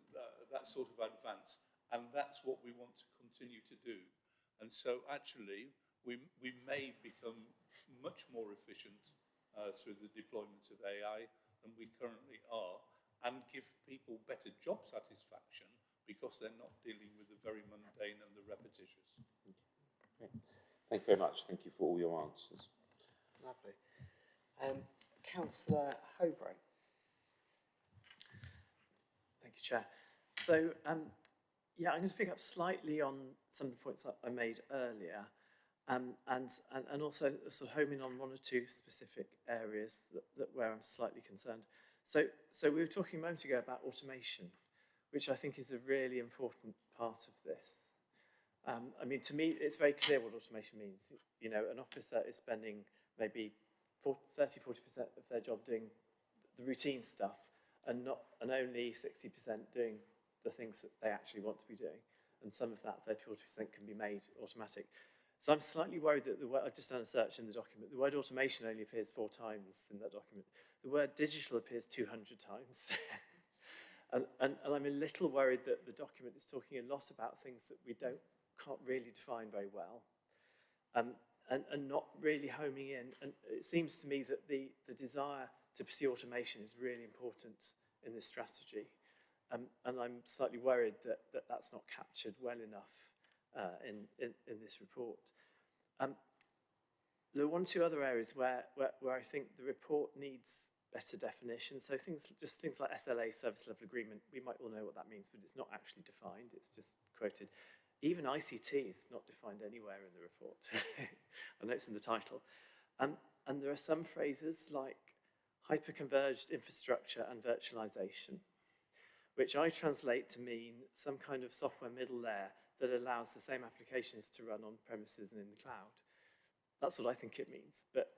S17: that sort of advance, and that's what we want to continue to do. And so actually, we may become much more efficient through the deployment of AI than we currently are, and give people better job satisfaction because they're not dealing with the very mundane and the repetitious.
S21: Okay. Thank you very much. Thank you for all your answers.
S1: Lovely. Councillor Hobray.
S14: Thank you, Chair. So, yeah, I'm going to pick up slightly on some of the points that I made earlier, and also sort of home in on one or two specific areas that where I'm slightly concerned. So we were talking a moment ago about automation, which I think is a really important part of this. I mean, to me, it's very clear what automation means. You know, an officer is spending maybe 30–40% of their job doing the routine stuff, and only 60% doing the things that they actually want to be doing. And some of that 30–40% can be made automatic. So I'm slightly worried that the word, I've just done a search in the document, the word automation only appears 4 times in that document. The word digital appears 200 times. and I'm a little worried that the document is talking a lot about things that we can't really define very well. And not really homing in. And it seems to me that the desire to pursue automation is really important in this strategy. And I'm slightly worried that that's not captured well enough in this report. There are 1 or 2 other areas where I think the report needs better definition. So things like SLA, service level agreement, we might all know what that means, but it's not actually defined, it's just quoted. Even ICT is not defined anywhere in the report. I know it's in the title. And there are some phrases like hyperconverged infrastructure and virtualization, which I translate to mean some kind of software middle layer that allows the same applications to run on premises and in the cloud. That's what I think it means, but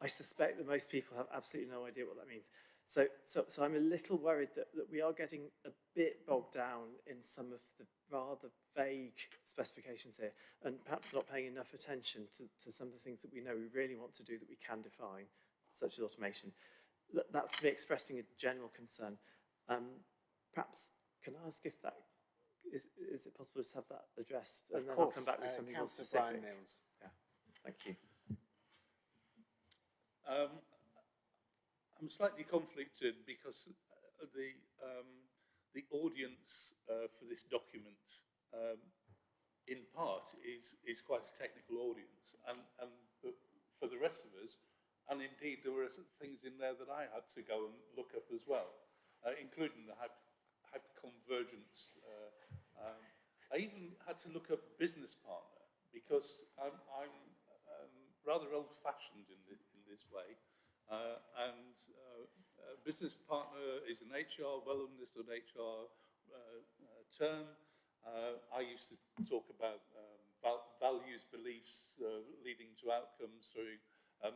S14: I suspect that most people have absolutely no idea what that means. So I'm a little worried that we are getting a bit bogged down in some of the rather vague specifications here, and perhaps not paying enough attention to some of the things that we know we really want to do that we can define, such as automation. That's me expressing a general concern. Perhaps, can I ask if that, is it possible to have that addressed? And then I'll come back with something more specific.
S1: Brian Mills.
S14: Yeah, thank you.
S17: I'm slightly conflicted because the audience for this document, in part, is quite a technical audience, and for the rest of us, and indeed there were things in there that I had to go and look up as well, including the hyperconvergence. I even had to look up business partner because I'm rather old-fashioned in this way. Business partner is an HR, well-understood HR term. I used to talk about values, beliefs leading to outcomes through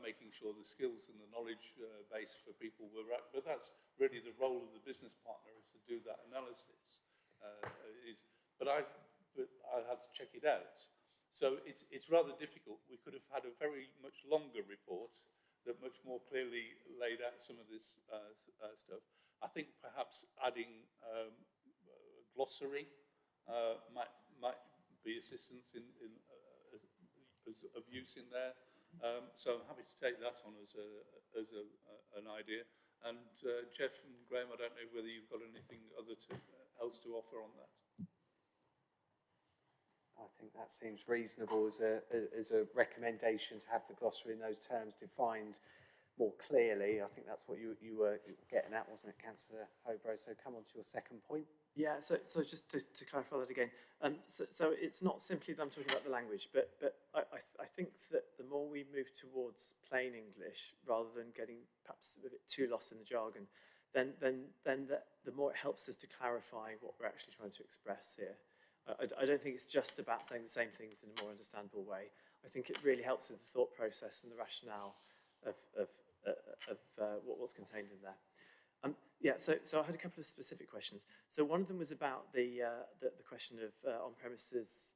S17: making sure the skills and the knowledge base for people were right. But that's really the role of the business partner, is to do that analysis. But I had to check it out. So it's rather difficult. We could have had a very much longer report that much more clearly laid out some of this stuff. I think perhaps adding glossary might be assistance of use in there. So I'm happy to take that on as an idea. And Jeff and Graham, I don't know whether you've got anything else to offer on that.
S1: I think that seems reasonable as a recommendation to have the glossary in those terms defined more clearly. I think that's what you were getting at, wasn't it, Councillor Hobray? So come on to your second point.
S14: Yeah, so just to clarify that again, so it's not simply that I'm talking about the language, but I think that the more we move towards plain English rather than getting perhaps a bit too lost in the jargon, then the more it helps us to clarify what we're actually trying to express here. I don't think it's just about saying the same things in a more understandable way. I think it really helps with the thought process and the rationale of what's contained in there. Yeah, so I had a couple of specific questions. So one of them was about the question of on-premises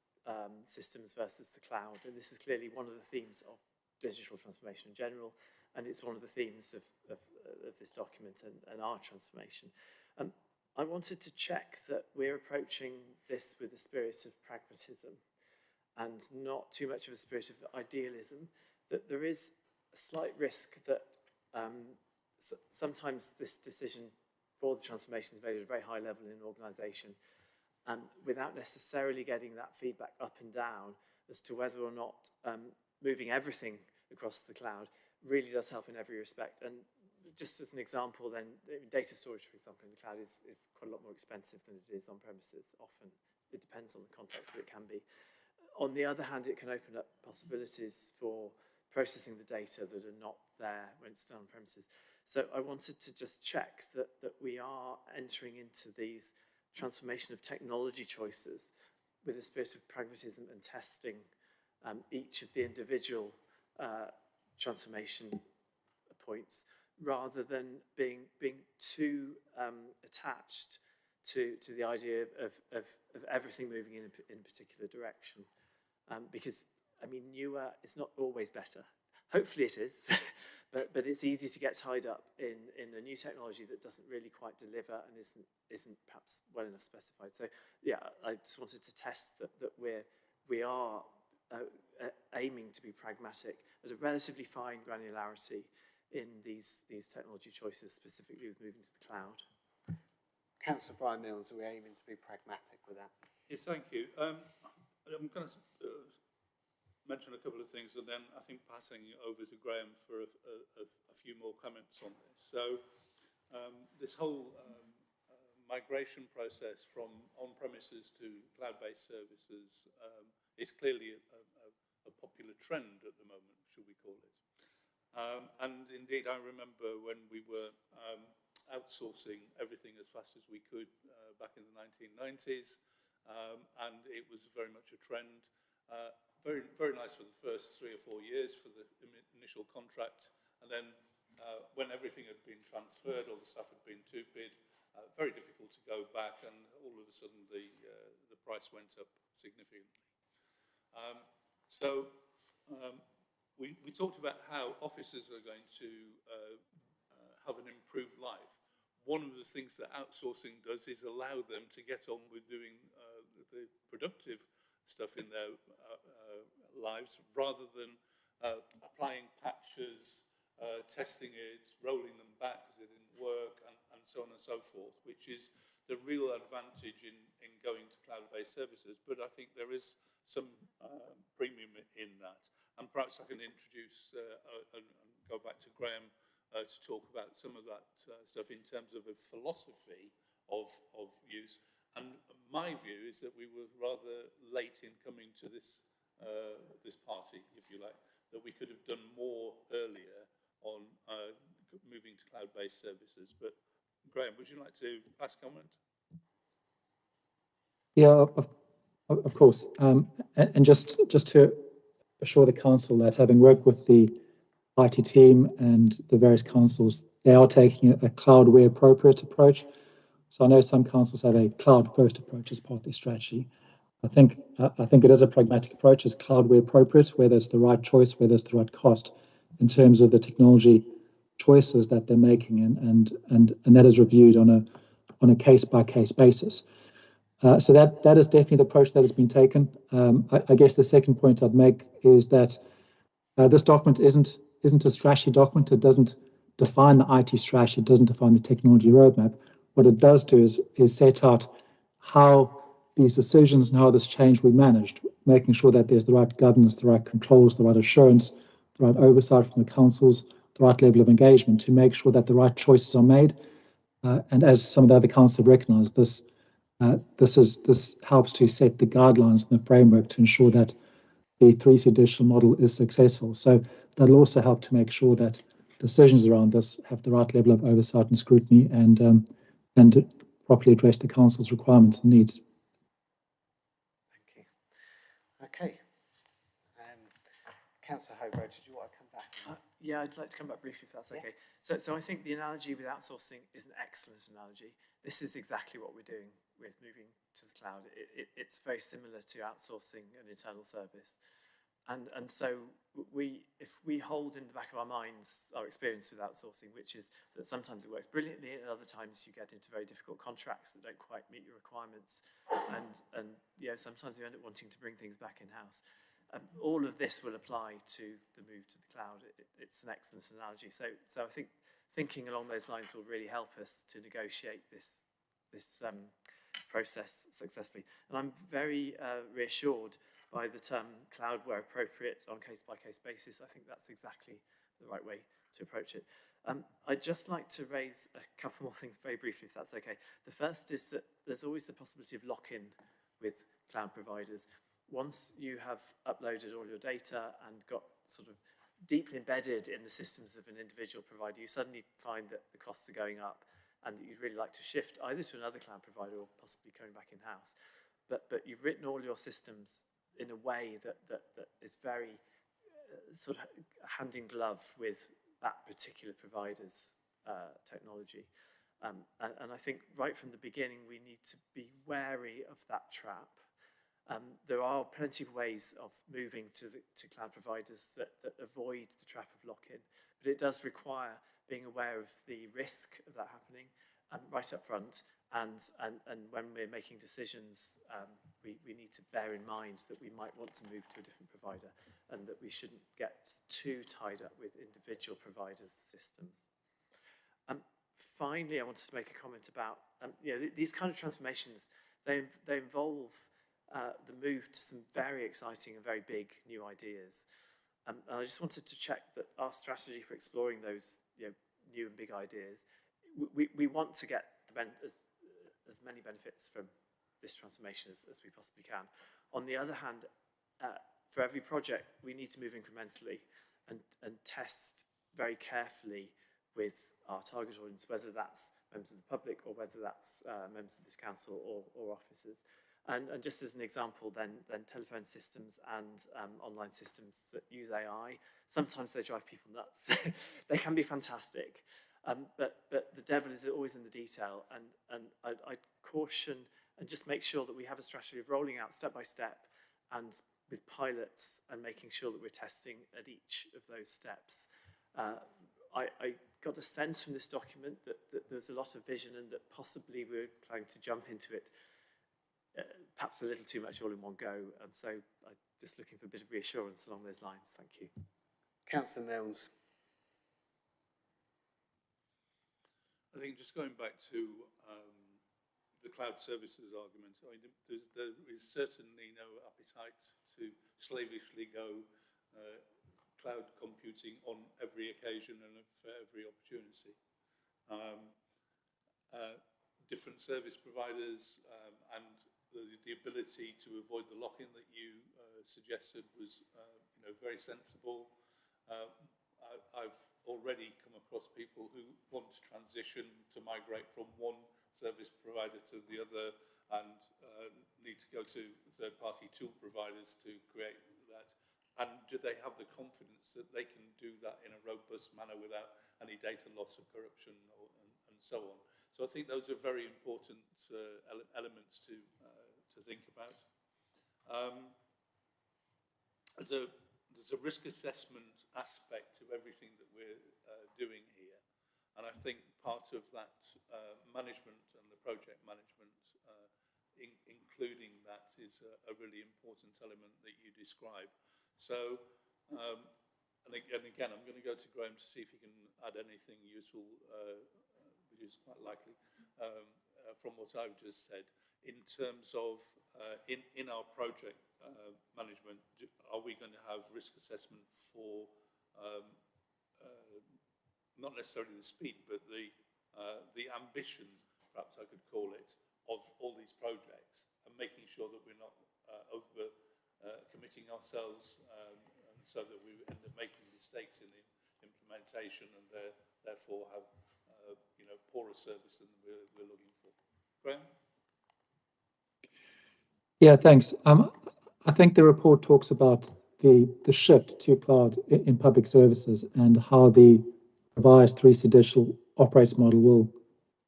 S14: systems versus the cloud, and this is clearly one of the themes of digital transformation in general, and it's one of the themes of this document and our transformation. I wanted to check that we're approaching this with a spirit of pragmatism and not too much of a spirit of idealism, that there is a slight risk that sometimes this decision for the transformation is made at a very high level in an organisation without necessarily getting that feedback up and down as to whether or not moving everything across the cloud really does help in every respect. And just as an example then, data storage, for example, in the cloud is quite a lot more expensive than it is on premises. Often it depends on the context, but it can be. On the other hand, it can open up possibilities for processing the data that are not there when it's done on premises. So I wanted to just check that we are entering into these transformation of technology choices with a spirit of pragmatism and testing each of the individual transformation points, rather than being too attached to the idea of everything moving in a particular direction. Because, I mean, newer is not always better. Hopefully it is, but it's easy to get tied up in a new technology that doesn't really quite deliver and isn't perhaps well enough specified. So, yeah, I just wanted to test that we are aiming to be pragmatic at a relatively fine granularity in these technology choices, specifically with moving to the cloud.
S1: Councillor Brian Mills, are we aiming to be pragmatic with that?
S17: Yes, thank you. I'm going to mention a couple of things and then I think passing over to Graham for a few more comments on this. So this whole migration process from on-premises to cloud-based services is clearly a popular trend at the moment, should we call it. And indeed, I remember when we were outsourcing everything as fast as we could back in the 1990s, and it was very much a trend. Very, very nice for the first 3 or 4 years for the initial contract, and then when everything had been transferred, all the stuff had been tupied, very difficult to go back, and all of a sudden the price went up significantly. We talked about how officers are going to have an improved life. One of the things that outsourcing does is allow them to get on with doing the productive stuff in their lives, rather than applying patches, testing it, rolling them back because it didn't work, and so on and so forth, which is the real advantage in going to cloud-based services. But I think there is some premium in that. And perhaps I can introduce and go back to Graham to talk about some of that stuff in terms of a philosophy of use. And my view is that we were rather late in coming to this this party, if you like, that we could have done more earlier on moving to cloud-based services. But Graham, would you like to pass comment?
S18: Yeah, of course. And just to assure the council that, having worked with the IT team and the various councils, they are taking a cloud where appropriate approach. So I know some councils have a cloud-first approach as part of their strategy. I think it is a pragmatic approach, as cloud where appropriate, where there's the right choice, where there's the right cost in terms of the technology choices that they're making, and that is reviewed on a case-by-case basis. So that is definitely the approach that has been taken. I guess the second point I'd make is that this document isn't a strategy document. It doesn't define the IT strategy. It doesn't define the technology roadmap. What it does do is set out how these decisions and how this change will be managed, making sure that there's the right governance, the right controls, the right assurance, the right oversight from the councils, the right level of engagement to make sure that the right choices are made. And as some of the other councils have recognised, this helps to set the guidelines and the framework to ensure that the 3C digital model is successful. So that'll also help to make sure that decisions around this have the right level of oversight and scrutiny, and to properly address the council's requirements and needs.
S1: Thank you. Okay. Councillor Hobro, did you want to come back?
S14: Yeah, I'd like to come back briefly if that's okay. So I think the analogy with outsourcing is an excellent analogy. This is exactly what we're doing with moving to the cloud. It's very similar to outsourcing an internal service. And so if we hold in the back of our minds our experience with outsourcing, which is that sometimes it works brilliantly and other times you get into very difficult contracts that don't quite meet your requirements, and sometimes you end up wanting to bring things back in-house. All of this will apply to the move to the cloud. It's an excellent analogy. So I think thinking along those lines will really help us to negotiate this process successfully. And I'm very reassured by the term cloud where appropriate on a case-by-case basis. I think that's exactly the right way to approach it. I'd just like to raise a couple more things very briefly, if that's okay. The first is that there's always the possibility of lock-in with cloud providers. Once you have uploaded all your data and got sort of deeply embedded in the systems of an individual provider, you suddenly find that the costs are going up and that you'd really like to shift either to another cloud provider or possibly coming back in-house. But you've written all your systems in a way that is very sort of hand in glove with that particular provider's technology. And I think right from the beginning, we need to be wary of that trap. There are plenty of ways of moving to cloud providers that avoid the trap of lock-in, but it does require being aware of the risk of that happening right up front. And when we're making decisions, we need to bear in mind that we might want to move to a different provider and that we shouldn't get too tied up with individual providers' systems. Finally, I wanted to make a comment about these kind of transformations. They involve the move to some very exciting and very big new ideas. And I just wanted to check that our strategy for exploring those new and big ideas, we want to get as many benefits from this transformation as we possibly can. On the other hand, for every project, we need to move incrementally and test very carefully with our target audience, whether that's members of the public or whether that's members of this council or officers. And just as an example, then telephone systems and online systems that use AI, sometimes they drive people nuts. They can be fantastic, but the devil is always in the detail. And I'd caution and just make sure that we have a strategy of rolling out step by step and with pilots and making sure that we're testing at each of those steps. I got a sense from this document that there's a lot of vision and that possibly we're planning to jump into it perhaps a little too much all in one go. And so I'm just looking for a bit of reassurance along those lines. Thank you.
S1: Councillor Milnes.
S17: I think just going back to the cloud services argument, I mean, there is certainly no appetite to slavishly go cloud computing on every occasion and for every opportunity. Different service providers and the ability to avoid the lock-in that you suggested was very sensible. I've already come across people who want to transition to migrate from one service provider to the other and need to go to third-party tool providers to create that. And do they have the confidence that they can do that in a robust manner without any data loss or corruption and so on? So I think those are very important elements to think about. There's a risk assessment aspect to everything that we're doing here. And I think part of that management and the project management, including that, is a really important element that you describe. So, and again, I'm going to go to Graham to see if he can add anything useful, which is quite likely, from what I've just said. In terms of, in our project management, are we going to have risk assessment for not necessarily the speed, but the ambition, perhaps I could call it, of all these projects, and making sure that we're not over committing ourselves, and so that we end up making mistakes in the implementation and therefore have poorer service than we're looking for. Graham?
S18: Yeah, thanks. I think the report talks about the shift to cloud in public services and how the revised three-C digital operates model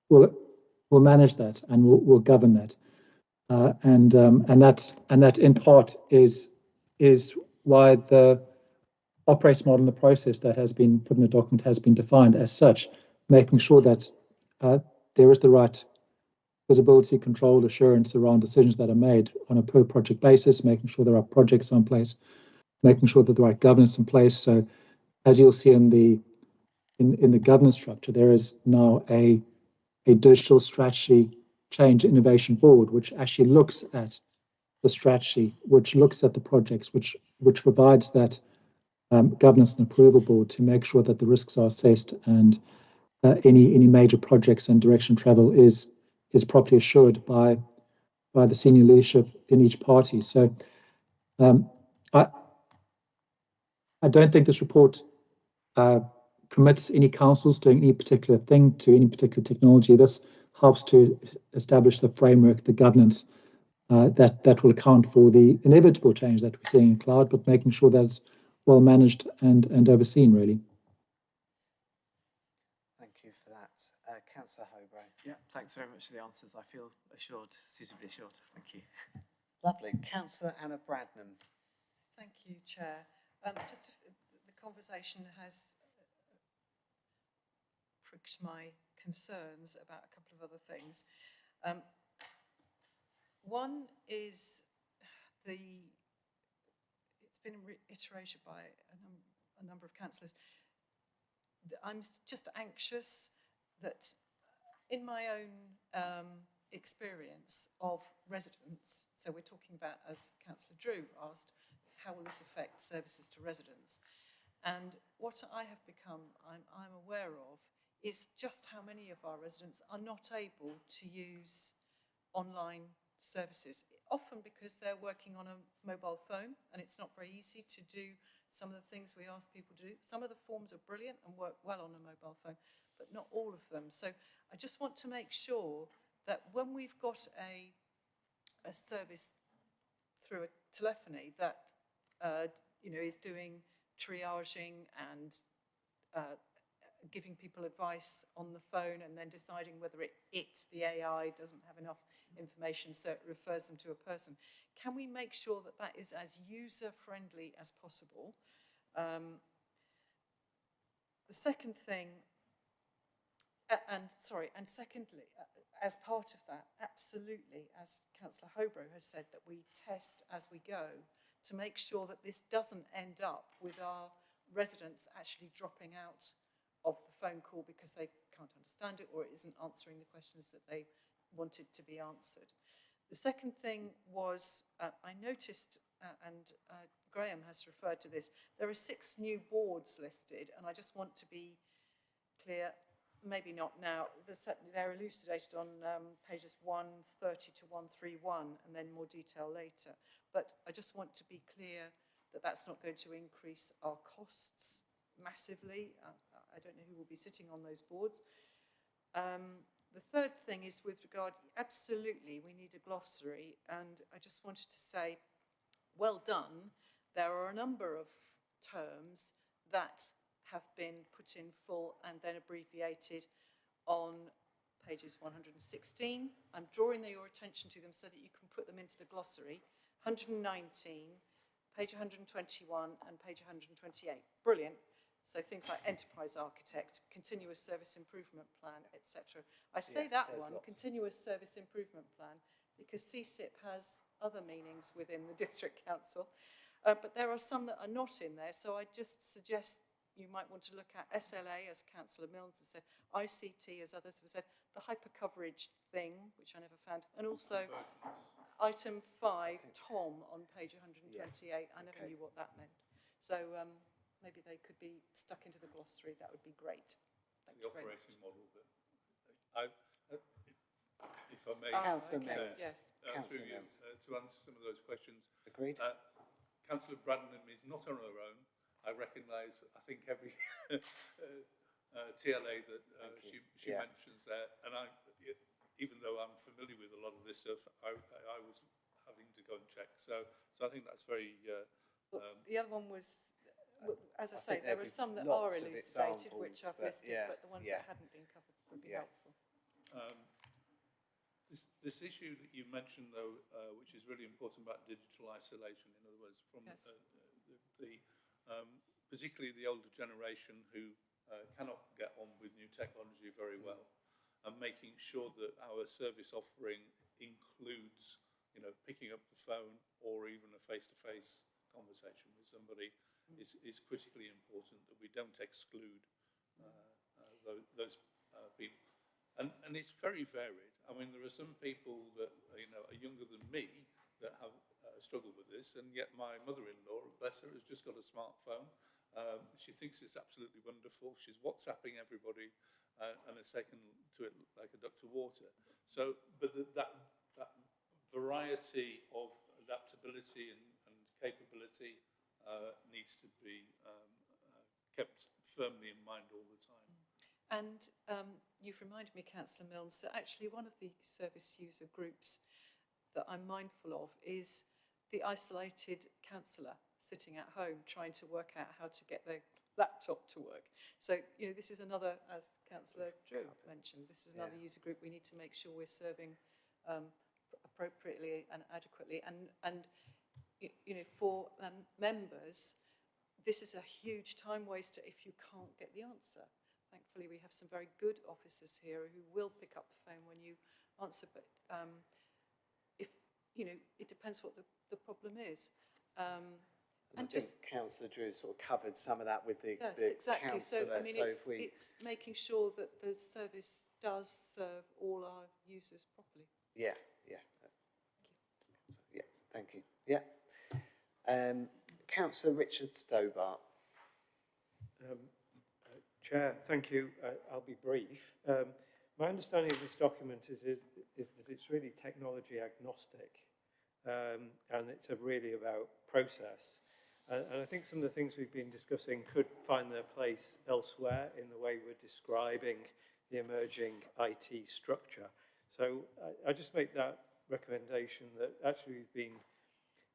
S18: will manage that and will govern that. And that in part is why the operates model and the process that has been put in the document has been defined as such, making sure that there is the right visibility, control, assurance around decisions that are made on a per project basis, making sure there are projects in place, making sure that the right governance in place. So as you'll see in the governance structure, there is now a digital strategy change innovation board, which actually looks at the strategy, which looks at the projects, which provides that governance and approval board to make sure that the risks are assessed and any major projects and direction travel is properly assured by the senior leadership in each party. So I don't think this report commits any councils doing any particular thing to any particular technology. This helps to establish the framework, the governance that will account for the inevitable change that we're seeing in cloud, but making sure that it's well managed and overseen, really.
S1: Thank you for that. Councillor Howbrow.
S14: Yeah, thanks very much for the answers. I feel assured, suitably assured. Thank you.
S1: Lovely. Councillor Anna Bradnam.
S6: Thank you, Chair. The conversation has pricked my concerns about a couple of other things. One is it's been reiterated by a number of councillors. I'm just anxious that in my own experience of residents, so we're talking about, as Councillor Drew asked, how will this affect services to residents? And what I have become, I'm aware of, is just how many of our residents are not able to use online services, often because they're working on a mobile phone and it's not very easy to do some of the things we ask people to do. Some of the forms are brilliant and work well on a mobile phone, but not all of them. So I just want to make sure that when we've got a service through a telephony that is doing triaging and giving people advice on the phone and then deciding whether the AI doesn't have enough information, so it refers them to a person. Can we make sure that that is as user-friendly as possible? The second thing, and secondly, as part of that, absolutely, as Councillor Howbrow has said, that we test as we go to make sure that this doesn't end up with our residents actually dropping out of the phone call because they can't understand it or it isn't answering the questions that they wanted to be answered. The second thing was, I noticed, and Graham has referred to this, there are 6 new boards listed, and I just want to be clear, maybe not now, they're elucidated on pages 130 to 131 and then more detail later. But I just want to be clear that that's not going to increase our costs massively. I don't know who will be sitting on those boards. The third thing is with regard, absolutely, we need a glossary, and I just wanted to say, well done. There are a number of terms that have been put in full and then abbreviated on pages 116. I'm drawing your attention to them so that you can put them into the glossary. 119, page 121 and page 128. Brilliant. So things like enterprise architect, continuous service improvement plan, etc. I say that one, continuous service improvement plan, because CSIP has other meanings within the district council. But there are some that are not in there, so I just suggest you might want to look at SLA, as Councillor Milnes has said, ICT, as others have said, the hyper-coverage thing, which I never found, and also item 5, Tom, on page 128. I never knew what that meant. So maybe they could be stuck into the glossary. That would be great. Thank you very much.
S17: Operating model that if I may,
S1: Councillor Milnes.
S17: Yes. Through you, to answer some of those questions.
S1: Agreed.
S17: Councillor Bradnam is not on her own. I recognise, I think, every TLA that she mentions there, and even though I'm familiar with a lot of this stuff, I was having to go and check. So I think that's very
S6: The other one was, as I say,
S1: think
S6: there
S1: there'd
S6: are
S1: be
S6: some that
S1: lots
S6: are
S1: of
S6: elucidated, which
S1: examples,
S6: I've
S1: but
S6: listed,
S1: yeah,
S6: but the ones
S1: yeah.
S6: that hadn't been covered would be
S1: Yeah.
S6: helpful.
S17: This issue that you mentioned, though, which is really important about digital isolation, in other words, from
S6: Yes.
S17: particularly the older generation who cannot get on with new technology very well, and making sure that our service offering includes, you know, picking up the phone or even a face-to-face conversation with somebody is critically important, that we don't exclude those people. And it's very varied. I mean, there are some people that, you know, are younger than me that have struggled with this, and yet my mother-in-law, bless her, has just got a smartphone. She thinks it's absolutely wonderful. She's WhatsApping everybody and has taken to it like a duck to water. So, but that variety of adaptability and capability needs to be kept firmly in mind all the time.
S6: And you've reminded me, Councillor Milnes, that actually one of the service user groups that I'm mindful of is the isolated councillor sitting at home trying to work out how to get their laptop to work. So, you know, this is another, as Councillor Drew mentioned, this is another user group we need to make sure we're serving appropriately and adequately. And you know, for members, this is a huge time waster if you can't get the answer. Thankfully, we have some very good officers here who will pick up the phone when you answer, but if, you know, it depends what the problem is.
S1: And I think Councillor Drew sort of covered some of that with the
S6: exactly.
S1: councillor.
S6: So, I mean,
S1: so
S6: it's making sure that the service does serve all our users properly.
S1: Yeah, yeah. Thank you. Yeah. Councillor Richard Stobart.
S16: Chair, thank you. I'll be brief. My understanding of this document is that it's really technology agnostic, and it's really about process. And I think some of the things we've been discussing could find their place elsewhere in the way we're describing the emerging IT structure. So I just make that recommendation that actually we've been,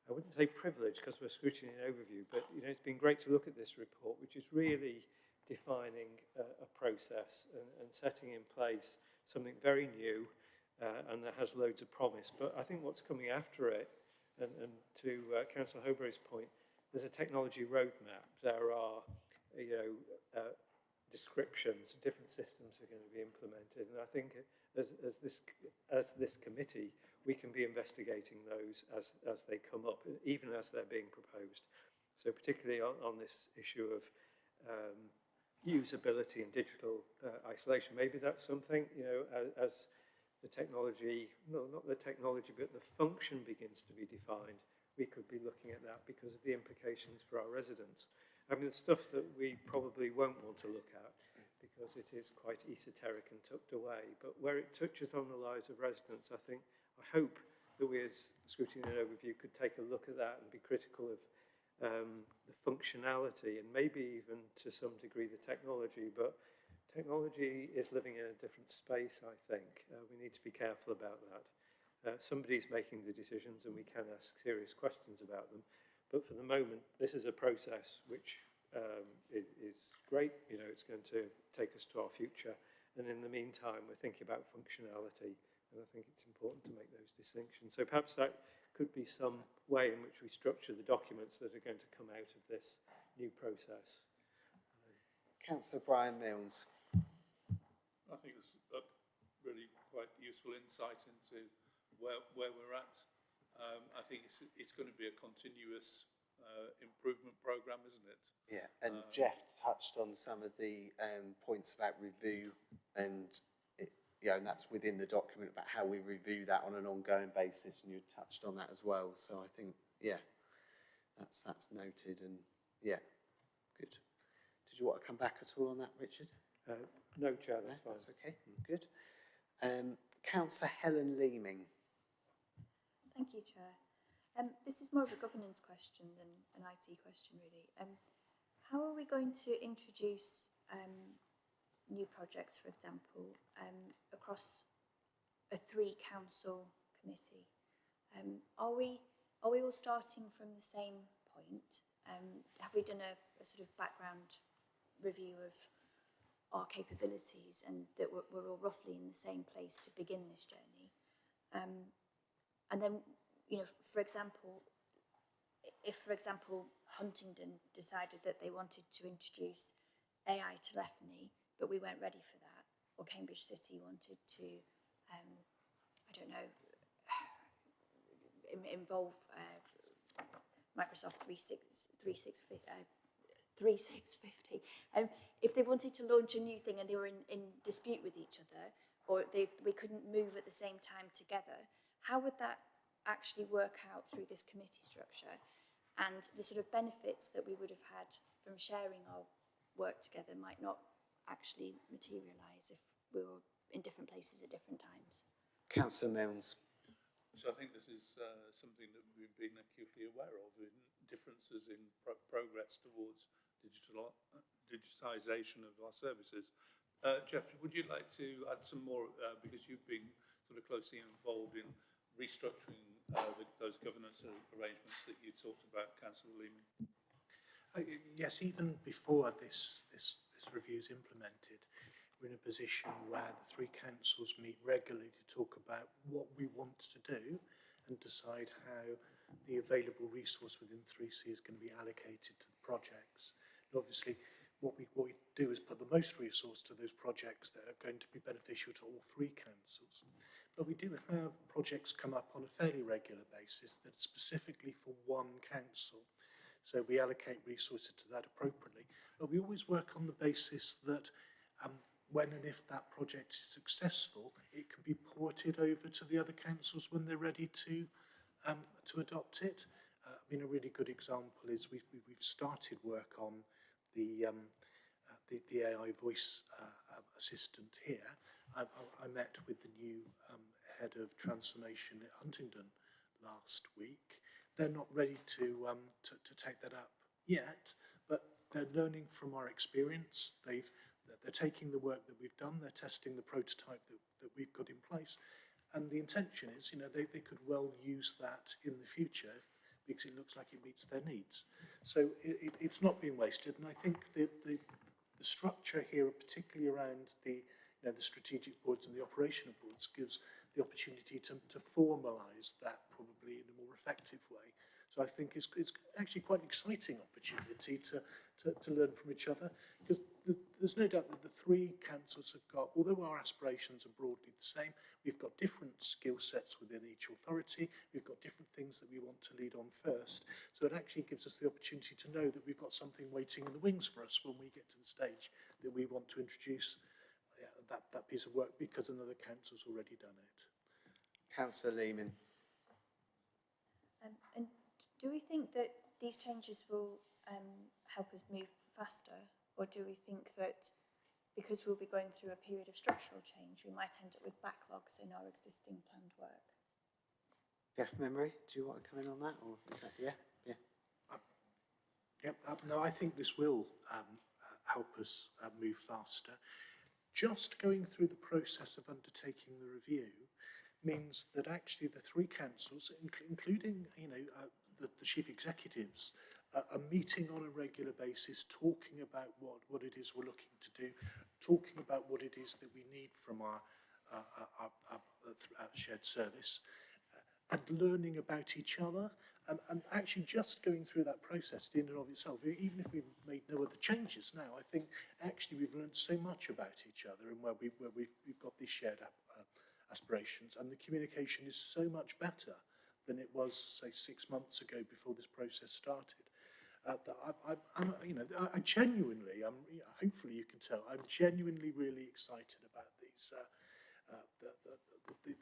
S16: I wouldn't say privileged because we're scrutiny and overview, but you know, it's been great to look at this report, which is really defining a process and setting in place something very new and that has loads of promise. But I think what's coming after it, and to Councillor Howbury's point, there's a technology roadmap. There are, you know, descriptions, different systems are going to be implemented, and I think as this committee, we can be investigating those as they come up, even as they're being proposed. So particularly on this issue of usability and digital isolation. Maybe that's something, you know, as the technology, no, not the technology, but the function begins to be defined, we could be looking at that because of the implications for our residents. I mean, the stuff that we probably won't want to look at because it is quite esoteric and tucked away, but where it touches on the lives of residents, I hope that we as Scrutiny and Overview could take a look at that and be critical of the functionality and maybe even to some degree the technology, but technology is living in a different space, I think. We need to be careful about that. Somebody's making the decisions and we can ask serious questions about them, but for the moment this is a process which is great, you know, it's going to take us to our future, and in the meantime we're thinking about functionality, and I think it's important to make those distinctions. So perhaps that could be some way in which we structure the documents that are going to come out of this new process.
S1: Councillor Brian Milnes.
S17: I think it's a really quite useful insight into where we're at. I think it's going to be a continuous improvement programme, isn't it?
S1: Yeah, and Jeff touched on some of the points about review and yeah, and that's within the document about how we review that on an ongoing basis, and you touched on that as well. So I think, yeah, that's noted, and yeah, good. Did you want to come back at all on that, Richard?
S16: No, Chair, that's fine.
S1: That's okay, good. Councillor Helen Leeming.
S5: Thank you, Chair. This is more of a governance question than an IT question, really. How are we going to introduce new projects, for example, across a 3-council committee? Are we all starting from the same point, have we done a sort of background review of our capabilities and that we're all roughly in the same place to begin this journey? And then, you know, for example, if, for example, Huntingdon decided that they wanted to introduce AI telephony, but we weren't ready for that, or Cambridge City wanted to, I don't know, involve Microsoft 365, if they wanted to launch a new thing and they were in dispute with each other, or we couldn't move at the same time together, how would that actually work out through this committee structure? And the sort of benefits that we would have had from sharing our work together might not actually materialise if we were in different places at different times.
S1: Councillor Milnes.
S17: So I think this is something that we've been acutely aware of, in differences in progress towards digitisation of our services. Jeff, would you like to add some more, because you've been sort of closely involved in restructuring those governance arrangements that you talked about, Councillor Lehman?
S19: Yes, even before this review is implemented, we're in a position where the three councils meet regularly to talk about what we want to do and decide how the available resource within 3C is going to be allocated to the projects. And obviously, what we do is put the most resource to those projects that are going to be beneficial to all three councils. But we do have projects come up on a fairly regular basis that specifically for one council. So we allocate resources to that appropriately. But we always work on the basis that when and if that project is successful, it can be ported over to the other councils when they're ready to adopt it. I mean, a really good example is we've started work on the AI voice assistant here. I met with the new head of transformation at Huntingdon last week. They're not ready to take that up yet, but they're learning from our experience. They're taking the work that we've done, they're testing the prototype that we've got in place, and the intention is, you know, they could well use that in the future because it looks like it meets their needs. So it's not being wasted, and I think the structure here, particularly around the strategic boards and the operational boards, gives the opportunity to formalise that probably in a more effective way. So I think it's actually quite an exciting opportunity to learn from each other, because there's no doubt that the three councils have got, although our aspirations are broadly the same, we've got different skill sets within each authority, we've got different things that we want to lead on first. So it actually gives us the opportunity to know that we've got something waiting in the wings for us when we get to the stage that we want to introduce that piece of work because another council's already done it.
S1: Councillor Lehman.
S5: And do we think that these changes will help us move faster, or do we think that because we'll be going through a period of structural change, we might end up with backlogs in our existing planned work?
S1: Jeff Memory, do you want to come in on that, or is that, yeah?
S19: No, I think this will help us move faster. Just going through the process of undertaking the review means that actually the three councils, including the chief executives, are meeting on a regular basis, talking about what it is we're looking to do, talking about what it is that we need from our shared service, and learning about each other, and actually just going through that process in and of itself, even if we've made no other changes now, I think actually we've learned so much about each other and where we've got these shared aspirations, and the communication is so much better than it was, say, 6 months ago before this process started. I genuinely, hopefully you can tell, I'm genuinely really excited about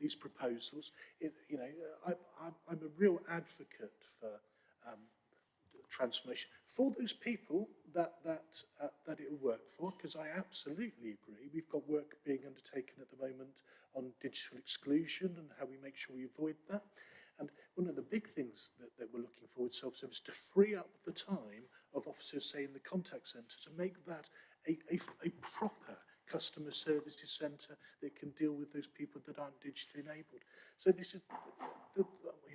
S19: these proposals. I'm a real advocate for transformation for those people that it will work for, because I absolutely agree. We've got work being undertaken at the moment on digital exclusion and how we make sure we avoid that. And one of the big things that we're looking for with self-service, to free up the time of officers, say, in the contact centre, to make that a proper customer services centre that can deal with those people that aren't digitally enabled. So this is, you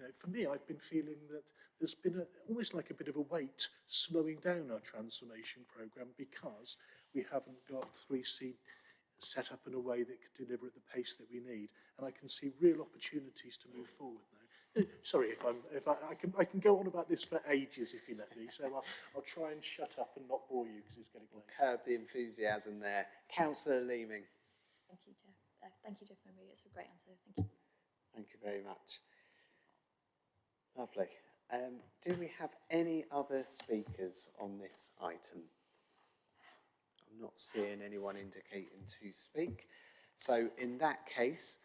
S19: know, for me, I've been feeling that there's been almost like a bit of a weight slowing down our transformation programme because we haven't got 3C set up in a way that could deliver at the pace that we need. And I can see real opportunities to move forward now. Sorry if I can go on about this for ages if you let me. So I'll try and shut up and not bore you because it's getting late.
S1: Curb the enthusiasm there. Councillor Leeming.
S5: Thank you, Chair. Thank you, Jeff Memory. It's a great answer. Thank you.
S1: Thank you very much. Lovely. Do we have any other speakers on this item? I'm not seeing anyone indicating to speak. So in that case,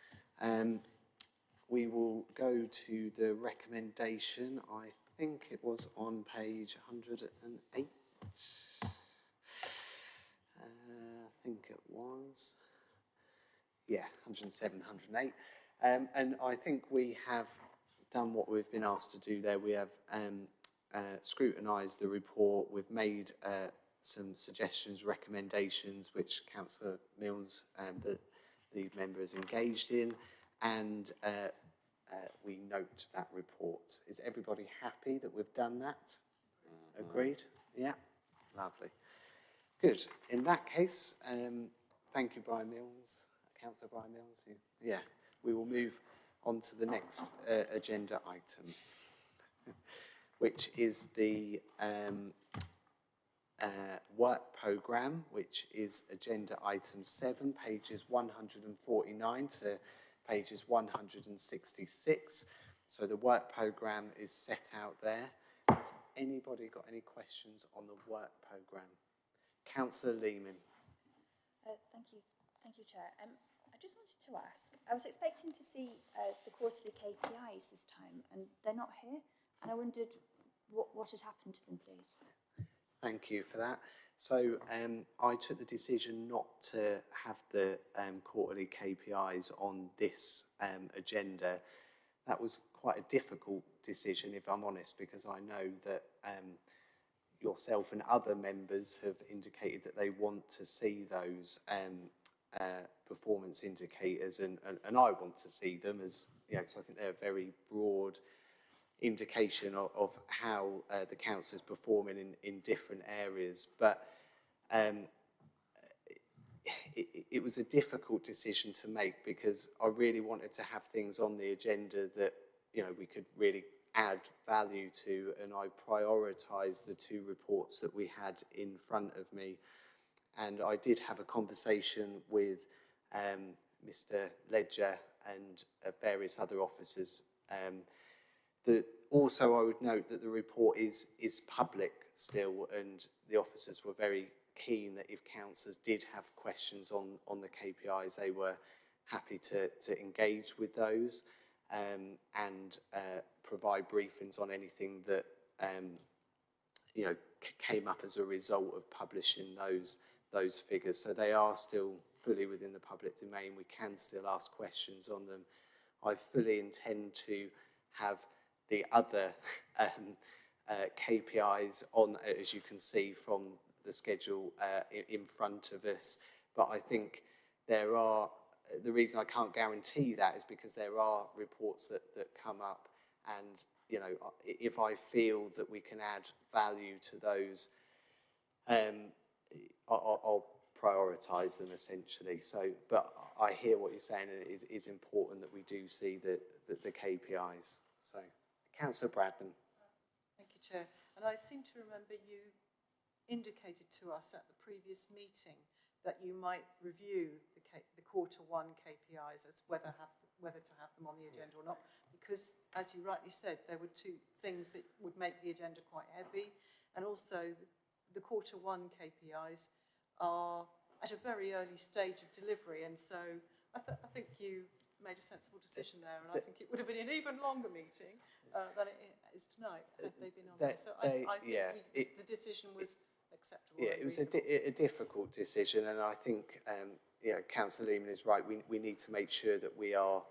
S1: we will go to the recommendation. I think it was on page 108. I think it was. Yeah, 107, 108. And I think we have done what we've been asked to do there. We have scrutinised the report. We've made some suggestions, recommendations, which Councillor Mills, the member, is engaged in, and we note that report. Is everybody happy that we've done that? Agreed? Yeah? Lovely. Good. In that case, thank you, Brian Mills, Councillor Brian Mills. Yeah, we will move on to the next agenda item, which is the work programme, which is agenda item 7, pages 149 to pages 166. So the work programme is set out there. Has anybody got any questions on the work programme? Councillor Lehman.
S5: Thank you, Chair. I just wanted to ask, I was expecting to see the quarterly KPIs this time, and they're not here, and I wondered what had happened to them, please.
S1: Thank you for that. So I took the decision not to have the quarterly KPIs on this agenda. That was quite a difficult decision, if I'm honest, because I know that yourself and other members have indicated that they want to see those performance indicators, and I want to see them as, you know, because I think they're a very broad indication of how the council is performing in different areas. But it was a difficult decision to make because I really wanted to have things on the agenda that, you know, we could really add value to, and I prioritised the two reports that we had in front of me. And I did have a conversation with Mr. Ledger and various other officers. Also, I would note that the report is public still, and the officers were very keen that if councillors did have questions on the KPIs, they were happy to engage with those and provide briefings on anything that you know, came up as a result of publishing those figures. So they are still fully within the public domain. We can still ask questions on them. I fully intend to have the other KPIs on, as you can see from the schedule in front of us. But I think there are, the reason I can't guarantee that is because there are reports that come up, and, you know, if I feel that we can add value to those, I'll prioritise them essentially. So, but I hear what you're saying, and it is important that we do see the KPIs. So, Councillor Bradman.
S6: Thank you, Chair. And I seem to remember you indicated to us at the previous meeting that you might review the quarter one KPIs as whether to have them on the agenda or not, because, as you rightly said, there were two things that would make the agenda quite heavy, and also the quarter one KPIs are at a very early stage of delivery, and so I think you made a sensible decision there, and I think it would have been an even longer meeting than it is tonight had they been on there. So I think the decision was acceptable.
S1: Yeah, it was a difficult decision, and I think you know, Councillor Lehman is right. We need to make sure that we are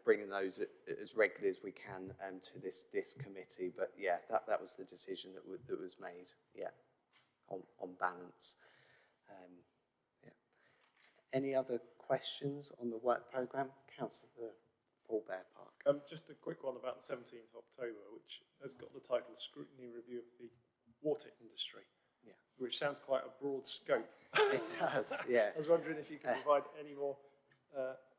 S1: bringing those as regularly as we can to this committee. But yeah, that was the decision that was made. Yeah, on balance. Yeah. Any other questions on the work programme? Councillor Paul Bear Park.
S15: Just a quick one about the 17th of October, which has got the title Scrutiny Review of the Water Industry,
S1: yeah,
S15: which sounds quite a broad scope.
S1: It does, yeah.
S15: I was wondering if you could provide any more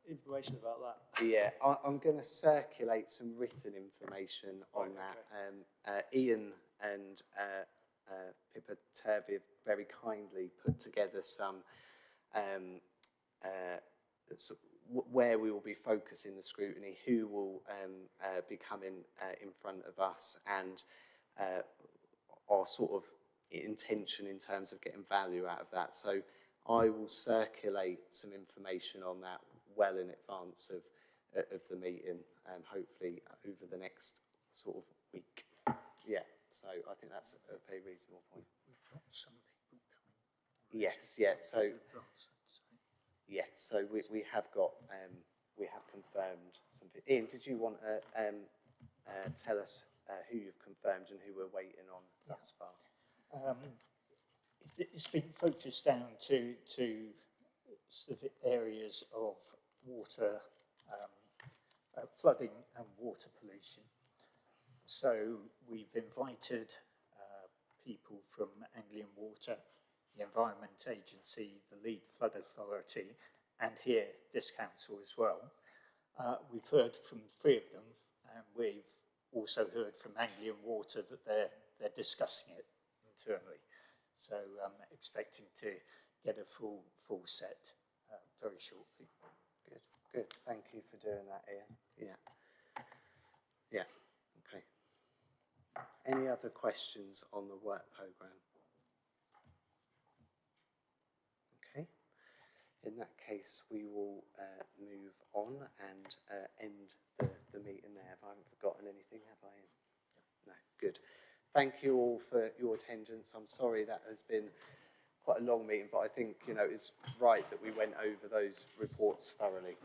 S15: information about that.
S1: Yeah, I'm going to circulate some written information on that. Ian and Pippa Turvey have very kindly put together some where we will be focusing the scrutiny, who will be coming in front of us, and our sort of intention in terms of getting value out of that. So I will circulate some information on that well in advance of the meeting, hopefully over the next sort of week. Yeah, so I think that's a very reasonable point.
S2: We've got some people coming.
S1: Yes, yeah, so yes, so we have got we have confirmed something. Ian, did you want to tell us who you've confirmed and who we're waiting on thus far?
S2: It's been focused down to specific areas of water, flooding and water pollution. So we've invited people from Anglian Water, the Environment Agency, the Lead Flood Authority, and here, this council as well. We've heard from 3 of them, and we've also heard from Anglian Water that they're discussing it internally. So I'm expecting to get a full set very shortly.
S1: Good. Thank you for doing that, Ian. Yeah. Okay. Any other questions on the work programme? Okay. In that case, we will move on and end the meeting there. I haven't forgotten anything, have I? No. Good. Thank you all for your attendance. I'm sorry that has been quite a long meeting, but I think, it's right that we went over those reports thoroughly.